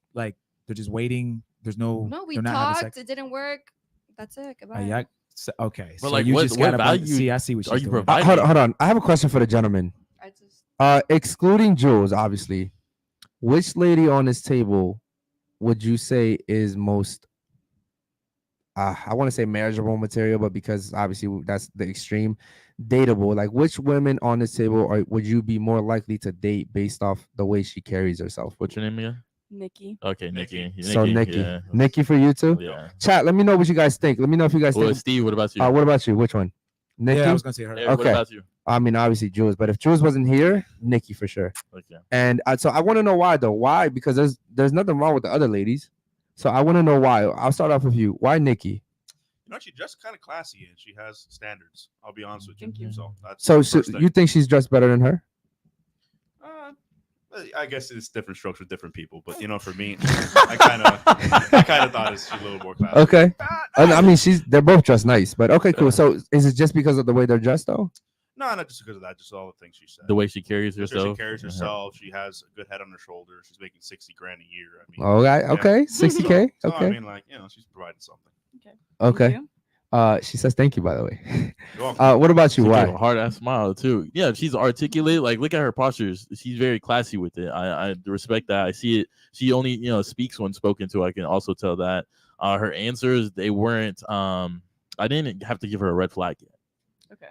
waiting. There's no. No, we they're not having talked. sex. It didn't work. That's it. Goodbye. Yeah. Okay. But so like, you what- just what gotta value see. I see what are she's you doing. providing? Hold on. I have a question for the gentleman. I just Excluding Jules, obviously, which lady on this table would you say is most? I want to say marriageable material, but because obviously that's the extreme, dateable. Like, which women on this table would you be more likely to date based off the way she carries herself? What's your name again? Nikki. Okay, Nikki. So Nikki, Yeah. Nikki for you too. Yeah. Chat. Let me know what you guys think. Let me know if you guys Well, think. Steve, what about you? What about you? Which one? Nikki. Yeah, I was gonna say her. Eric, what okay. about you? I mean, obviously Jules, but if Jules wasn't here, Nikki for sure. Okay. And so I want to know why though. Why? Because there's nothing wrong with the other ladies. So I want to know why. I'll start off with you. Why Nikki? You know, she's just kind of classy and she has standards. I'll be honest with you. Thank you. So that's So the first thing. you think she's dressed better than her? I guess it's different strokes for different people, but you know, for me, I kind of thought she's a little more classy. Okay. I mean, they're both dressed nice, but okay, cool. So is it just because of the way they're dressed though? No, not just because of that. Just all the things she said. The way she carries Just 'cause herself. She carries and her- herself. She has a good head on her shoulder. She's making 60 grand a year. I mean, Okay. Okay. 60K. So, Okay. I mean, like, you know, she's providing something. Okay. She says thank you, by the way. You're welcome. What about you? She Why? gave a hard ass smile too. Yeah, she's articulate. Like, look at her postures. She's very classy with it. I respect that. I see it. She only speaks when spoken to. I can also tell that. Her answers, they weren't. I didn't have to give her a red flag yet. Okay.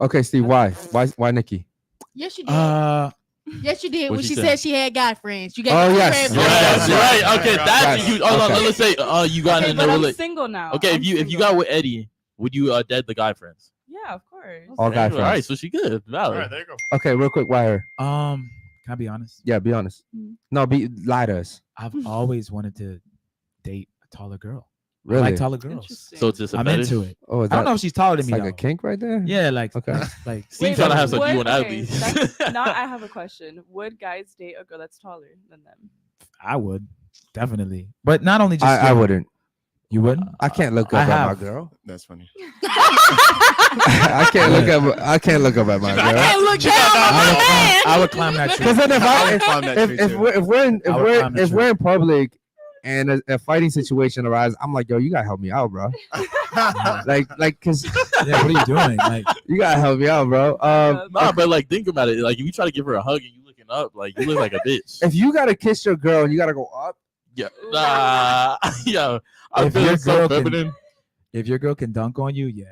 Okay, Steve. Why? Why Nikki? Yes, you did. Yes, you did. What'd When she she say? said she had guy friends. You got Oh, guy yes. friends. Yes. Right. Okay, Right. that's Yes. a huge. Hold on. Okay. Let's say you got Okay, in but the I'm relationship. single now. Okay, I'm if you single. got with Eddie, would you dead the guy friends? Yeah, of course. All guy All friends. right, so she good. All Valid. right, there you go. Okay, real quick. Why her? Can I be honest? Yeah, be honest. Mm. No, lie to us. I've always wanted to date a taller girl. I Really? like taller girls. Interesting. So it's just a I'm fetish? into it. Oh, is I don't that know if she's taller than it's me. like a though. kink right there? Yeah, like Okay. like Steve trying to have some would- you and okay, athletes. that's not. I have a question. Would guys date a girl that's taller than them? I would definitely, but not only just I wouldn't. You wouldn't? I can't look I up at my have. girl. That's funny. I can't look up. I can't look up at my I girl. can't look down on my man. I would climb that tree. Because then I would climb that tree if too. we're in I would climb the if tree. we're in public and a fighting situation arises, I'm like, yo, you gotta help me out, bro. like, cause Yeah, what are you doing? Like, you gotta help me out, bro. Nah, but like think about it. Like if you try to give her a hug and you looking up, like you look like a bitch. If you gotta kiss your girl and you gotta go up, Yeah. Nah. Yeah. I If feel your it's so girl can- feminine. if your girl can dunk on you, yeah.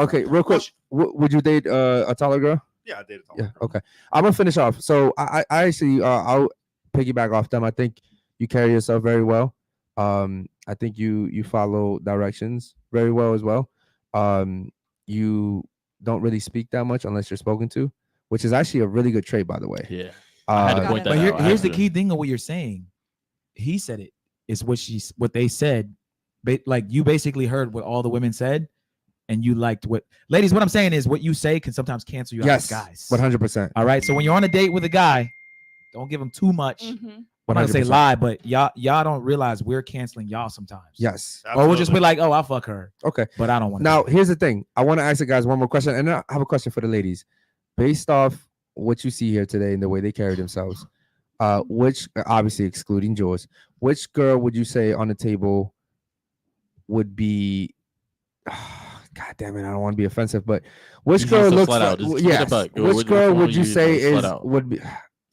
Okay, real quick. Would you date a taller girl? Yeah, I dated a taller Yeah. girl. Okay. I'm gonna finish off. So I actually I'll piggyback off them. I think you carry yourself very well. I think you follow directions very well as well. You don't really speak that much unless you're spoken to, which is actually a really good trait, by the way. Yeah. I had to point that But out. here's the key thing of what you're saying. He said it. It's what they said. Like you basically heard what all the women said, and you liked what ladies. What I'm saying is what you say can sometimes cancel you out as guys. 100%. All right. So when you're on a date with a guy, don't give him too much. I'm not gonna say 100%. lie, but y'all don't realize we're canceling y'all sometimes. Yes. Or we'll just be like, oh, I'll fuck her. Okay. But I don't want to. Now, here's the thing. I want to ask the guys one more question, and I have a question for the ladies. Based off what you see here today and the way they carry themselves, which obviously excluding Jules, which girl would you say on the table would be? God damn it! I don't want to be offensive, but which girl looks like? Yes. Which girl would you say would be?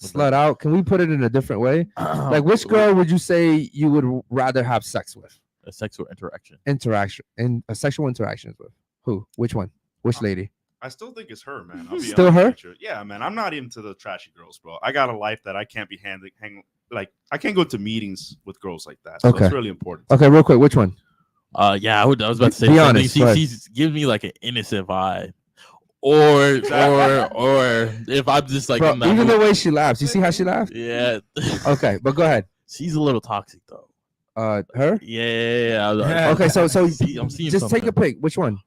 Slut out. Can we put it in a different way? Like, which girl would you say you would rather have sex with? A sexual interaction. A sexual interactions with who? Which one? Which lady? I still think it's her, man. I'll be Still honest her? with you. Yeah, man. I'm not into the trashy girls, bro. I got a life that I can't be like I can't go to meetings with girls like that. So Okay. it's really important. Okay, real quick, which one? Yeah, I was about to say Be something. honest, go ahead. She's giving me like an innocent vibe. Or if I'm just like Bro, in that even mood. the way she laughs. You see how she laughs? Yeah. Okay, but go ahead. She's a little toxic though. Her? Yeah. Okay, so I'm seeing just take a something. pick. Which one?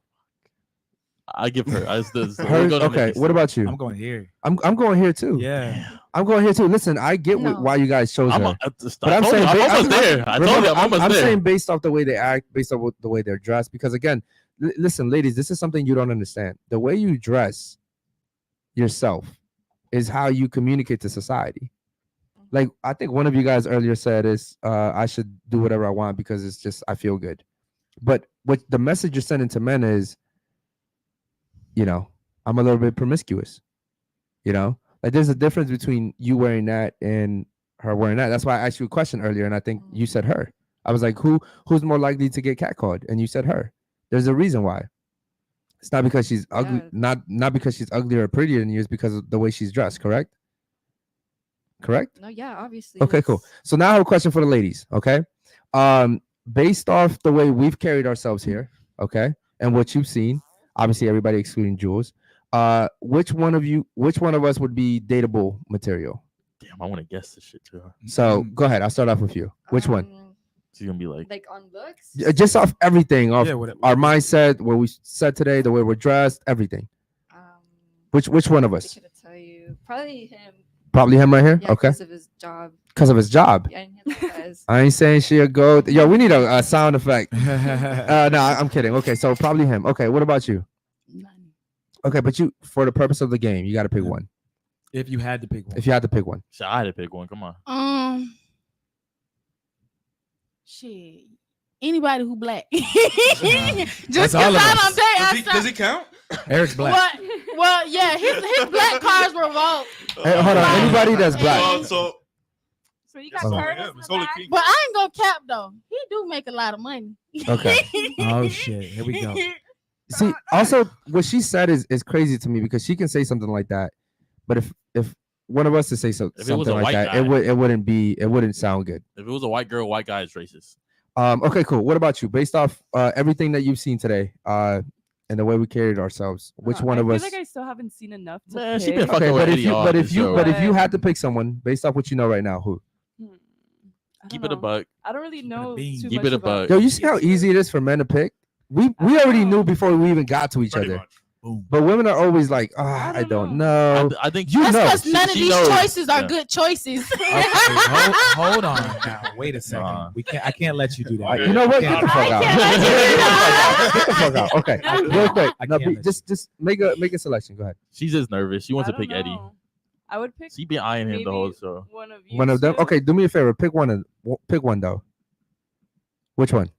I give her. Her? Okay. What about you? I'm going here. I'm going here too. Yeah. I'm going here too. Listen, I get No. why you guys chose her. But I'm told saying you, I'm ba- almost there. I told you, I'm almost I'm there. saying based off the way they act, based off the way they're dressed. Because again, listen, ladies, this is something you don't understand. The way you dress yourself is how you communicate to society. Like I think one of you guys earlier said is I should do whatever I want because it's just I feel good. But what the message you're sending to men is, you know, I'm a little bit promiscuous. You know, like there's a difference between you wearing that and her wearing that. That's why I asked you a question earlier, and I think you said her. I was like, who's more likely to get catcalled? And you said her. There's a reason why. It's not because she's ugly, not because she's uglier or prettier than you. It's because of the way she's dressed. Correct? Correct? No, yeah, obviously. Okay, cool. So now I have a question for the ladies. Okay, based off the way we've carried ourselves here, okay, and what you've seen, obviously everybody excluding Jules. Which one of us would be dateable material? Damn, I want to guess this shit too. So go ahead. I'll start off with you. Which one? She's gonna be like on looks. Just off everything, off Yeah, our mindset, what we said today, the way we're dressed, everything. Which one of I us? couldn't tell you. Probably him. Probably him right here. Yeah, Okay. because of his job. Because of his job. Yeah, and he has I ain't saying she a goat. Yo, we need a sound effect. No, I'm kidding. Okay, so probably him. Okay, what about you? Okay, but you, for the purpose of the game, you got to pick one. If you had to pick one. If you had to pick one. So I had to pick one. Come on. Shit. Anybody who black. That's Just all of us. Does he count? Eric's black. Well, yeah, his black cars revolt. Hey, hold on. Anybody that's black. So you got Oh. Curtis in the back? But I ain't gonna cap though. He do make a lot of money. Okay. Oh shit. Here we go. See, also what she said is crazy to me because she can say something like that, but if one of us to say If it was something a like white that, guy. it wouldn't sound good. If it was a white girl, white guy is racist. Okay, cool. What about you? Based off everything that you've seen today, and the way we carried ourselves, which one of I us? feel like I still haven't seen enough to Man, she pick. been fucking Okay, with but if Eddie you all but if this you show. but if you had to pick someone based off what you know right now, who? I Keep don't it a know. buck. I don't really know bean. too Keep much it a about buck. Yo, you see how easy it is for men to pick? We already knew before we even got to each Pretty other. much. Boom. But women are always like, I don't know. I think You That's know. because none of She these knows. choices are Yeah. good choices. Okay, hold on now. Wait a second. Uh-huh. I can't let you do that. You know what? Get the fuck out. Get the fuck out. Okay, real quick. I No, can't let just make a selection. Go ahead. she's just nervous. She wants I to pick don't Eddie. know. I would pick She been eyeing him the whole maybe show. one of you. One of them. two. Okay, do me a favor. Pick one though. Which one?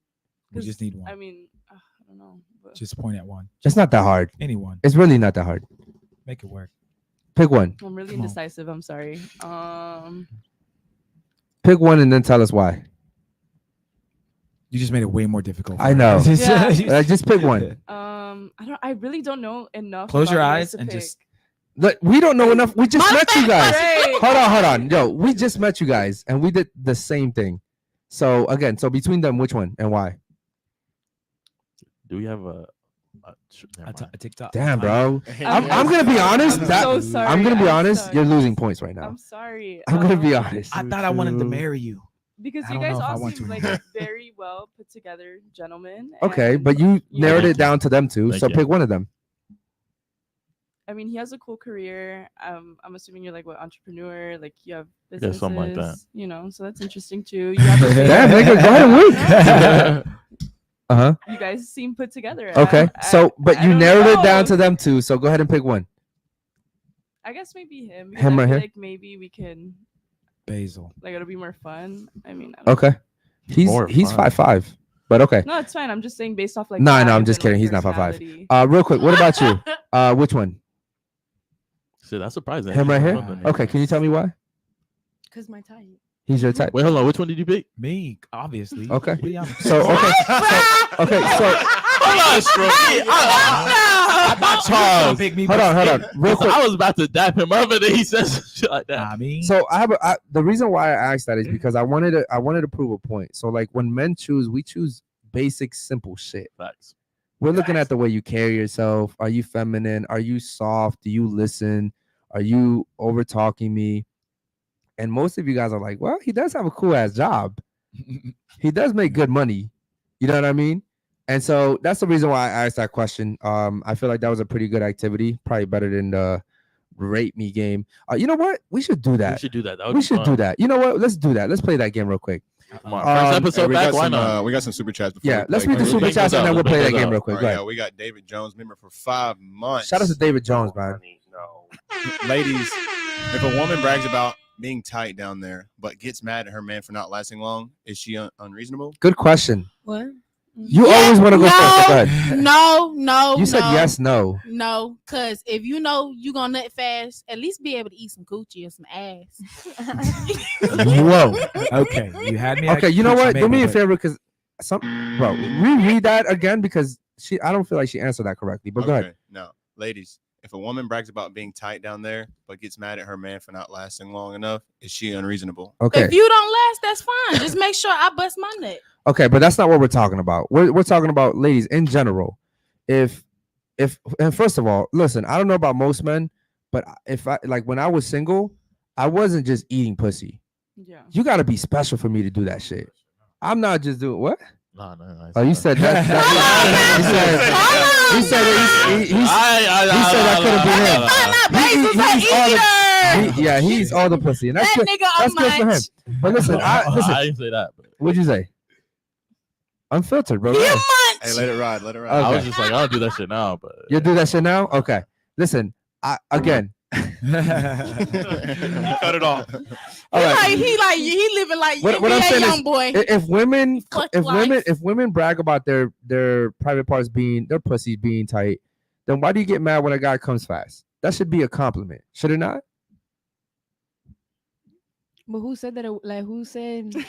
We just need one. I mean, I don't know. But Just point at one. It's not that hard. Anyone. It's really not that hard. Make it work. Pick one. I'm really Come on. indecisive. I'm sorry. Pick one and then tell us why. You just made it way more difficult. I know. Just Yeah. Just pick one. I really don't know enough. Close your about you eyes to and pick. just. Look, we don't know enough. We just met you guys. Right. Hold on. Yo, we just met you guys, and we did the same thing. So again, between them, which one and why? Do we have a TikTok? Damn, bro. I'm gonna be honest. so sorry. I'm gonna be honest. sorry. You're losing points right now. I'm sorry. I'm gonna be honest. I thought I wanted to marry you. Because I you don't guys know if I all want seem to like either. very well put together gentlemen. Okay, and, but you narrowed know, it down to them two. Thank So you. pick one of them. I mean, he has a cool career. I'm assuming you're like what entrepreneur, like you have Yeah, businesses, something like that. You know, so that's interesting too. You have Damn, nigga, go ahead and win. You guys seem put together. Okay, but you don't narrowed it down know. to them two. So go ahead and pick one. I guess maybe him. because Him I right feel here? Like maybe we can. Basil. Like it'll be more fun. I mean. I don't Okay, he's More 5'5", but okay. No, it's fine. I'm just saying based off like. No, I'm vibes just and, kidding. like, He's not 5'5". personality. Real quick, what about you? Which one? Shit, that's surprising. Him right here. Something. Okay, can you tell me why? Cause my type. He's your type. Wait, hold on. Which one did you pick? Me, obviously. Okay. Be honest. So okay. Hold on, Strokey. I thought Charles. Pick me, Hold on. Real quick. I was about to dap him up, and then he says shit like that. I mean, So the reason why I asked that is because I wanted to prove a point. So like when men choose, we choose basic, simple shit. Facts. We're looking at the way you carry yourself. Are you feminine? Are you soft? Do you listen? Are you over talking me? And most of you guys are like, well, he does have a cool ass job. He does make good money. You know what I mean? And so that's the reason why I asked that question. I feel like that was a pretty good activity, probably better than the rate me game. You know what? We should do that. We should do that. That would We be should fun. do that. You know what? Let's do that. Let's play that game real quick. Come on. First episode we back. got Why some, not? we got some super chats. Before Yeah, we let's play. read the Let's super make chats those and then out. we'll Let's play make that those game out. real quick. All Go right, ahead. yeah, we got David Jones member for 5 months. Shout out to David Jones, man. No. Ladies, if a woman brags about being tight down there but gets mad at her man for not lasting long, is she unreasonable? Good question. What? You always want to go first. Go ahead. No. You said yes, no. No, because if you know you gonna nut fast, at least be able to eat some coochie or some ass. Whoa. Okay, you had me. at Okay, you know coochie what? Do me a maybe, favor, because bro, reread that again because I don't feel like she answered that correctly. But go ahead. No, ladies, if a woman brags about being tight down there but gets mad at her man for not lasting long enough, is she unreasonable? Okay. If you don't last, that's fine. Just make sure I bust my nut. Okay, but that's not what we're talking about. We're talking about ladies in general. If and first of all, listen, I don't know about most men, but if I like when I was single, I wasn't just eating pussy. Yeah. You got to be special for me to do that shit. I'm not just doing what? No. Oh, you said that. He said that couldn't be him. Yeah, he's all the pussy, and that's That good. nigga That's good for him. unmatched. But listen, I listen. didn't say that. But What'd you say? Unfiltered, bro. You Right. munch. Hey, let it ride. Let it ride. Okay. I was just like, I don't do that shit now. But You do that shit now? Okay. Listen, again. Cut it off. All right. He living like What I'm saying young is, boy. if women Fuck life. if women brag about their private parts being their pussies being tight, then why do you get mad when a guy comes fast? That should be a compliment, should it not? But who said that? Who said? we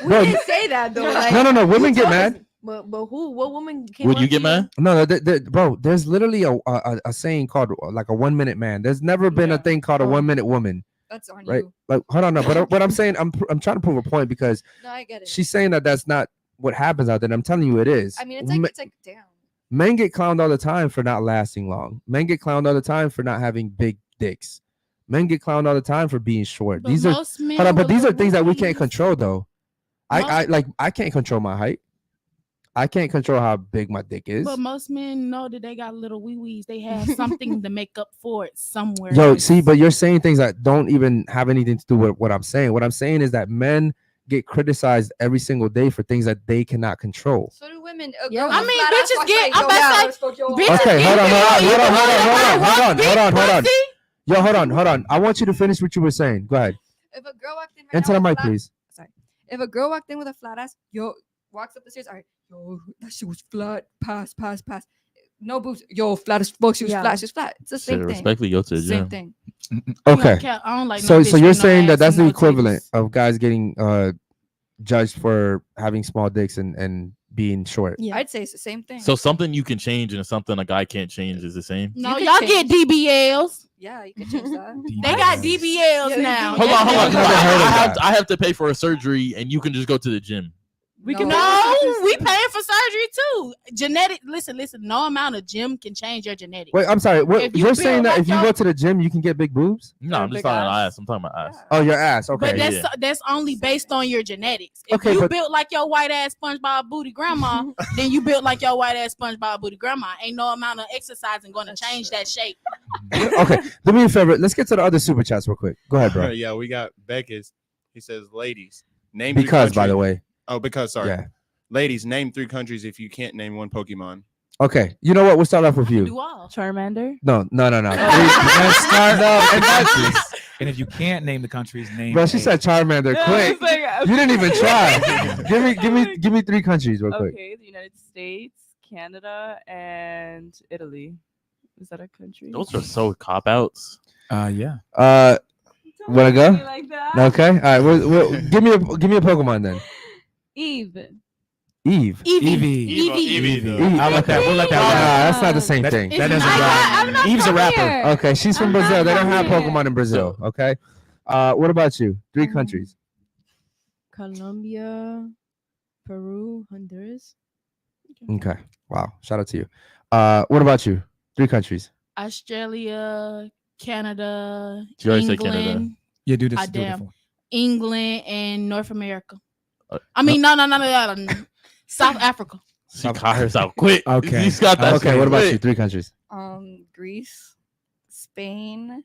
Bro, didn't say that though. Like, no. Women get told us- mad. But who? What woman came? would up you to get mad? No, bro. There's literally a saying called like a 1 minute man. There's never been a thing called a 1 minute woman, That's on right? you. Like, hold on, no. But what I'm saying, I'm trying to prove a point because No, I get it. she's saying that that's not what happens out there. And I'm telling you, it is. I mean, it's like damn. Men get clowned all the time for not lasting long. Men get clowned all the time for not having big dicks. Men get clowned all the time for being short. But These are most men hold on, but will these are look things that we at can't you. control though. I Most- I can't control my height. I can't control how big my dick is. But most men know that they got little wee wees. They have something to make up for it somewhere. Yo, else. see, but you're saying things that don't even have anything to do with what I'm saying. What I'm saying is that men get criticized every single day for things that they cannot control. So do women. Yeah, I mean, bitches get. I'm about to say, bitches Okay, get hold on. pussy. Yo, hold on. I want you to finish what you were saying. Go ahead. If a girl walked in right Into now the with mic, a flat- please. Sorry. If a girl walked in with a flat ass, walks up the stairs. All right, yo, that shit was flat. Pass. No boobs. Yo, flat as fuck. She was Yeah. flat. She was flat. It's the shit, same thing. respectfully go to the Same gym. thing. Okay. I don't like So no so bitch you're with no saying that ass that's and the no equivalent titties. of guys getting judged for having small dicks and being short. Yeah. I'd say it's the same thing. So something you can change and something a guy can't change is the same. No, You y'all could get change. DBLs. Yeah, you could change that. They got DBLs Yeah, they now. do. Hold on. I've never heard of that. I have to pay for a surgery, and you can just go to the gym. We can No, we paying for surgery too. Genetic. Listen. No amount of gym can change your genetics. Wait, I'm sorry. What, If you you're saying build that like if you your- go to the gym, you can get big boobs? No, I'm just big talking ass. ass. I'm talking about ass. Oh, your ass. Okay. But that's only based on your genetics. If Okay, you but- built like your white ass SpongeBob booty grandma, then you built like your white ass SpongeBob booty grandma. Ain't no amount of exercising gonna change that shape. Okay. Do me a favor. Let's get to the other super chats real quick. Go ahead, bro. Yeah, we got Becca's. He says, ladies, name three Because, by the countries- way. Oh, because, sorry. Yeah. Ladies, name 3 countries if you can't name one Pokemon. Okay. You know what? We'll start off with you. Do all. Charmander. No. Let's start No, and and and if you can't name the countries, name. Bro, she said Charmander. Yeah, Quick. it's like, You didn't even try. Give me 3 countries real quick. Okay, the United States, Canada, and Italy. Is that a country? Those are so cop outs. Yeah. Wanna go? Like that. Okay. All right. Give me a Pokemon then. Eve. Eve. Evie. I like that. We'll let Nah, that that's not the same thing. That doesn't I'm rap. not Eve's a from rapper. here. Okay, she's from I'm Brazil. not They don't from have here. Pokemon in Brazil. Okay. What about you? 3 countries. Colombia, Peru, Honduras. Okay. Wow. Shout out to you. What about you? 3 countries. Australia, Canada, You already said England, Canada. Yeah, do this. Ah, Do it damn. for- England, and North America. Uh, I mean, no. South Africa. She caught herself out quick. Okay. She's got that. Okay. shit What about quick. you? 3 countries. Greece, Spain,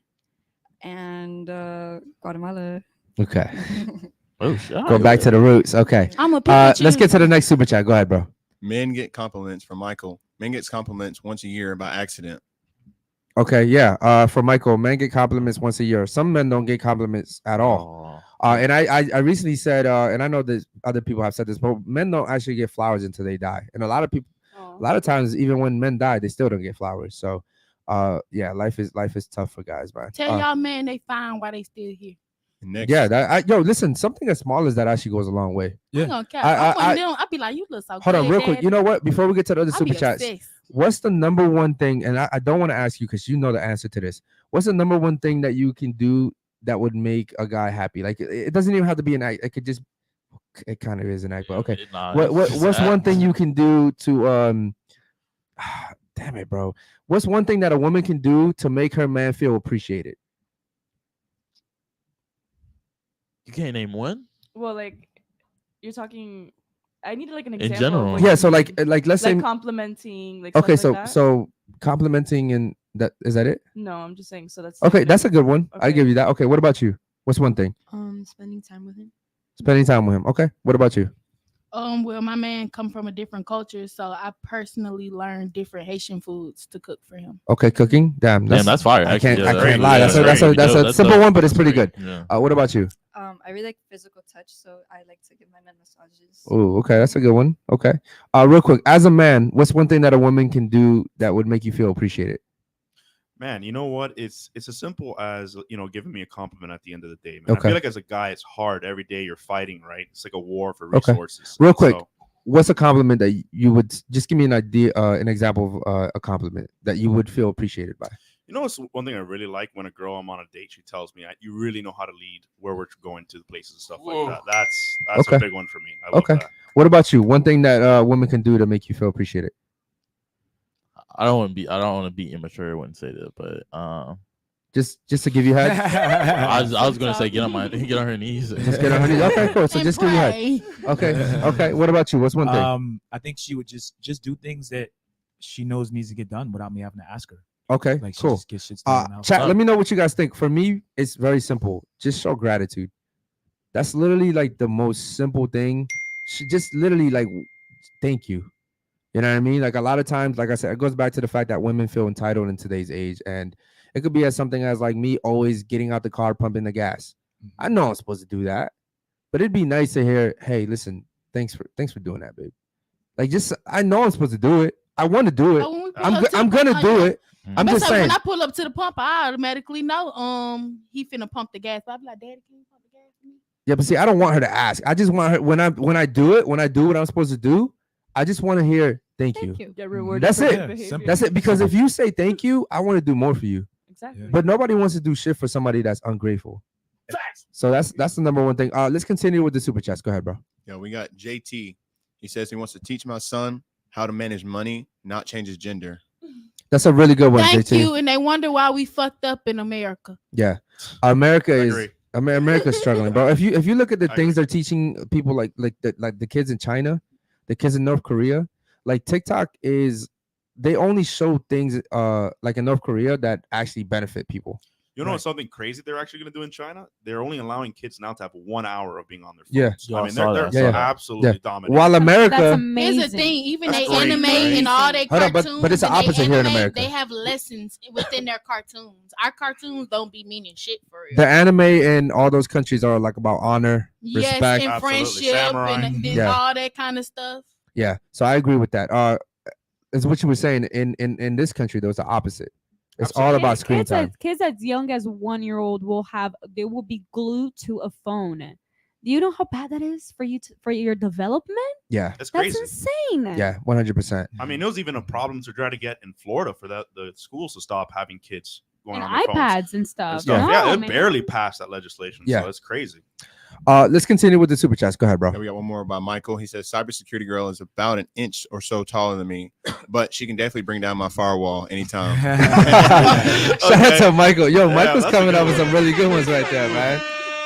and Guatemala. Okay. Oh, shit. Go back to the roots. Okay. I'm a Let's get to the next super chat. Go ahead, bro. Men get compliments from Michael. Men gets compliments once a year by accident. Okay. Yeah. For Michael, men get compliments once a year. Some men don't get compliments at all. And I recently said, and I know that other people have said this, but men don't actually get flowers until they die. And a lot of people, a lot of times, even when men die, they still don't get flowers. So, yeah, life is tough for guys, man. Tell y'all, man, they fine while they still here. Next, Yeah, yo, listen, something as small as that actually goes a long way. I ain't gonna care. I'll be like, you look so Hold on, good, real quick. Daddy. You know what? Before we get to the other I'll super be chats, obsessed. what's the number one thing? And I don't want to ask you because you know the answer to this. What's the number one thing that you can do that would make a guy happy? Like it doesn't even have to be an act. It could just. It kind of is an act, but okay. What's one thing you can do to damn it, bro. What's one thing that a woman can do to make her man feel appreciated? You can't name one? Well, like you're talking. I need like an In example. general. Of Yeah, what so you like mean. let's say complimenting. Like okay, stuff like that? so complimenting and that is that it? No, I'm just saying. So that's Okay, that's a good one. I Okay. give you that. Okay, what about you? What's one thing? Spending time with him. Spending time with him. Okay, what about you? Well, my man come from a different culture, so I personally learned different Haitian foods to cook for him. Okay, cooking. Damn, That's fire. I actually. can't. Yeah, I that's can't good. lie. Yeah, That's a very that's good. a simple dope. one, but it's pretty That's good. great. What about you? I really like physical touch, so I like to give my men massages. Oh, okay, that's a good one. Okay, real quick, as a man, what's one thing that a woman can do that would make you feel appreciated? Man, you know what? It's as simple as giving me a compliment at the end of the day. Man, I Okay. feel like as a guy, it's hard every day. You're fighting, right? It's like a war for Okay. resources. Real quick, So, what's a compliment that you would just give me an idea, an example of a compliment that you would feel appreciated by? what's one thing I really like when a girl I'm on a date, she tells me, "You really know how to lead where we're going to the places and stuff Whoa. like that." That's Okay. a big one for me. I love Okay. that. What about you? One thing that women can do to make you feel appreciated? I don't want to be immature. I wouldn't say that, but Just to give you head. I was gonna say get on her knees. Just get on her knees. Okay, cool. So And just give you head. pray. Okay. What about you? What's one thing? I think she would just do things that she knows needs to get done without me having to ask her. Okay, Like she cool. just gets shit done. in the house. Chat, let me know what you guys think. For me, it's very simple. Just show gratitude. That's literally like the most simple thing. She just literally like, thank you. You know what I mean? Like a lot of times, like I said, it goes back to the fact that women feel entitled in today's age. And it could be as something as like me always getting out the car, pumping the gas. I know I'm supposed to do that, but it'd be nice to hear, hey, listen, thanks for doing that, babe. Like just, I know I'm supposed to do it. I want to do it. Oh, when we pull up to the I'm gonna pump, do yeah. it. I'm But just so saying. when I pull up to the pump, I automatically know he finna pump the gas. But I be like, Daddy, can you pump the gas for me? Yeah, but see, I don't want her to ask. I just want her when I do what I'm supposed to do. I just want to hear thank you. Get rewarded. That's for it. good behavior. That's it. Because if you say thank you, I want to do more for you. Exactly. But nobody wants to do shit for somebody that's ungrateful. So that's the number one thing. Let's continue with the super chats. Go ahead, bro. Yeah, we got JT. He says he wants to teach my son how to manage money, not change his gender. That's a really good one, Thank JT. you. And they wonder why we fucked up in America. Yeah, America's struggling, bro. If you look at the things they're teaching people, like the kids in China, the kids in North Korea, like TikTok they only show things like in North Korea that actually benefit people. You know something crazy they're actually going to do in China? They're only allowing kids now to have 1 hour of being on their phones. Yeah. I mean, they're absolutely dominant. While America, Here's the thing, even That's they great, anime right? and all their Hold on, cartoons. but it's the and they opposite here in anime, America. They have lessons within their cartoons. Our cartoons don't be meaning shit for real. the anime in all those countries are like about honor, Yes, respect, and friendship and all that kind of stuff. Yeah, so I agree with that. It's what you were saying. In this country, though, it's the opposite. It's all about screen time. Kids as young as 1 year old will be glued to a phone. Do you know how bad that is for your development? Yeah, That's crazy. insane. Yeah, 100%. I mean, it was even a problem to try to get in Florida for the schools to stop having kids going And on their iPads phones and stuff. Yeah, it man. barely passed that legislation. Yeah. So it's crazy. Let's continue with the super chats. Go ahead, bro. Yeah, we got one more by Michael. He says cybersecurity girl is about an inch or so taller than me, but she can definitely bring down my firewall anytime. Shout out to Michael. Yo, Yeah, Michael's that's a coming good up with one. some really good ones right there, man.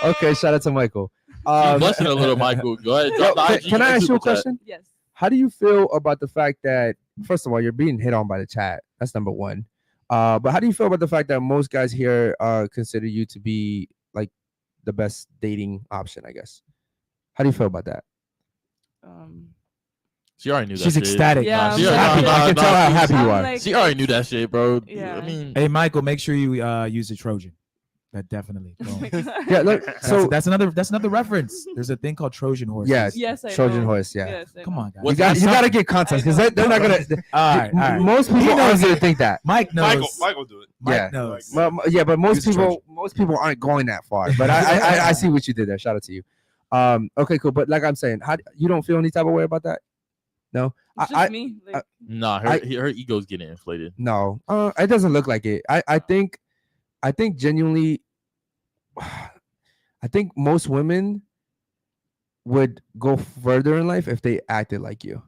Okay, shout out to Michael. She's blushing a little, Michael. Go ahead. Yo, Drop the IG can I ask you a super chat. question? Yes. How do you feel about the fact that, first of all, you're being hit on by the chat? That's number one. But how do you feel about the fact that most guys here consider you to be like the best dating option, I guess? How do you feel about that? She already knew that She's shit. ecstatic. Yeah, She's I'm happy. I can tell how happy you I'm are. like- She already knew that shit, bro. Yeah. I mean, Hey, Michael, make sure you use the Trojan. That definitely. Yeah, look, so that's another reference. There's a thing called Trojan horse. yes, Yes, I Trojan know. horse. Yeah, Yes, I Come know. on, guys. you got to get context because they're not gonna. All right, all right. Most people aren't gonna think that. Mike knows. Michael do it. Yeah. Mike knows. But most Use Trojan. people aren't going that far. But I see what you did there. Shout out to you. Okay, cool. But like I'm saying, you don't feel any type of way about that? No, It's just me. Like, nah, her ego's getting inflated. no. It doesn't look like it. I think genuinely, I think most women would go further in life if they acted like you.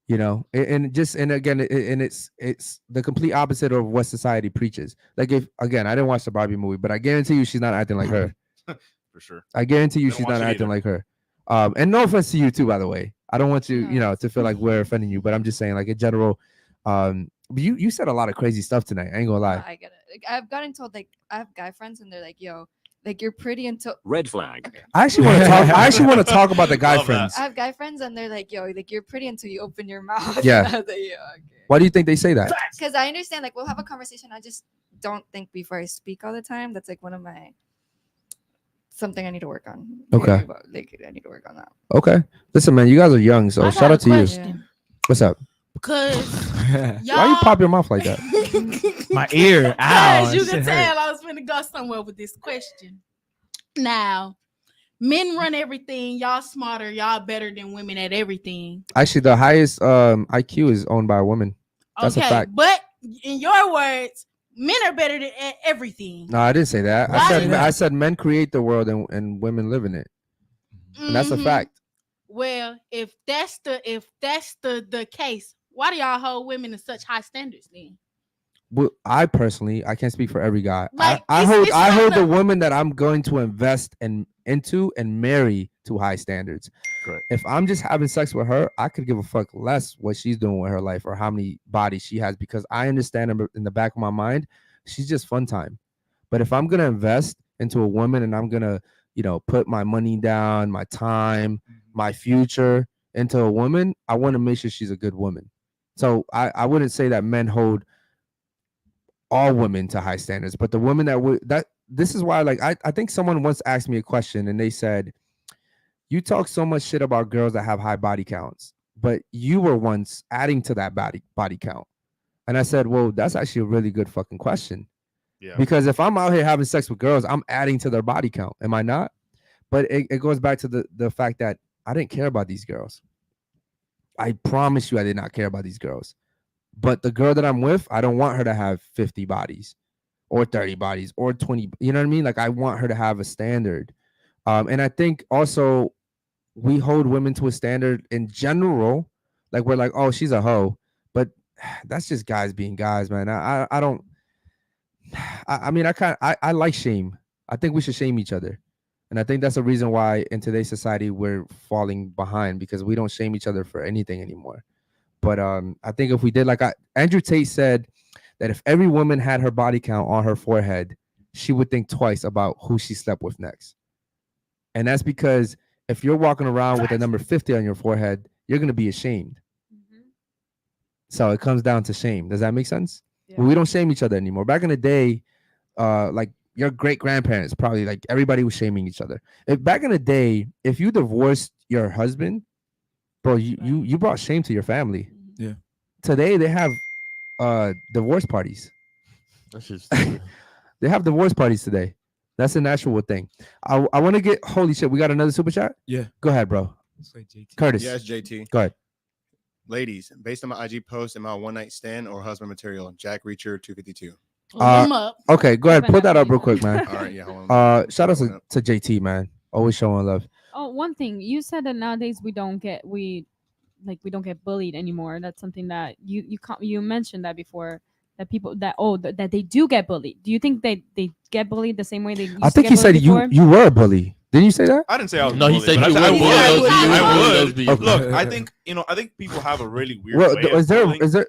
You know, and again, it's the complete opposite of what society preaches. Like if again, I didn't watch the Barbie movie, but I guarantee you she's not acting like her. For sure. I guarantee you They don't she's watch not it acting either. like her. And no offense to you too, by the way. I don't want you, to feel like we're offending you, but I'm just saying, like in general, you said a lot of crazy stuff tonight. I ain't gonna lie. I get it. Like, I've gotten told, like, I have guy friends and they're like, yo, like you're pretty until Red flag. I actually want to talk. I actually want to talk about the guy Love that. friends. I have guy friends and they're like, yo, like you're pretty until you open your mouth. Yeah. I was like, yeah, okay. Why do you think they say that? Because I understand, like, we'll have a conversation. I just don't think before I speak all the time. That's like one of my something I need to work on. Okay. Like, I need to work on that. Okay, listen, man, you guys are young, so I shout got out a to you. question. What's up? Because Why you y'all, pop your mouth like that? My ear. Ow. as you that can shit hurt. tell, I was finna go somewhere with this question. Now, men run everything. Y'all smarter. Y'all better than women at everything. Actually, the highest IQ is owned by a woman. That's a fact. But in your words, men are better than at everything. No, I didn't say that. Why? I said men create the world and women live in it. And that's a Mhm. fact. Well, if that's the case, why do y'all hold women in such high standards then? Well, I personally, I can't speak for every guy. Like, I it's not hold the the- woman that I'm going to invest into and marry to high standards. Correct. If I'm just having sex with her, I could give a fuck less what she's doing with her life or how many bodies she has, because I understand in the back of my mind, she's just fun time. But if I'm gonna invest into a woman and I'm gonna, put my money down, my time, my future into a woman, I want to make sure she's a good woman. So I wouldn't say that men hold all women to high standards, but the women this is why, like, I think someone once asked me a question and they said, you talk so much shit about girls that have high body counts, but you were once adding to that body count. And I said, well, that's actually a really good fucking question. Yeah. Because if I'm out here having sex with girls, I'm adding to their body count. Am I not? But it goes back to the fact that I didn't care about these girls. I promise you, I did not care about these girls. But the girl that I'm with, I don't want her to have 50 bodies or 30 bodies or 20. You know what I mean? Like, I want her to have a standard. And I think also we hold women to a standard in general. Like, we're like, oh, she's a hoe. But that's just guys being guys, man. I don't. I mean, I like shame. I think we should shame each other. And I think that's the reason why in today's society we're falling behind, because we don't shame each other for anything anymore. But I think if we did, like Andrew Tate said, that if every woman had her body count on her forehead, she would think twice about who she slept with next. And that's because if you're walking around with a number 50 on your forehead, you're going to be ashamed. So it comes down to shame. Does that make sense? Yeah. We don't shame each other anymore. Back in the day, like your great grandparents, probably like everybody was shaming each other. If back in the day, if you divorced your husband, bro, you brought shame to your family. Yeah. Today they have divorce parties. That's just they have divorce parties today. That's an actual thing. I want to get, holy shit, we got another super chat? Yeah. Go ahead, bro. Curtis. Yes, JT. Go ahead. Ladies, based on my IG post and my one night stand or husband material, Jack Reacher 252. Okay, go ahead. Put that up real quick, man. All right, yeah. Shout out to JT, man. Always showing love. Oh, one thing you said that nowadays we don't get bullied anymore. That's something that you mentioned that before, that people that they do get bullied. Do you think they get bullied the same way they used I think to get he said before? you were a bully. Didn't you say that? I didn't say I was. No, he said bullied, you but would I would. bully. Look, I think I think people have a really weird Well, way of bullying. is there?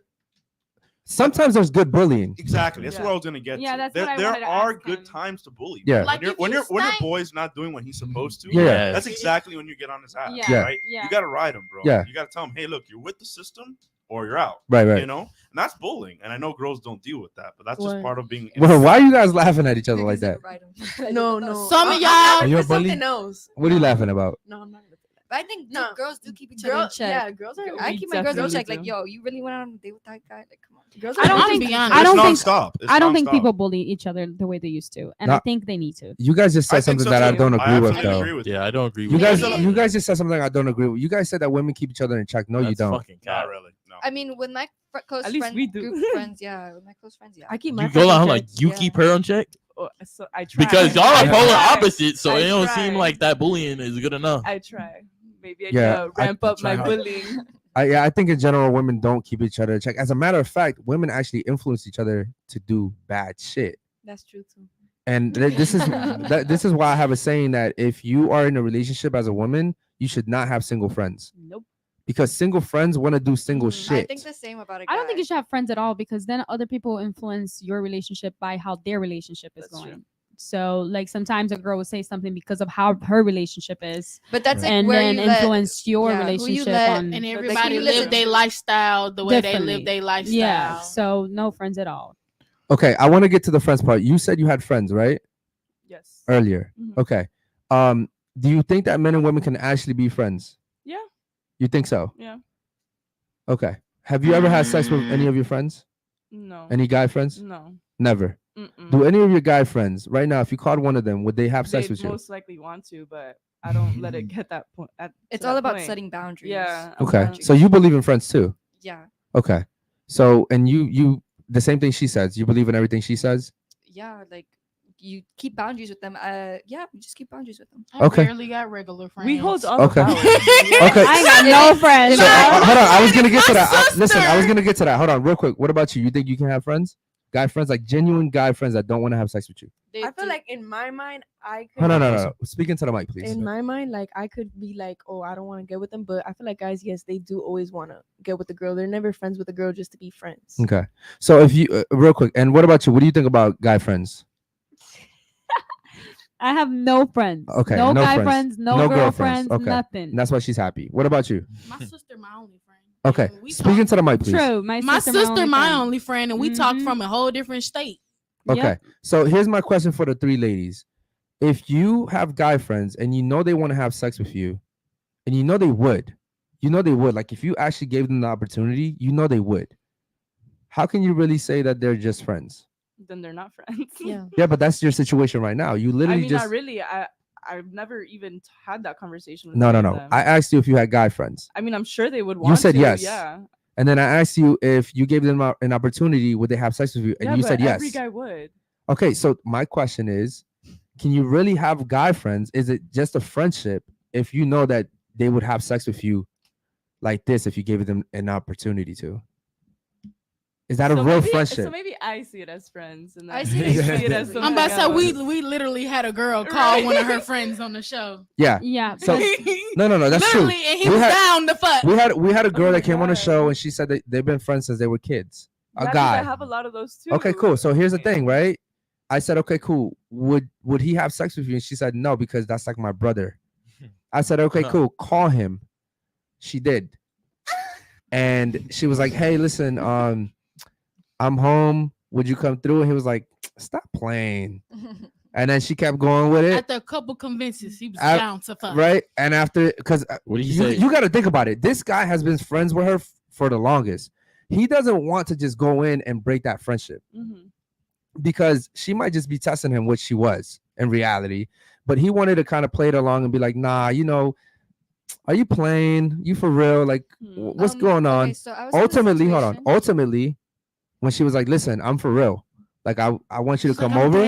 Sometimes there's good bullying. Exactly. That's what I was gonna get. Yeah, to. that's what I there wanted to are ask good him. times to bully. Yeah. Like when your boy's not doing what he's supposed to. Yeah. That's exactly when you get on his ass. Yeah. Right. Yeah. You gotta ride him, bro. Yeah. You gotta tell him, hey, look, you're with the system or you're out. Right. You know, and that's bullying. And I know girls don't deal with that, but that's just part of being. Well, why are you guys laughing at each other like that? No. Some of y'all. Are you a bully? Something else. What are you laughing about? No, I'm not. But I think girls do keep each other Girl, in check. yeah, girls are. I keep my girls in check. Like, yo, you really went on a date with that guy? Like, come on. Girls I don't are think. be I honest. don't think. nonstop. It's I don't think nonstop. people bully each other the way they used to, and I think they need to. You guys just said I think something so that I too. don't agree with, absolutely though. agree with Yeah, I don't agree You with guys, that. you guys just said something I don't agree with. You guys said that women keep each other in check. No, you That's don't. fucking Not cap. really. No. I mean, with my close At least friend we do. group friends, yeah. With my close friends, yeah. I keep my. You go on friends in like check. you Yeah. keep her on check So I try. because y'all are Yeah. polar I try. opposites, so I it don't try. seem like that bullying is good enough. I try. Maybe I Yeah, need to ramp up try my hard. bullying. I think in general, women don't keep each other in check. As a matter of fact, women actually influence each other to do bad shit. That's true too. And this is why I have a saying that if you are in a relationship as a woman, you should not have single friends, Nope. because single friends want to do single I shit. think the same about a guy. I don't think you should have friends at all, because then other people influence your relationship by how their relationship is That's going. true. So, like, sometimes a girl will say something because of how her relationship is, But that's like and where then you let, influence your yeah, who you relationship let- on. And Like, everybody you live listen- their lifestyle the way they Differently. live their lifestyle. Yeah. So no friends at all. Okay, I want to get to the friends part. You said you had friends, right? Yes. Earlier. Mhm. Okay. Do you think that men and women can actually be friends? Yeah. You think so? Yeah. Okay. Have you ever had sex with any of your friends? No. Any guy friends? No. Never. Mm-mm. Do any of your guy friends right now, if you called one of them, would they have sex They'd with you? most likely want to, but I don't let it get that point. It's all about setting boundaries. Yeah. Okay. boundaries. So you believe in friends too? Yeah. Okay. So, and you the same thing she says. You believe in everything she says? Yeah. Like, you keep boundaries with them. Yeah, you just keep boundaries with them. I Okay. barely got regular friends. We hold all Okay. the power. Okay. I ain't got no friends. So, hold on. I was gonna get to that. sister. Listen, I was gonna get to that. Hold on, real quick. What about you? You think you can have friends? Guy friends, like genuine guy friends that don't want to have sex with you? I feel like in my mind, I could. Oh, no. Speak into the mic, please. In my mind, like I could be like, oh, I don't want to get with them, but I feel like guys, yes, they do always want to get with the girl. They're never friends with a girl just to be friends. Okay. So if you real quick, and what about you? What do you think about guy friends? I have no friends. Okay, No, no guy friends. friends. No, No girlfriends. girlfriends. Okay. Nothing. And that's why she's happy. What about you? My sister, my only friend. Okay. And we Speak into the mic, please. True. My sister, my friend. only friend, and we talk Mhm. from a whole different state. Okay. Yep. So here's my question for the three ladies. If you have guy friends and you know they want to have sex with you, and you know they would, like if you actually gave them the opportunity, you know they would. How can you really say that they're just friends? Then they're not friends. Yeah. Yeah, but that's your situation right now. You I literally mean, just not really. I've never even had that conversation with No. them. I asked you if you had guy friends. I mean, I'm sure they would want You said to, yes. yeah. And then I asked you if you gave them an opportunity, would they have sex with you? And yeah, you but said yes. Every guy would. Okay, so my question is, can you really have guy friends? Is it just a friendship if you know that they would have sex with you like this if you gave them an opportunity to? Is that a real friendship? So maybe I see it as friends, and I see it as something I'm about to say else. we literally had a girl call one of her friends on the show. Yeah. So no, that's true. Literally, and he was down to fuck. We had a girl that came on the show and she said that they've been friends since they were kids. A guy. I have a lot of those too. Okay, cool. So here's the thing, right? I said, okay, cool. Would he have sex with you? And she said no, because that's like my brother. I said, okay, cool. Call him. She did. And she was like, hey, listen, I'm home. Would you come through? And he was like, stop playing. And then she kept going with it. After a couple convinces, he was down to fuck. Right. And after, because you got to think about it. This guy has been friends with her for the longest. He doesn't want to just go in and break that friendship because she might just be testing him, which she was in reality. But he wanted to kind of play it along and be like, nah, you know, are you playing? You for real? Like, what's going on? Okay, so Ultimately, hold on. Ultimately, when she was like, listen, I'm for real. Like, I want you to come over.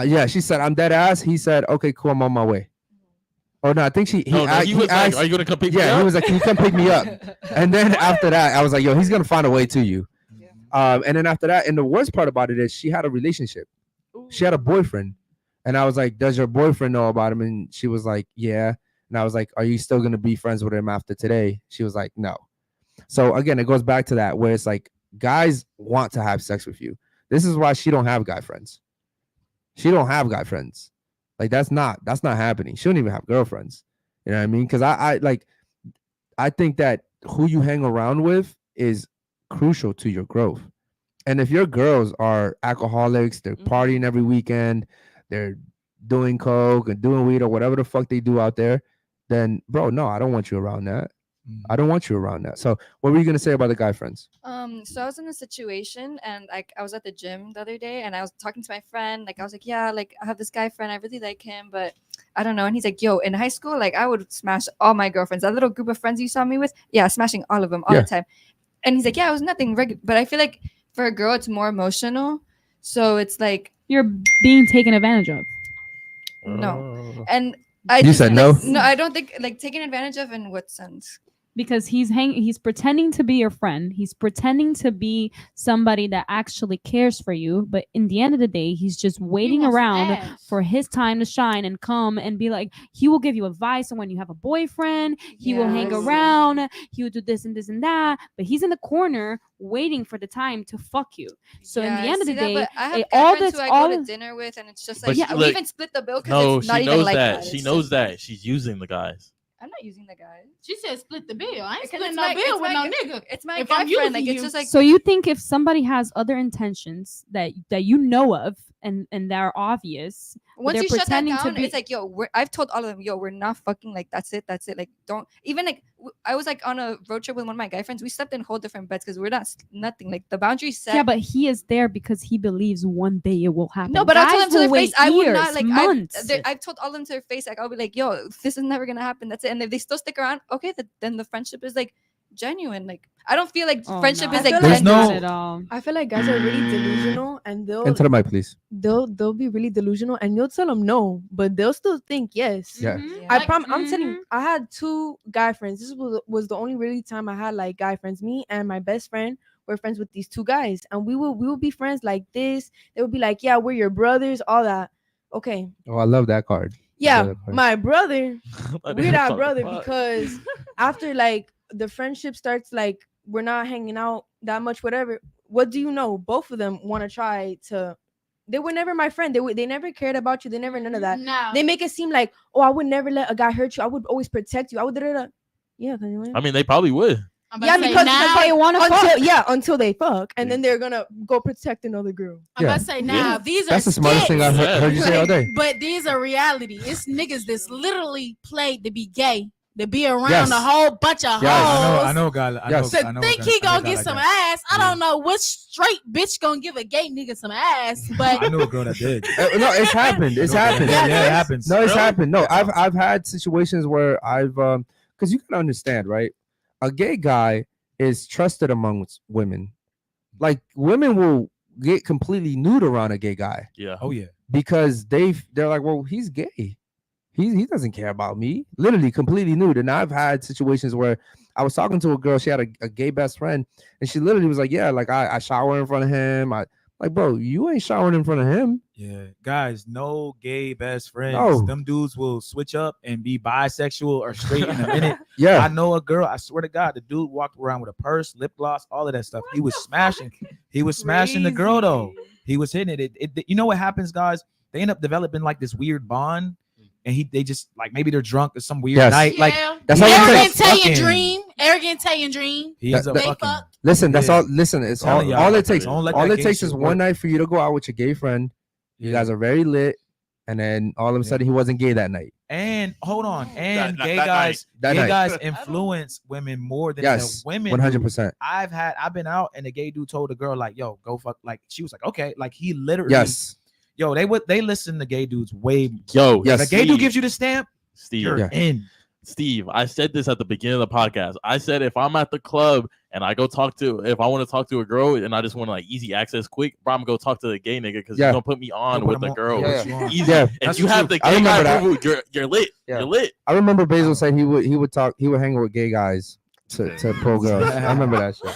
Yeah, she said, I'm dead ass. He said, okay, cool, I'm on my way. Oh, no, I think he was asked, like, are you going to come pick me up? Yeah, he was like, can you come pick me up? And then after that, I was like, yo, he's going to find a way to you. And then after that, and the worst part about it is she had a relationship. She had a boyfriend. And I was like, does your boyfriend know about him? And she was like, yeah. And I was like, are you still going to be friends with him after today? She was like, no. So again, it goes back to that where it's like, guys want to have sex with you. This is why she don't have guy friends. She don't have guy friends. Like that's not happening. She don't even have girlfriends. You know what I mean? Because I think that who you hang around with is crucial to your growth. And if your girls are alcoholics, they're partying every weekend, they're doing coke and doing weed or whatever the fuck they do out there, then bro, no, I don't want you around that. I don't want you around that. So what were you gonna say about the guy friends? So I was in a situation and I was at the gym the other day and I was talking to my friend. Like I was like, yeah, like I have this guy friend, I really like him, but I don't know. And he's like, yo, in high school, like I would smash all my girlfriends. That little group of friends you saw me with, yeah, smashing all of them all the time. And he's like, yeah, it was nothing regular. But I feel like for a girl, it's more emotional. So it's like you're being taken advantage of. No. And you said no? No, I don't think like taking advantage of in what sense? Because he's pretending to be your friend. He's pretending to be somebody that actually cares for you. But in the end of the day, he's just waiting around for his time to shine and come and be like, he will give you advice on when you have a boyfriend. He will hang around. He will do this and this and that. But he's in the corner waiting for the time to fuck you. So in the end of the day, but I have all friends this, who I all go to this, dinner with, and it's just But like, we look, even split the bill because No, it's not she even knows like that. that. She It's knows just that. like- She's using the guys. I'm not using the guy. She said split the bill. I ain't Because splitting it's no my- bill it's with my- no nigga. It's my If guy I'm friend. Like using it's you. just like so you think if somebody has other intentions that you know of and they're obvious, but once they're you shut that pretending down, to be, it's like, yo, I've told all of them, yo, we're not fucking. Like that's it. Like don't even like. I was like on a road trip with one of my guy friends. We slept in whole different beds because we're not nothing. Like the boundaries set. yeah, but he is there because he believes one day it will happen. No, but I'll tell Guys them to will their wait face. I would years, not like. months. I've told all of them to their face. Like I'll be like, yo, this is never gonna happen. That's it. And if they still stick around, okay, then the friendship is like genuine. Like I don't feel like friendship is I like feel like blended. at all. I feel like guys are really delusional, and Into the mic, please. they'll be really delusional, and you'll tell them no, but they'll still think yes. Yeah. I promise. I'm telling you, I had 2 guy friends. This was the only really time I had like guy friends. Me and my best friend were friends with these 2 guys, and we will be friends like this. They would be like, yeah, we're your brothers, all that. Okay. Oh, I love that card. Yeah, my brother, we're not brother Fuck. because after like the friendship starts, like we're not hanging out that much, whatever. What do you know? Both of them want to try to. They were never my friend. They never cared about you. They never none of that. No. They make it seem like, oh, I would never let a guy hurt you. I would always protect you. I would. Yeah, I mean, they probably would. yeah, because now they want to fuck. until they fuck, and then they're gonna go protect another girl. I'm about to say now these That's are the smartest thing I've heard you say all day. But these are reality. It's niggas that's literally played to be gay to be around a whole bunch of hoes. I know, guy. To think he gonna get some ass. I don't know which straight bitch gonna give a gay nigga some ass, but I knew a girl that did. No, it's happened. It's happened. Yeah, it happens. No, it's happened. No, I've had situations where I've because you can understand, right? A gay guy is trusted amongst women. Like women will get completely nude around a gay guy. Yeah. Oh yeah. Because they're like, well, he's gay. He doesn't care about me. Literally completely nude. And I've had situations where I was talking to a girl, she had a gay best friend, and she literally was like, yeah, like I shower in front of him. Like, bro, you ain't showering in front of him. Yeah, guys, no gay best friends. No. Them dudes will switch up and be bisexual or straight in a minute. Yeah. I know a girl, I swear to God, the dude walked around with a purse, lip gloss, all of that stuff. He was smashing. He was smashing the girl, though. He was hitting it. You know what happens, guys? They end up developing like this weird bond. And they just like maybe they're drunk or some weird night. Yeah. Like that's arrogant Italian dream. He ends up fucking. Listen, that's all. Listen, it's all it takes. All it takes is one night for you to go out with your gay friend. You guys are very lit, and then all of a sudden he wasn't gay that night. And hold on, and That gay night. guys influence women more than the women. 100%. I've been out and the gay dude told a girl like, "Yo, go fuck." Like she was like, "Okay." Like he literally. Yes. Yo, they listen to gay dudes way. Yo, yes. If a gay dude gives you the stamp, Steve. You're in. Steve, I said this at the beginning of the podcast. I said if I'm at the club and I go if I want to talk to a girl and I just want like easy access quick, bro, I'm gonna go talk to the gay nigga because he's gonna put me on with the girl. Easy. If you have the gay guy approval, you're lit. You're lit. I remember Basil saying he would hang with gay guys to pro girls. I remember that shit.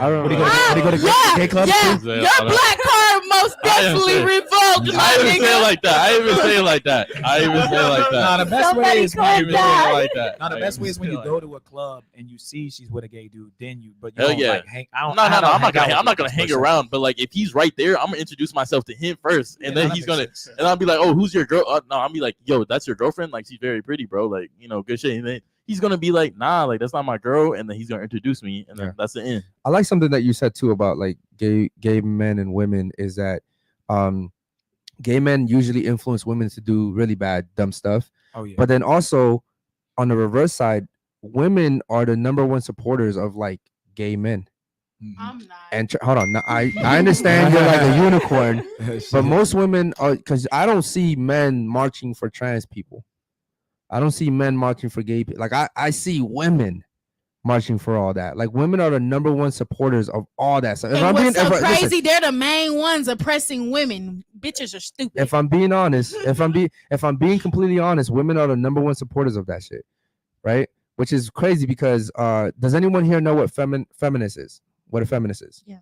I remember. Did he go to gay clubs too? Your black card most definitely revoked. I didn't even say it like that. I didn't even say it like that. Nah, the best way is I didn't even say it like that. Nah, the best way is when you go to a club and you see she's with a gay dude, then you Hell don't yeah. like hang. I'm not gonna hang around, but like if he's right there, I'm gonna introduce myself to him first, and then he's gonna, and I'll be like, oh, who's your girl? No, I'll be like, yo, that's your girlfriend. Like she's very pretty, bro. Like good shit. And then he's gonna be like, nah, like that's not my girl, and then he's gonna introduce me, and then that's the end. I like something that you said too about like gay men and women is that gay men usually influence women to do really bad, dumb stuff. Oh yeah. But then also on the reverse side, women are the number one supporters of like gay men. I'm not. And hold on, now, I understand you're like a unicorn, but most women are, because I don't see men marching for trans people. I don't see men marching for gay people. Like I see women marching for all that. Like women are the number one supporters of all that. So and what's so crazy, listen, they're the main ones oppressing women. Bitches are stupid. If I'm being honest, if I'm being completely honest, women are the number one supporters of that shit, right? Which is crazy because does anyone here know what feminist is? What a feminist is? Yeah.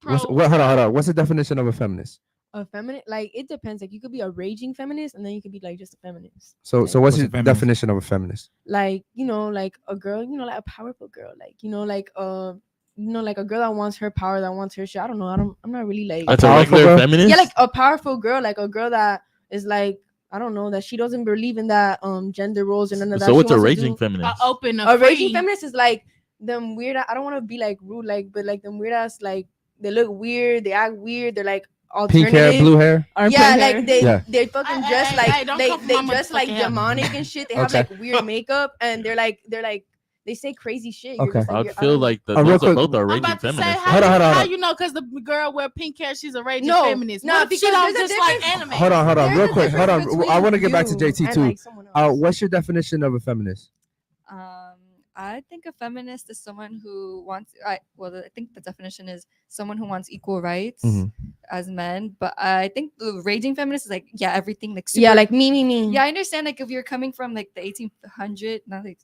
Hold on. What's the definition of a feminist? A feminist, like it depends. Like you could be a raging feminist, and then you could be like just a feminist. So what's your definition of a feminist? Like like a girl, like a powerful girl, like like a girl that wants her power, that wants her shit. I don't know. I'm not really like a regular feminist. Yeah, like a powerful girl, like a girl that is like, I don't know, that she doesn't believe in that gender roles and none of that. So what's a raging feminist? A raging feminist is like them weird. I don't want to be like rude, like, but like them weird ass, like they look weird, they act weird, they're like pink hair, blue hair. Yeah, like they fucking dress like they dress like demonic and shit. They have like weird makeup and they're like they say crazy shit. Okay, I feel like those are both raging feminists. Hold on. How you know? Because the girl wear pink hair, she's a raging feminist. No, because she don't just like anime. Hold on, real quick. Hold on. I want to get back to JT too. What's your definition of a feminist? I think a feminist is someone who wants. I think the definition is someone who wants equal rights as men. But I think the raging feminist is like, yeah, everything like super, like me. Yeah, I understand. Like if you're coming from like the 1800s, not like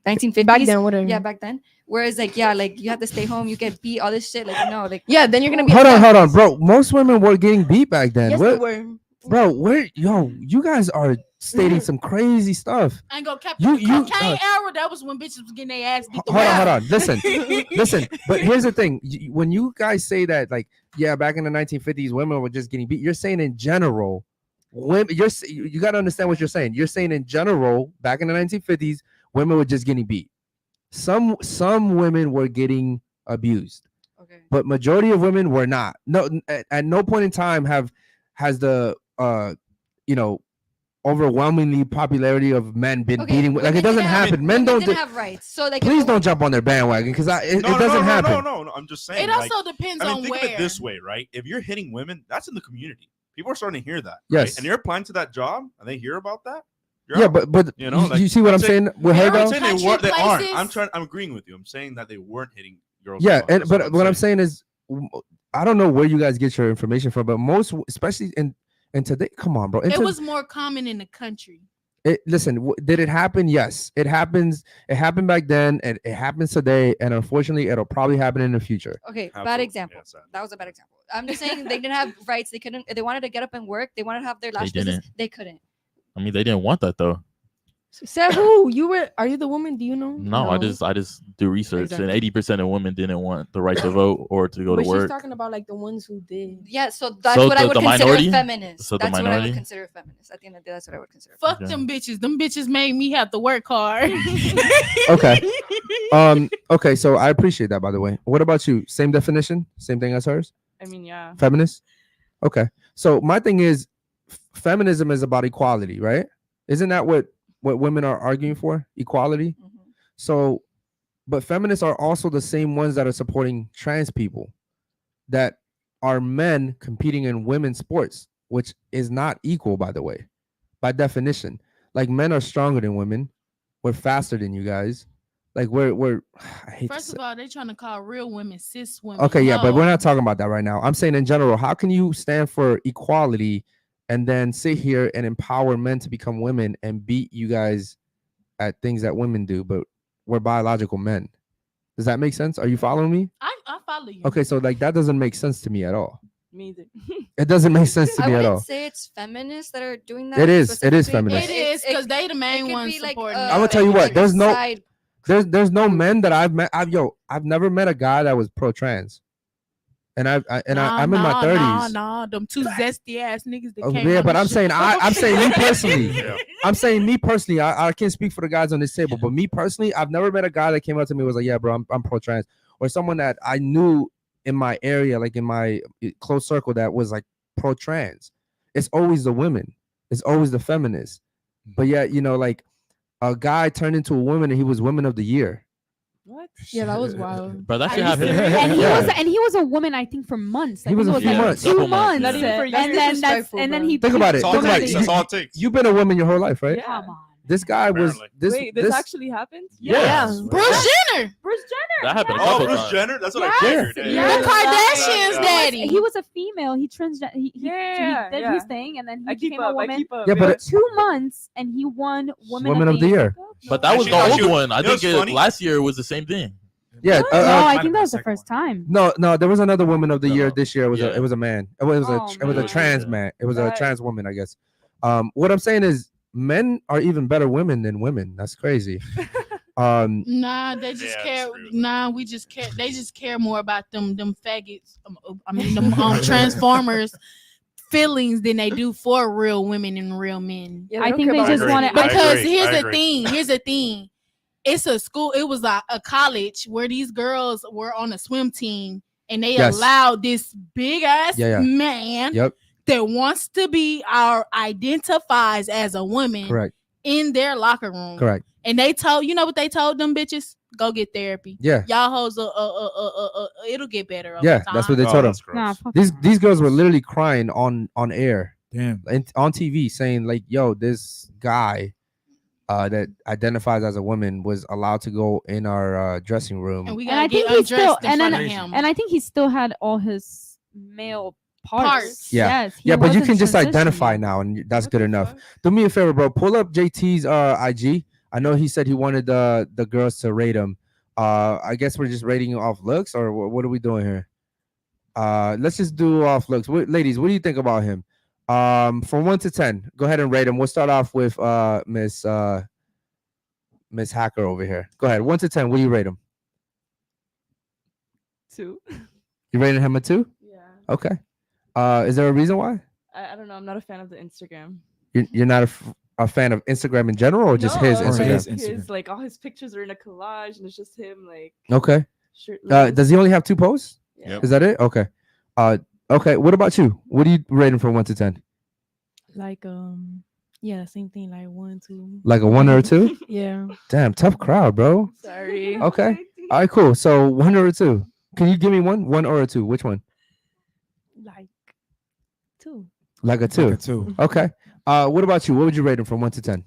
1950s. Back then, whatever. Yeah, back then. Whereas like like you have to stay home, you get beat, all this shit. Like like yeah, then you're gonna be. Hold on, bro. Most women were getting beat back then. Yes, they were. Bro, you guys are stating some crazy stuff. I ain't gonna cocaine era. That was when bitches was getting their ass beat. Hold on. Listen. But here's the thing: when you guys say that, like, yeah, back in the 1950s, women were just getting beat. You're saying in general, women. You got to understand what you're saying. You're saying in general, back in the 1950s, women were just getting beat. Some women were getting abused, but majority of women were not. No, at no point in time has the overwhelmingly popularity of men been Okay, beating. Like it women doesn't didn't have- happen. Men women don't. didn't have rights. So like, Please don't jump on their bandwagon because it doesn't happen. No. I'm just saying. It also depends I mean, on think where. of it this way, right? If you're hitting women, that's in the community. People are starting to hear that. Yes. Right? And you're applying to that job, and they hear about that. Yeah, but you know, you see what I'm saying with her I'm though? saying they aren't. I'm agreeing with you. I'm saying that they weren't hitting girls. Yeah, and but what I'm saying is, I don't know where you guys get your information from, but most, especially in today, come on, bro. It was more common in the country. Listen, did it happen? Yes, it happens. It happened back then, and it happens today, and unfortunately, it'll probably happen in the future. Okay, bad example. That was a bad example. I'm just saying they didn't have rights. They couldn't. If they wanted to get up and work, they wanted to have their lash business. They couldn't. I mean, they didn't want that though. Said who? Are you the woman? Do you know? No, I just do research, Exactly. and 80% of women didn't want the right to vote or to go But to work. she's talking about like the ones who did. Yeah, so that's what I would consider minority? a feminist. So the That's what I minority? would consider a feminist. At the end of the day, that's what I would consider. Fuck them bitches. Them bitches made me have to work hard. Okay. Okay. So I appreciate that. By the way, what about you? Same definition? Same thing as hers? I mean, yeah. Feminist. Okay. So my thing is, feminism is about equality, right? Isn't that what women are arguing for? Equality. So, but feminists are also the same ones that are supporting trans people, that are men competing in women's sports, which is not equal, by the way, by definition. Like men are stronger than women. We're faster than you guys. Like we're I hate First to of all, they trying to call real women cis women. Okay, yeah, but No. we're not talking about that right now. I'm saying in general, how can you stand for equality and then sit here and empower men to become women and beat you guys at things that women do, but we're biological men? Does that make sense? Are you following me? I follow you. Okay, so like that doesn't make sense to me at all. Me either. It doesn't make sense to I me at wouldn't all. say it's feminists that are doing that. It is specifically, feminist. It is because they the main could ones be like, supporting. I'm gonna tell you what. There's no side- there's no men that I've met. I've never met a guy that was pro-trans, and I'm in my 30s. Nah, them two zesty ass niggas that Oh, came. yeah, on but the I'm saying show. I'm saying me personally. Yeah. I'm saying me personally. I can't speak for the guys on this table, but me personally, I've never met a guy that came up to me and was like, "Yeah, bro, I'm pro-trans," or someone that I knew in my area, like in my close circle, that was like pro-trans. It's always the women. It's always the feminists. But yet, you know, like a guy turned into a woman and he was Woman of the Year. What? Yeah, that was wild. But that Are shit you happened. serious? And he Yeah. was a woman, I think, for months. He was a few like months. 2 Couple months, months. Not even for years. And then that's Disrespectful, and then bro. he Think about it. That's all Think it about takes. it. That's all it takes. You've been a woman your whole life, right? Yeah. Come on. This guy was Apparently. this. Wait, this actually happened? Yeah. Bruce Jenner, Bruce Jenner. That happened a Oh, couple Bruce times. Jenner. That's what Yes. I figured. Yeah. the Kardashians' Yeah. daddy. He was a female. He transgender. He Yeah, did yeah. his thing, and then he I keep became up. a woman. I keep up. Yeah, but For 2 months, and he won Woman of the Year. But that was the Actually, old one. I you know think what's funny? last year was the same thing. Yeah. No, I might think have that was been the the first time. No, there was another Woman of the Year No. this year. It was Yeah. a man. It was Oh, it was a man. trans man. It was a That- trans woman, I guess. What I'm saying is, men are even better women than women. That's crazy. Nah, they just Yeah, care. it's true. Nah, we just care. They just care more about them faggots. I mean, them transformers feelings than they do for real women and real men. Yeah, I don't think care they about just agree. want to. I Because agree. here's I the agree. thing. Here's the thing. It's a school. It was a college where these girls were on a swim team, and they Yes. allowed this big ass Yeah. man Yep. that wants to be or identifies as a woman Correct. in their locker room. Correct. And they told, you know what they told them bitches? Go get therapy. Yeah. Y'all hoes, it'll get better. Over Yeah. time. That's what they Oh, told him. that's gross. Nah, fuck These girls were literally crying on air, Damn. on TV, saying like, "Yo, this guy that identifies as a woman was allowed to go in our dressing room." And we And I gotta get think he's still, undressed in and front then, of him. and I think he still had all his male parts. Yeah. Yes. he Yeah, but you wasn't can just transitioning. identify now, and that's What good the enough. fuck? Do me a favor, bro. Pull up JT's IG. I know he said he wanted the girls to rate him. I guess we're just rating off looks, or what are we doing here? Let's just do off looks. Ladies, what do you think about him? From 1 to 10, go ahead and rate him. We'll start off with Miss Hacker over here. Go ahead, 1 to 10. What do you rate him? 2. You rated him a 2? Yeah. Okay. Is there a reason why? I don't know. I'm not a fan of the Instagram. You're not a fan of Instagram in general, or just his No, Instagram? like, His Instagram. his, like all his pictures are in a collage, and it's just him like Okay. shirtless. Does he only have 2 posts? Yeah. Is that it? Okay. Okay. What about you? What do you rate him from 1 to 10? Like Yeah, same thing. Like 1, 2. Like a 1 or a 2? Yeah. Damn, tough crowd, bro. Sorry. Okay. All right, cool. So 1 or a 2? Can you give me 1 or a 2? Which one? Like 2. Like a 2. Like a 2. Okay. What about you? What would you rate him from 1 to 10?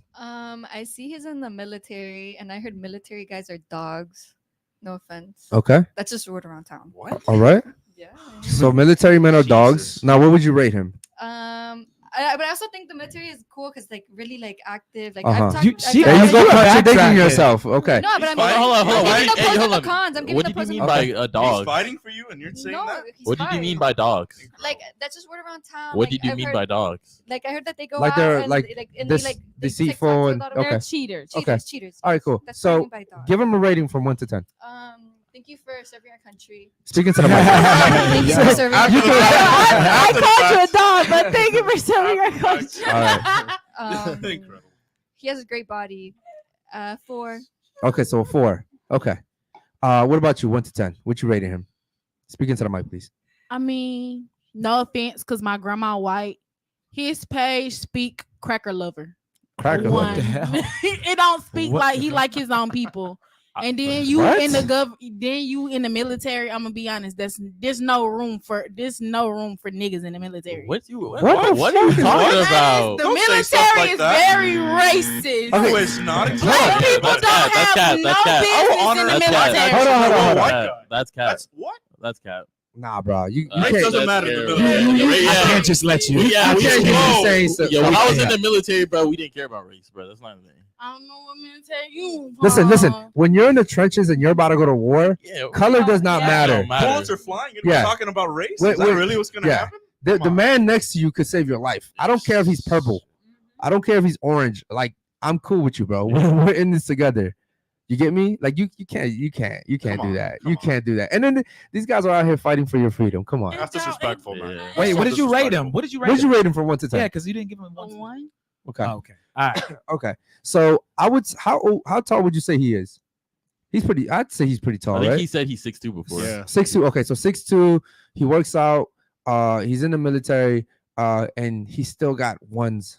I see he's in the military, and I heard military guys are dogs. No offense. Okay. That's just word around town. What? All right. Yeah. So military men are dogs. Now, what would you rate him? But I also think the military is cool because like really like active. Like Uh-huh. I've talked. There you go, contradicting yourself. Okay. No, but I'm Hold on. I'm giving the Hey, pros and hold the on. cons. I'm giving What the did you pros and mean the by cons. a dog? He's fighting for you, and you're saying No, that. he's What did you fine. mean by dogs? Like that's just word around town. What like, did you I've mean heard- by dogs? Like I heard that they go Like out they're and like and this they like deceitful and They're okay. cheaters. Okay. Cheaters. All right, cool. That's what I So mean by dog. give him a rating from 1 to 10. Thank you for serving our country. Speaking to the mic. Thank you for serving our You country. I called you a dog, but thank you for selling your coach. All right. Incredible. He has a great body. 4. Okay, so a 4. Okay. What about you? 1 to 10. What you rating him? Speaking to the mic, please. I mean, no offense, because my grandma white. His page speak cracker lover. Cracker. One. What the hell? It don't speak What like the he hell? like his own people. And then you What? in the then you in the military. I'm gonna be honest. There's no room for niggas in the military. What are you What talking the about? The Don't say stuff military like is that. very racist. Okay. No, it's not. Black people That's don't cat, have no that's cat. business honor in the that's cat. military. Hold on. White guy. That's cat. That's what? That's cat. Nah, bro. You Race can't. doesn't matter in the Yeah, military. I can't just let you. Yeah, I we can't just hear you whoa. saying so. Yo, when I was in Yeah. the military, bro, we didn't care about race, bro. That's not a thing. I don't know what military you. Listen. When you're in the trenches and you're about to go to war, Yeah, color does not Yeah. matter. Don't matter. Bullets are flying, and Yeah. we're talking about race. Wait, Is that wait. really what's gonna Yeah. happen? The Come on. man next to you could save your life. I don't care if he's purple. I don't care if he's orange. Like, I'm cool with you, bro. We're in this together. You get me? Like, you can't Come do on, that. come You on. can't do that. And then these guys are out here fighting for your freedom. Come on. That's disrespectful, man. Yeah. Wait, what did you rate him? Disrespectful. What did you rate What'd you him? rate him from 1 to 10? Yeah, because you didn't give him A one. one. Okay. Oh, okay. All right. Okay. So I would. How tall would you say he is? He's pretty. I'd say he's pretty tall, I think right? he said he's 6'2" before. Yeah. 6'2". Okay, so 6'2". He works out. He's in the military. And he still got 1s,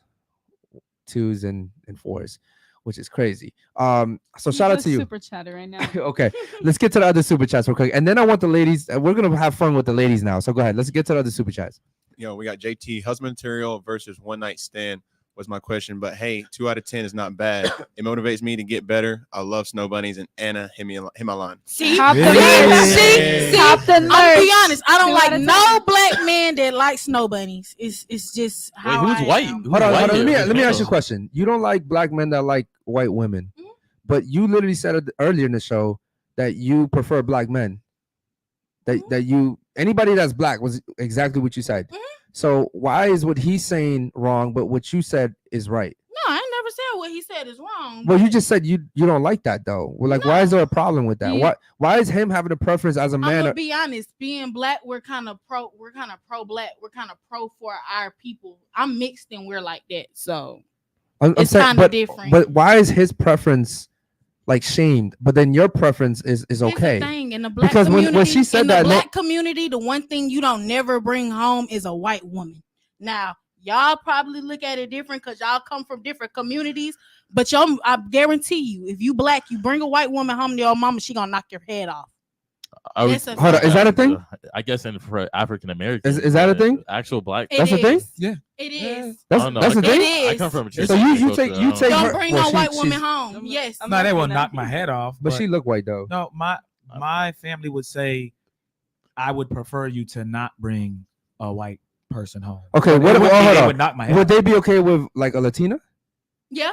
2s, and 4s, which is crazy. So shout out to you. Super chatter right now. Okay, let's get to the other super chats real quick, and then I want the ladies. We're gonna have fun with the ladies now. So go ahead. Let's get to the other super chats. Yo, we got JT husband material versus one night stand was my question. But hey, 2 out of 10 is not bad. It motivates me to get better. I love snow bunnies and Anna hit my line. See, Top the Yeah. nerve. see, Top the I'm gonna be nerve. honest. I don't Two like out of no black man that likes snow bunnies. It's just Wait, how who's I white? am. Who's Hold on. white Let here? me ask you a question. You don't like black men that like white women, but you literally said it earlier in the show that you prefer black men. That you anybody that's black was exactly what you said. So why is what he's saying wrong, but what you said is right? No, I never said what he said is wrong. Well, you just said you don't like that though. Well, like, why is there a problem with that? Yeah. Why is him having a preference as a I'm man? gonna be honest. Being black, we're kind of pro black. We're kind of pro for our people. I'm mixed and we're like that. So I'm it's saying, kinda different. But why is his preference like shamed? But then your preference is here's the okay. thing, in the black Because community, when she said in that, the no- black community, the one thing you don't never bring home is a white woman. Now, y'all probably look at it different because y'all come from different communities. But I guarantee you, if you black, you bring a white woman home to your mama, she gonna knock your head off. That's a Hold on, is that a thing? I guess for African Americans. Is that a thing? Actual black. That's a thing? Yeah. It is. That's I don't know. that's the I thing. It I is. come from. So you take Don't her. bring well, no she- white woman she's- home. Yes. No, they will knock my head off. But she look white though. No, my family would say I would prefer you to not bring a white person home. Okay, But it what? wouldn't Well, be hold they on. would knock my head Would off. they be okay with like a Latina? Yeah.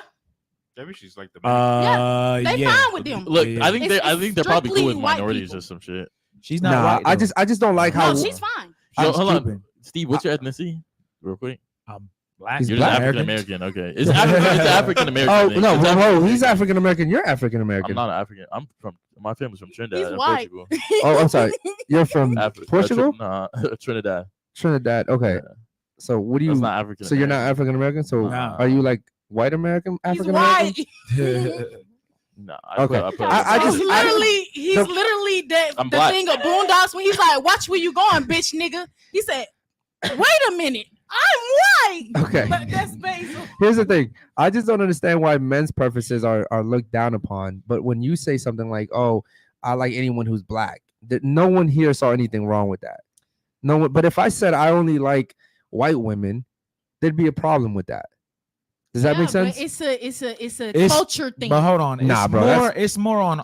Maybe she's like the They yeah. fine with them. Look, Yeah. I think It's they're probably cool strictly with white minorities people. or some shit. She's not Nah, white. I though. just don't like how. No, she's fine. Yo, I'm hold on, stupid. Steve. What's your ethnicity? Real quick. Black. He's You're black. African American. Okay, it's African American. Oh no, whoa, he's African American. You're African I'm American. not African. I'm from. My family's from Trinidad. He's and white. Portugal. Oh, I'm sorry. You're from Portugal, Nah, Trinidad. Trinidad. Okay. Yeah. So what do That's you? not African. So you're not African American. So Nah. are you like white American? He's African American? white. No. Okay. I He's just- literally that I'm the black. thing of Boondocks when he's like, "Watch where you going, bitch, nigga." He said, "Wait a minute, I'm white. Okay. But that's Basil. Here's the thing. I just don't understand why men's preferences are looked down upon. But when you say something like, "Oh, I like anyone who's black," no one here saw anything wrong with that. No one. But if I said I only like white women, there'd be a problem with that. Does that make sense? It's a culture thing. But hold on, Nah, bro, it's more on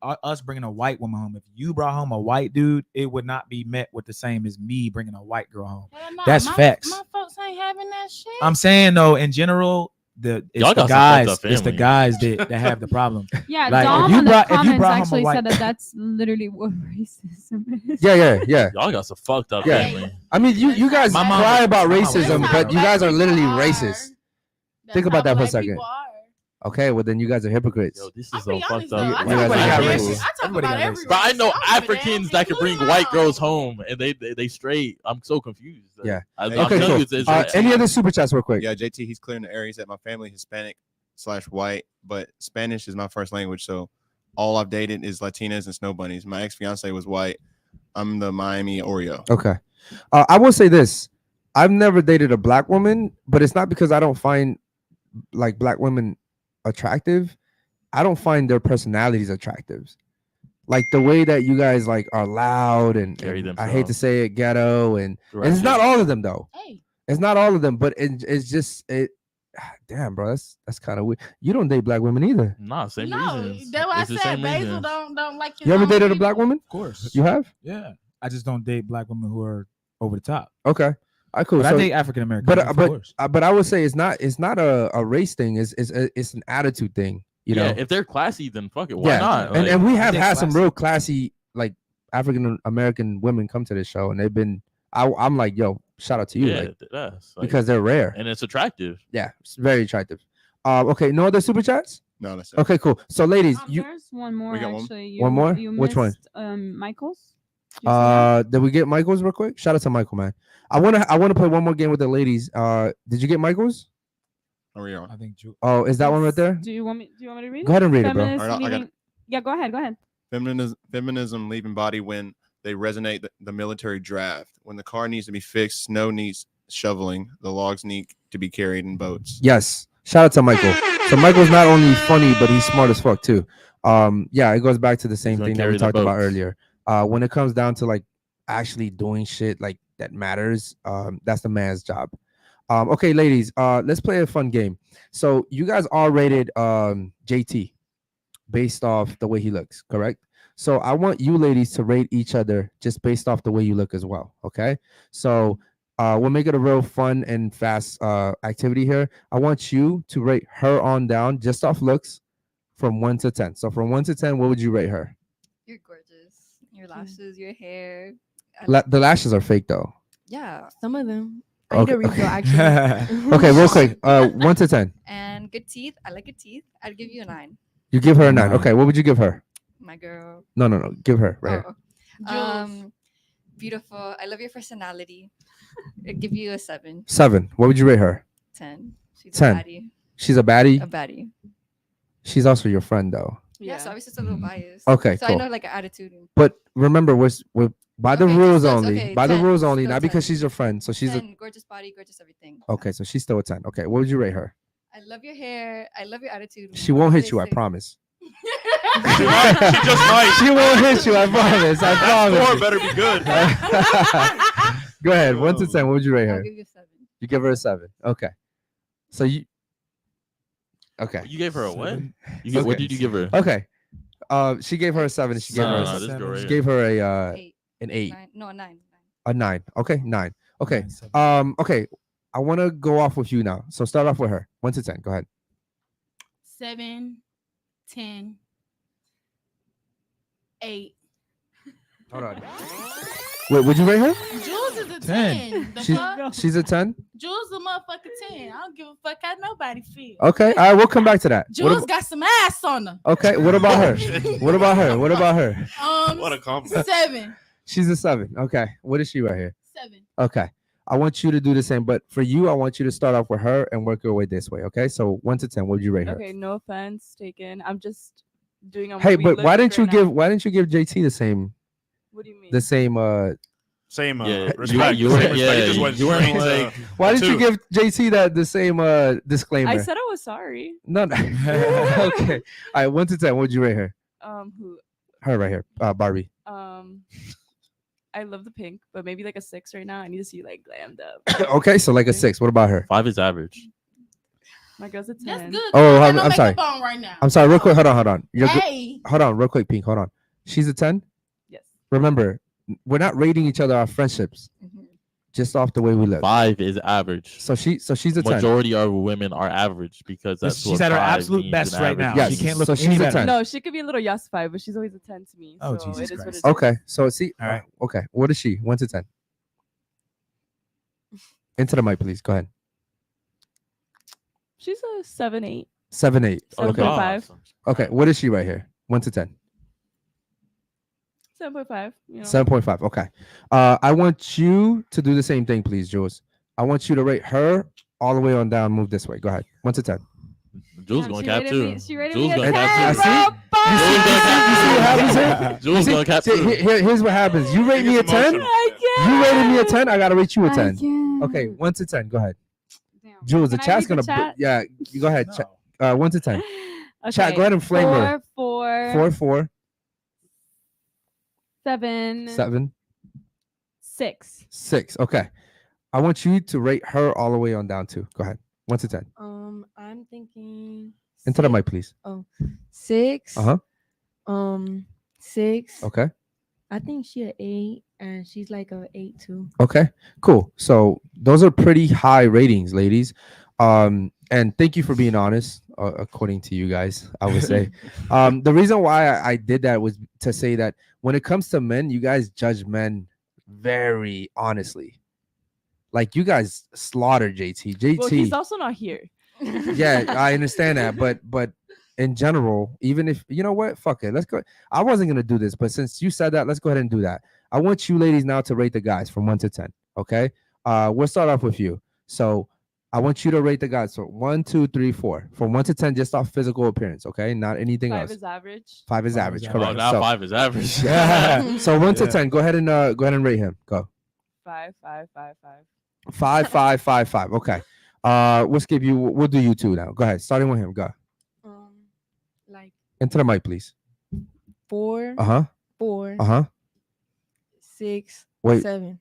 us bringing a white woman home. If you brought home a white dude, it would not be met with the same as me bringing a white girl home. Nah, That's facts. My folks ain't having that shit. I'm saying though, in general, it's the guys that have the problem. Yeah, like, Dom if you on brought, the if you comments brought home a actually white, said that that's literally what racism is. Yeah. Y'all got some fucked up Yeah. family. I mean, you guys My mom- cry about my mom- racism, That's but how you guys are black literally people are. racist. That's Think about how that for a black second. people are. Okay, well then you guys are hypocrites. Yo, this I'm is so being fucked honest, though. up. I You talk guys about are every- racist. I talk Everybody about got every racist. But I know race. I don't give a Africans damn, that can bring including white girls mine. home and they straight. I'm so confused. Yeah. I'm Hey, Okay, telling cool. you, it's Any other super chats real quick? Yeah, JT, he's clearing the areas that my family Hispanic/white, but Spanish is my first language. So all I've dated is Latinas and snow bunnies. My ex-fiance was white. I'm the Miami Oreo. Okay. I will say this. I've never dated a black woman, but it's not because I don't find like black women attractive. I don't find their personalities attractive. Like the way that you guys like are loud and I hate to say it, ghetto and it's not all of them though. Hey. It's not all of them, but it's just it. Damn, bro, that's kind of weird. You don't date black women either. Nah, same No, reasons. that's why I It's the said same Basil reasons. don't like his You ever own dated a people. black woman? of course. You have? Yeah, I just don't date black women who are over the top. Okay. All right, cool. But So- I date African American. but I would say it's not a race thing. It's an attitude thing. You know, if they're classy, then fuck it. Why not? And Like, we have I think had some classy. real classy like African American women come to this show, and they've been. I'm like, yo, shout out to you, yeah, like, that's like, because they're rare. and it's attractive. Yeah, it's very attractive. Okay, no other super chats. No, that's it. Okay, cool. So, ladies, you There's one more We got one? actually. One more? You Which one? missed, Michael's. Did you see that? did we get Michael's real quick? Shout out to Michael, man. I wanna play one more game with the ladies. Did you get Michael's? Are we on? I think Oh, is that one right there? Do you want me to read it? Go ahead and read it, bro. Feminist All right, I got leaving- Yeah, go ahead. Feminism leaving body when they resonate the military draft. When the car needs to be fixed, snow needs shoveling, the logs need to be carried in boats. Yes. Shout out to Michael. So Michael's not only funny, but he's smart as fuck too. Yeah, it goes back to the same gonna thing that carry we the talked about boats. earlier. When it comes down to like actually doing shit like that matters, that's the man's job. Okay, ladies, let's play a fun game. So you guys all rated JT based off the way he looks, correct? So I want you ladies to rate each other just based off the way you look as well. Okay. So we'll make it a real fun and fast activity here. I want you to rate her on down just off looks from 1 to 10. So from 1 to 10, what would you rate her? You're gorgeous. Your lashes, your hair. The lashes are fake though. Yeah. Some of them. I need Okay. to read though, actually. Okay, real quick. 1 to 10. And good teeth. I like good teeth. I'd give you a 9. You give her a 9. Wow. Okay, what would you give her? My girl. No. Give her right here. Oh. Beautiful. I love your personality. I'd give you a 7. 7. What would you rate her? 10. She's 10. a baddie. She's a baddie. A baddie. She's also your friend though. Yeah, so obviously it's a little biased. Okay, So cool. I know like an attitude. But remember, we're by the Okay, rules just only. okay, By the 10, rules only, still not because 10. she's your friend. So she's 10, gorgeous body, gorgeous everything. okay. So she's still a 10. Okay, what would you rate her? I love your hair. I love your attitude. She won't What hit do you, they I say? promise. She just might. She won't hit you, I promise. I promise. That score better be good. Go ahead, 1 to 10. What would you rate I'll her? give you a 7. You give her a 7. Okay. So you. Okay. You gave her a what? Seven. What Okay. did you give her? Okay. She gave her a 7. And she gave her a No, seven. this girl right She here. gave her a 8. an 8. 9. No, a 9. A 9. Okay, 9. Okay. 9, 7. Okay. I want to go off with you now. So start off with her. 1 to 10. Go ahead. 7, 10, 8. Hold on. Wait, would you rate her? Jules is a 10. 10. The She's fuck? she's a 10. Jules a motherfucking 10. I don't give a fuck how nobody feel. Okay. All right, we'll come back to that. What Jules ab- got some ass on her. okay. What about her? What about her? What about her? What a compliment. 7. She's a 7. Okay. What is she right here? 7. Okay. I want you to do the same, but for you, I want you to start off with her and work your way this way. Okay. So 1 to 10, what would you rate her? Okay, no offense taken. I'm just doing a Hey, we but look why didn't you right now. give JT the same What do you mean? the same Same Yeah, respect. you same weren't- respect. yeah, It just went you weren't straight to like- Why did you two. give JT the same disclaimer? I said I was sorry. No. Okay. All right. 1 to 10. What would you rate her? Who? Her right here. Barbie. I love the pink, but maybe like a 6 right now. I need to see you like glammed up. Okay. So like a 6. What about her? 5 is average. My girl's a 10. That's good. Oh, I got no I'm sorry. makeup on right now. I'm sorry. Real quick. Hold on. Hey. Hold on. Real quick, Pink. Hold on. She's a 10. Yes. Remember, we're not rating each other our friendships just off the way we live. 5 is average. So she's a 10. Majority of women are average because that's She's what at her 5 absolute means best in right average. now. Yes. She can't look So any she's a better. 10. No, she could be a little yussified, but she's always a 10 to me. Oh, so Jesus it is what Christ. it is. Okay. So see. All right. Okay. What is she? 1 to 10. Into the mic, please. Go ahead. She's a 7, 8. 7, 8. Oh, Okay. God. 5. Okay. What is she right here? 1 to 10. 7.5. You know. 7.5. Okay. I want you to do the same thing, please, Jules. I want you to rate her all the way on down. Move this way. Go ahead. 1 to 10. Jules Damn, gonna she cap rated too. me- she rated Jules me a gonna 10, cap too. bro. Jules gonna cap too. Here's what happens. You rate me a 10. You rated me a 10. I gotta rate you a 10. Okay, 1 to 10. Go ahead. Damn. Jules, the Can I chat's read gonna. the chat? Yeah, you go ahead. No. 1 to 10. Chat, Okay, go ahead and flame her. 4, 4, 7, 7, 6. 6. Okay. I want you to rate her all the way on down too. Go ahead. 1 to 10. I'm thinking Into the mic, please. 6. Uh-huh. 6. Okay. I think she an 8, and she's like a 8 too. Okay, cool. So those are pretty high ratings, ladies. And thank you for being honest, according to you guys, I would say. The reason why I did that was to say that when it comes to men, you guys judge men very honestly. Like you guys slaughter JT. Well, he's also not here. Yeah, I understand that, but in general, even if you know what, fuck it, let's go. I wasn't gonna do this, but since you said that, let's go ahead and do that. I want you ladies now to rate the guys from 1 to 10. Okay, we'll start off with you. So I want you to rate the guys. So 1, 2, 3, 4, from 1 to 10, just off physical appearance. Okay, not anything 5 else. is average. 5 is average. is Correct. Oh, now So, 5 is average. so 1 to Yeah. 10. Go ahead and rate him. Go. 5, 5, 5, 5. 5, 5, 5, 5. Okay. We'll skip you. We'll do you two now. Go ahead. Starting with him. Go. Like Into the mic, please. 4, Uh huh. 4, Uh huh. 6, Wait. 7.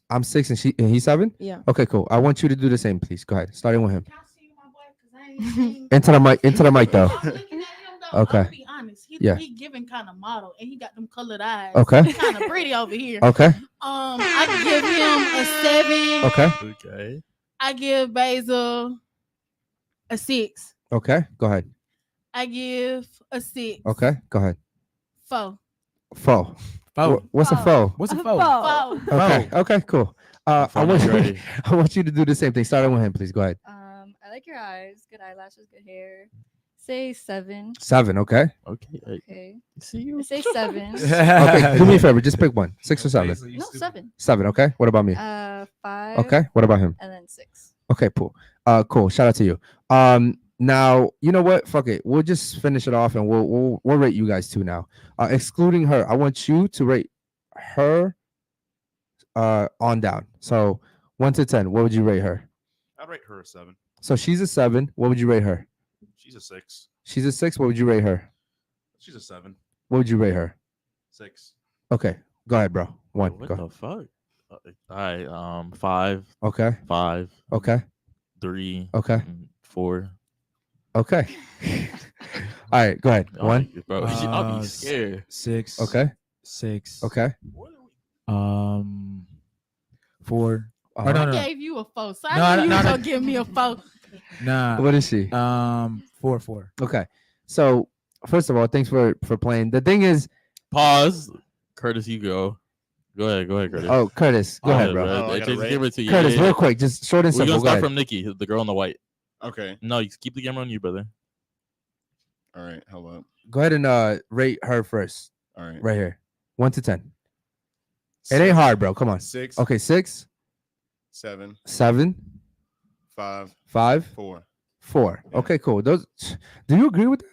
I'm 6 and he's 7. Yeah. Okay, cool. I want you to do the same, please. Go ahead. Starting with him. Can I see my boy? 'Cause I ain't seen- Into the mic. Into the mic, though. I'm looking at him, though. Okay. I'm be honest. Yeah. He giving kind of model, and he got them colored eyes. Okay. He kind of pretty over here. Okay. I give him a 7. Okay. Okay. I give Basil a 6. Okay. Go ahead. I give a 6. Okay. Go ahead. 4. Foe. Oh, What's a foe? what's a A foe? foe. 4. Okay. Okay. Cool. I Foe want is you. ready. I want you to do the same thing. Starting with him, please. Go ahead. I like your eyes, good eyelashes, good hair. Say 7. 7. Okay. Okay. Okay. See you. Say 7. Okay. Do me a favor. Just pick one. 6 or 7. No, 7. 7. Okay. What about me? 5. Okay. What about him? And then 6. Okay. Cool. Cool. Shout out to you. Now you know what? Fuck it. We'll just finish it off, and we'll rate you guys too now. Excluding her, I want you to rate her on down. So 1 to 10, what would you rate her? I'd rate her a 7. So she's a 7. What would you rate her? She's a 6. She's a 6. What would you rate her? She's a 7. What would you rate her? 6. Okay. Go ahead, bro. 1. What Go. the fuck? All right. 5, Okay. 5, Okay. 3, Okay. 4. Okay. All right. Go ahead. Oh, 1. Bro, I'll be scared. 6. Okay. 6. Okay. 4. Uh-huh. Or no, I no, no. gave you a 4, so No, I knew you no, was no. gonna give me a 4. Nah. What is she? 4. Okay. So first of all, thanks for playing. The thing is, Pause. Curtis, you go. Go ahead, Curtis. oh, Curtis, go ahead, bro. Oh, I gotta Just rate? give it to you. Curtis, Yeah, yeah. real quick, just short and We're simple. gonna Go start ahead. from Nikki, the girl in the white. Okay. No, you keep the camera on you, brother. All right. Hold up. Go ahead and rate her first, All right. right here, 1 to 10. It ain't hard, bro. Come on. 6. Okay, 6, 7. 7, 5. 5, 4. 4. Yeah. Okay, cool. Those. Do you agree with that?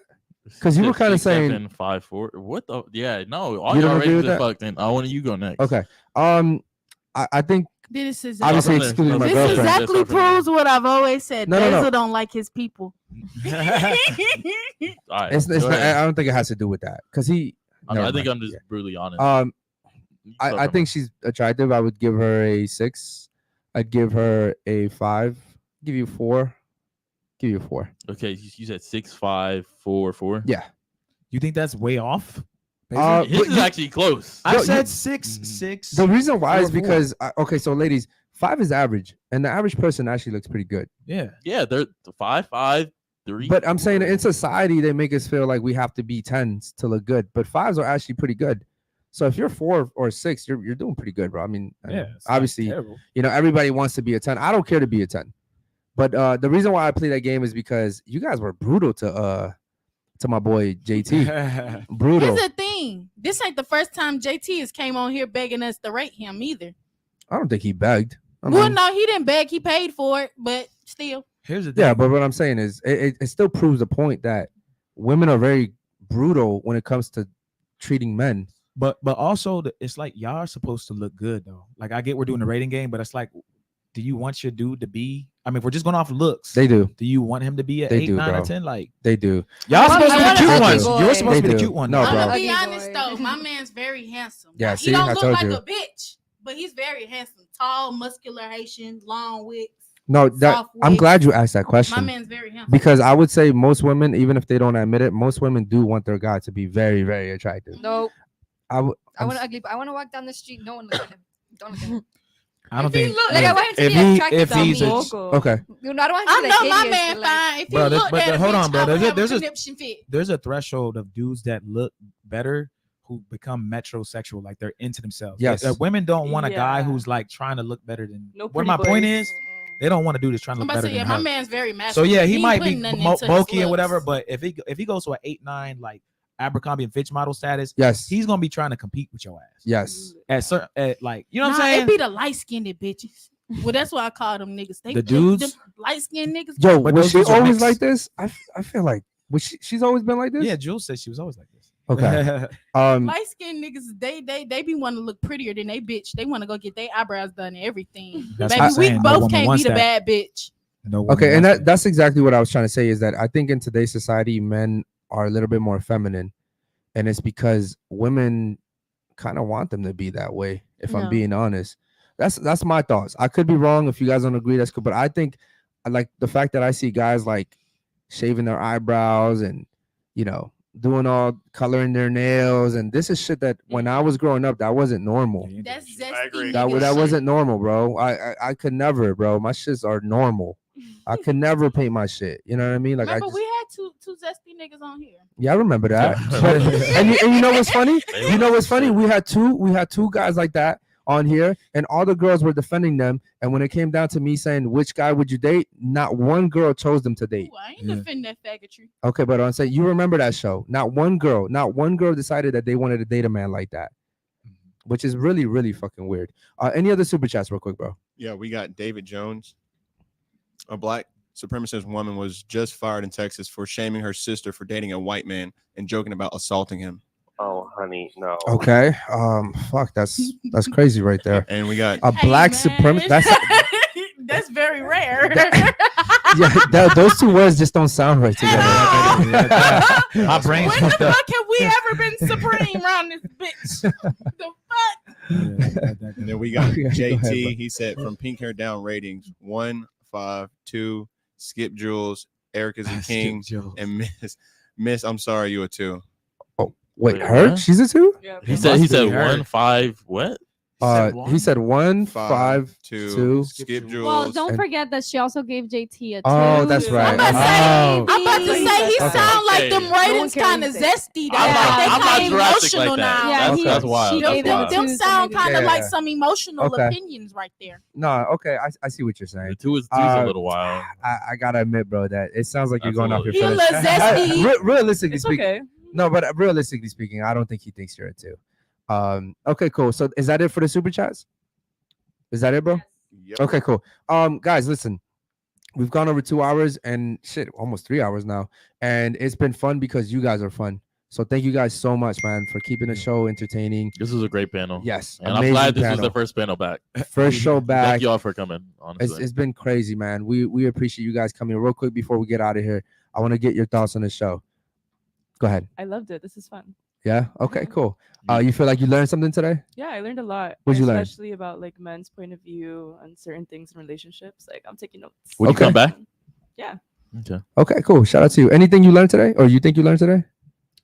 'Cause you were kinda 6, 7, saying- 5, 4. What the? Yeah, no. All You y'all don't agree ratings with are that? fucked. And I want you go next. Okay. I think This is obviously This excluding my this girlfriend. exactly proves what I've always said. No, no, no. Basil don't like his people. All right, It's go not, ahead. I don't think it has to do with that because he. I never think mind. I'm just brutally honest. You I start think she's attractive. I would give her a 6. I'd give her a 5. Give you 4. Give you a 4. okay, you said 6'5", 4'4". Yeah. You think that's way off? His is actually close. I Yo, said 6'6". The reason why is 4'4". because okay, so ladies, 5 is average, and the average person actually looks pretty good. Yeah. They're 5'5", 3. But I'm saying in society they make us feel like we have to be 10s to look good, but 5s are actually pretty good. So if you're 4 or 6, you're doing pretty good, bro. I mean, It's not obviously, terrible. Everybody wants to be a 10. I don't care to be a 10, but the reason why I play that game is because you guys were brutal to my boy JT. Brutal. Here's the thing. This ain't the first time JT has came on here begging us to rate him either. I don't think he begged. Well, no, he didn't beg. He paid for it, but still. Here's the thing. Yeah, but what I'm saying is it still proves the point that women are very brutal when it comes to treating men. But also it's like y'all are supposed to look good though. Like I get we're doing the rating game, but it's like, do you want your dude to be? I mean, if we're just going off looks, They do. Do you want him to be at They 8, do, 9, bro. or 10? Like They do. y'all I supposed to be the want cute an ones. ugly You're boy. supposed to be They the do. cute one. No, I'm bro. gonna be Ugly honest boy. though, my man's very handsome. Yeah, Now, see, he I don't look told like you. a bitch, but he's very handsome. Tall, muscular Haitian, long wigs. No, that Soft I'm wigs. glad you asked that My question man's very handsome. because I would say most women, even if they don't admit it, most women do want their guy to be very, very attractive. No, I I want an ugly boy. I want to walk down the street. No one look at him. Don't look at him. I don't If he think look- Like I want him to if be he attractive if to he's me. a, okay. You know, I don't want I him to be know like my hideous, man but, like, fine. If he Bro, looked but at a hold bitch, on, bro. I would have There's a a- conniption fit. there's a threshold of dudes that look better who become metrosexual, like they're into themselves. Yes. Women don't want a guy Yeah. who's like trying to look better than. No what pretty my point boys. is, they don't want to do this trying to I'm look about to better say, yeah, than my her. man's very So masculine. yeah, he ain't might be putting nothing into his bulky and looks. whatever, but if he goes to an 8-9 like Abercrombie and Fitch model status, Yes. he's gonna be trying to compete with your ass. Yes. At certain, like you know what Nah, I'm it saying? be the light skinned bitches. Well, that's why I call them niggas. The dudes? light skinned niggas. Yo, But was those she dudes are always mixed. like this? I feel like she's always been like this? Yeah, Jules said she was always like this. Okay. Light skinned niggas, they be want to look prettier than they bitch. They want to go get their eyebrows done and everything. That's Baby, what I'm we saying. No both woman can't be wants the that. bad bitch. No woman Okay, and wants that's exactly what I was trying to say is that I think in today's society, men are a little bit more feminine. And it's because women kind of want them to be that way, if I'm No. being honest. That's my thoughts. I could be wrong. If you guys don't agree, that's cool. But I think I like the fact that I see guys like shaving their eyebrows and, doing all coloring their nails. And this is shit that when I was growing up, that wasn't normal. That's I agree. zesty. That nigga that shit. wasn't normal, bro. I could never, bro. My shits are normal. I could never paint my shit. You know what I mean? Like Remember, I just, we had two zesty niggas on here. yeah, I remember that. But- and you know what's funny? You know what's funny? We had two guys like that on here, and all the girls were defending them. And when it came down to me saying which guy would you date, not one girl chose them to date. Ooh, I ain't Yeah. defending that faggotry. Okay, but I'm saying you remember that show. Not one girl decided that they wanted to date a man like that, which is really, really fucking weird. Any other super chats, real quick, bro? Yeah, we got David Jones. A black supremacist woman was just fired in Texas for shaming her sister for dating a white man and joking about assaulting him. Oh, honey, no. Okay. Fuck, that's crazy right there. And we got A black supremacist. That's very rare. Those two words just don't sound right together. My brain's When the fucked up. fuck have we ever been supreme around this bitch? The fuck? and then we got Okay, go ahead, JT. bro. He said from pink hair down ratings 1, 5, 2. Skip Jules, Erica's a king, and Miss. I'm sorry, you a 2. Wait, Wait, her? what? She's a 2? Yeah, He It said must be her. 1, 5, what? He said 1, 5, 5, 2. 2. Skip Jules. Well, don't And- forget that she also gave JT a 2. Oh, that's right. I'm about to say, Oh. I'm about to say he Okay. sound like them Okay. ratings kind of zesty. Though. I'm Like, not- they I'm not kind of drastic emotional like that. now. Yeah, Okay. That's wild. she That's gave them wild. Them two, so sound maybe- kind of Yeah. like some emotional Okay. opinions right there. No, okay, I see what you're saying. The two is a Uh, little wild. I gotta admit, bro, that it sounds like you're That's going a off your little- He a feelings. little zesty. Realistically It's speaking, okay. no, but realistically speaking, I don't think he thinks you're a 2. Okay, cool. So is that it for the super chats? Is that it, bro? Yep. Okay, cool. Guys, listen, we've gone over 2 hours and shit, almost 3 hours now, and it's been fun because you guys are fun. So thank you guys so much, man, for keeping the show entertaining. This was a great panel. Yes, and I'm glad this was the first panel back. First show back. Thank you all for coming. Honestly, it's been crazy, man. We appreciate you guys coming. Real quick before we get out of here, I want to get your thoughts on the show. Go ahead. I loved it. This is fun. Yeah. Okay. Cool. You feel like you learned something today? Yeah, I learned a lot. What'd you learn? Especially about like men's point of view on certain things in relationships. Like I'm taking notes. Would you come back? Yeah. Okay. Okay. Cool. Shout out to you. Anything you learned today, or you think you learned today?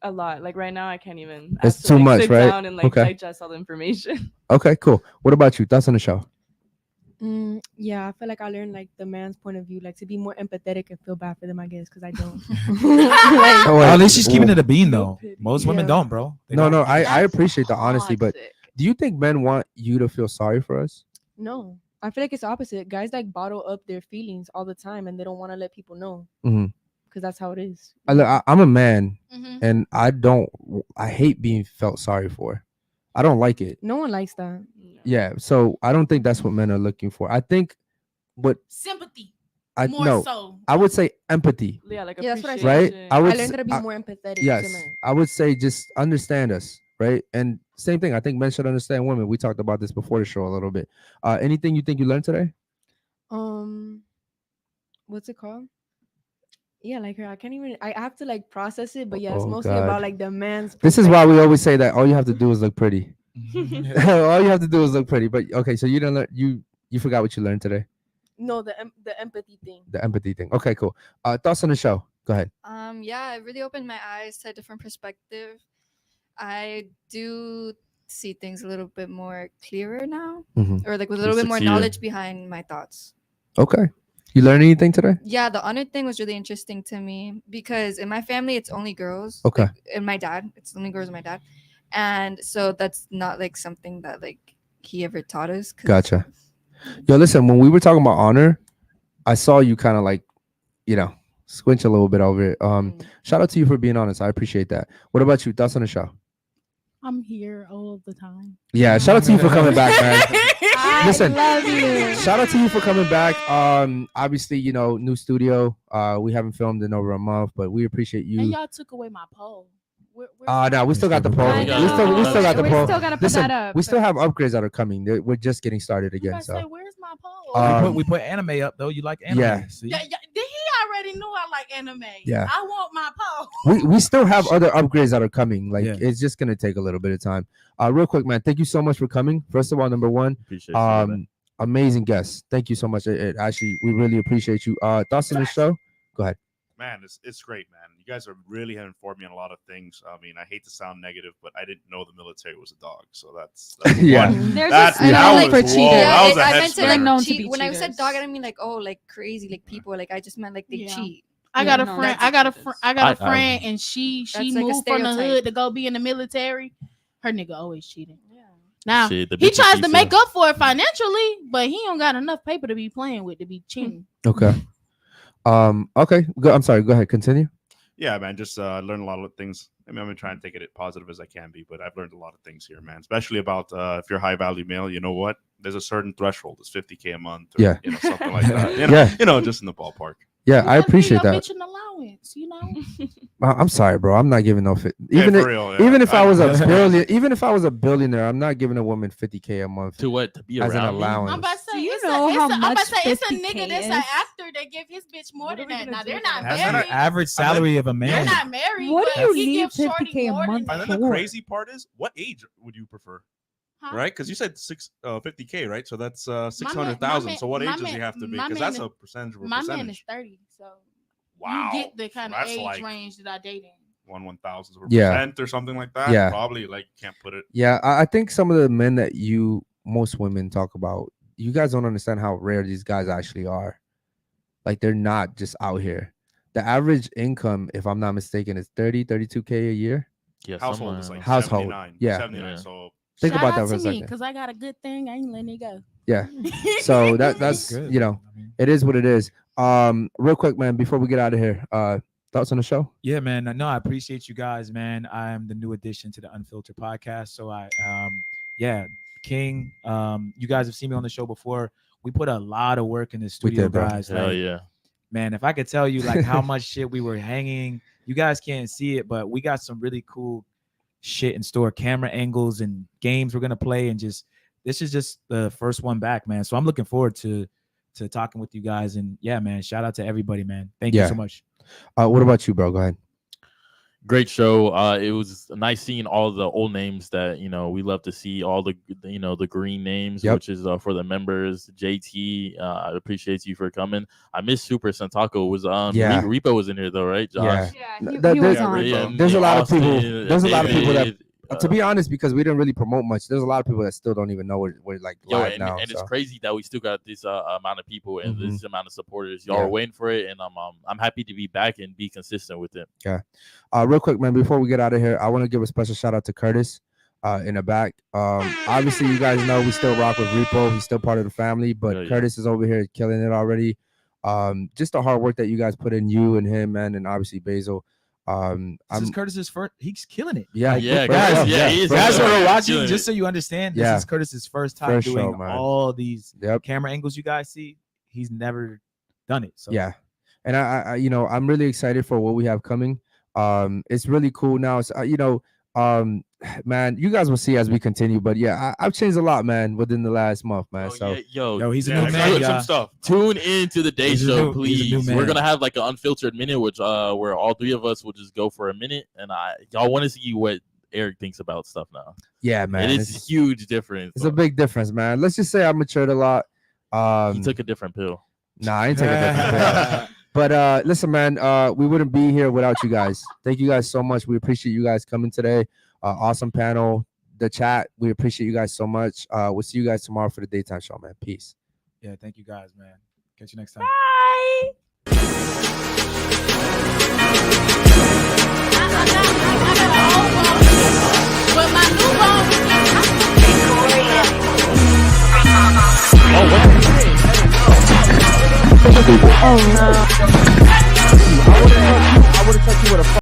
A lot. Like right now, I can't even. It's too much, sit right? Down and like digest all the information. Okay. Cool. What about you? Thoughts on the show? Yeah, I feel like I learned like the man's point of view, like to be more empathetic and feel bad for them, I guess, because I don't. At least she's keeping it a bean though. Most women don't, bro. No, I appreciate the honesty, but do you think men want you to feel sorry for us? No, I feel like it's opposite. Guys like bottle up their feelings all the time, and they don't want to let people know. Because that's how it is. I'm a man, and I hate being felt sorry for. I don't like it. No one likes that. Yeah, so I don't think that's what men are looking for. I think what sympathy. I would say empathy. Yeah, like that's what I said. Right? I learned how to be more empathetic. Yes, to men. I would say just understand us, right? And same thing. I think men should understand women. We talked about this before the show a little bit. Anything you think you learned today? What's it called? Yeah, like her. I can't even. I have to like process it, but yeah, it's mostly about like the man's. This is why we always say that all you have to do is look pretty. All you have to do is look pretty. But okay, so you don't learn. You forgot what you learned today. No, the empathy thing. The empathy thing. Okay, cool. Thoughts on the show? Go ahead. Yeah, it really opened my eyes to a different perspective. I do see things a little bit more clearer now, or like with a little bit more knowledge behind my thoughts. Okay. You learn anything today? Yeah, the honor thing was really interesting to me because in my family it's only girls. Okay. Like, and my dad, it's only girls and my dad, and so that's not like something that like he ever taught us. Gotcha. Yo, listen, when we were talking about honor, I saw you kind of like, squinch a little bit over it. Shout out to you for being honest. I appreciate that. What about you? Thoughts on the show? I'm here all of the time. Yeah, shout out to you for coming back, man. Listen, love you. Shout out to you for coming back. Obviously, new studio. We haven't filmed in over a month, but we appreciate you. And y'all took away my poll. No, we still got the poll. We still got the poll. We still gotta put Listen, that up. we still have upgrades that are coming. We're just getting started again. So where's my poll? We put anime up though. You like anime? Yeah. See? He already knew I like anime. Yeah. I want my poll. we still have other upgrades that are coming. Like it's just gonna take a little bit of time. Real quick, man. Thank you so much for coming. First of all, number one, appreciate you, amazing guest. Thank you so much. Actually, we really appreciate you. Thoughts on the show? Go ahead. Man, it's great, man. You guys have informed me on a lot of things. I mean, I hate to sound negative, but I didn't know the military was a dog. So that's yeah. I meant to like known to cheat. be When I said cheaters. dog, I didn't mean like like crazy like people. Like I just meant like they cheat. I got a friend. I got a friend, and she That's like a moved from the stereotype. hood to go be in the military. Her nigga always cheating. Now Shit, the he bitch tries is to make up for it financially, but he don't got enough paper to be playing with to be cheating. Okay. Okay. I'm sorry. Go ahead. Continue. Yeah, man. Just learned a lot of things. I mean, I'm trying to take it as positive as I can be, but I've learned a lot of things here, man. Especially about if you're a high value male, you know what? There's a certain threshold. It's $50K a month. Or, something like that. Just in the ballpark. Yeah, I appreciate that. Bitch an allowance, I'm sorry, bro. I'm not giving no fit. Even if I was a billionaire, I'm not giving a woman $50K a month to what? To be as an around me? allowance. I'm about to say, you know how much it's a 50K nigga that's is? an actor that give his bitch more than that. Now they're not That's not married. an average salary of a They're man. not married. What but do you he need gives shorty 50K a more than month And that. then the for? crazy part is, what age would you prefer? Huh? Right? Because you said 50K, right? So that's My 600,000. man- So what my age does he man- have to be? my Because man that's is- a percentage of a My man is percentage. 30, so Wow. you get the kind of That's age like range that I dated. 1/1000th of a Yeah. percent or something like that. Yeah. Probably can't put it. Yeah, I think some of the men that most women talk about, you guys don't understand how rare these guys actually are. Like they're not just out here. The average income, if I'm not mistaken, is 32K a year. Yeah, Household is like Household. 79. Yeah. 79. So Think Shout about out that for a to me, second. because I got a good thing. I ain't letting it go. Yeah. So that's good. it is what it is. Real quick, man, before we get out of here, thoughts on the show? Yeah, man. No, I appreciate you guys, man. I am the new addition to the Unfiltered podcast. So King, you guys have seen me on the show before. We put a lot of work in the studio, did, bro. guys. Hell Like, yeah. man, if I could tell you like how much shit we were hanging, you guys can't see it, but we got some really cool shit in store, camera angles and games we're gonna play, and just this is just the first one back, man. So I'm looking forward to talking with you guys, and yeah, man, shout out to everybody, man. Thank you so much. What about you, bro? Go ahead. Great show. It was nice seeing all the old names that we love to see. All the the green names, which is for the members. JT, I appreciate you for coming. I miss Super Santaco. Was Repo was in here though, right, Josh? Yeah, he was on. There's a lot of people. There's a lot of people that. To be honest, because we didn't really promote much, there's a lot of people that still don't even know we're like live now. And it's crazy that we still got this amount of people and this amount of supporters. Y'all are waiting for it, and I'm happy to be back and be consistent with it. Yeah. Real quick, man, before we get out of here, I want to give a special shout out to Curtis in the back. Obviously, you guys know we still rock with Repo. He's still part of the family, but Curtis is over here killing it already. Just the hard work that you guys put in, you and him, man, and obviously Basil. This is Curtis's first. He's killing it. Yeah, guys. Guys who are watching, just so you understand, this is Curtis's first time doing all these camera angles you guys see. He's never done it. So yeah, and I I'm really excited for what we have coming. It's really cool now. It's, man, you guys will see as we continue. But yeah, I've changed a lot, man, within the last month, man. Yo, he's a new man. Some stuff. Tune into the day show, please. We're gonna have like an unfiltered minute, which where all three of us will just go for a minute, and y'all want to see what Eric thinks about stuff now. Yeah, man, it's a huge difference. It's a big difference, man. Let's just say I matured a lot. He took a different pill. Nah, I ain't taking a different pill. But listen, man, we wouldn't be here without you guys. Thank you guys so much. We appreciate you guys coming today. Awesome panel. The chat, we appreciate you guys so much. We'll see you guys tomorrow for the daytime show, man. Peace. Yeah, thank you guys, man. Catch you next time. Bye. But my new Oh no. I would have touched you with a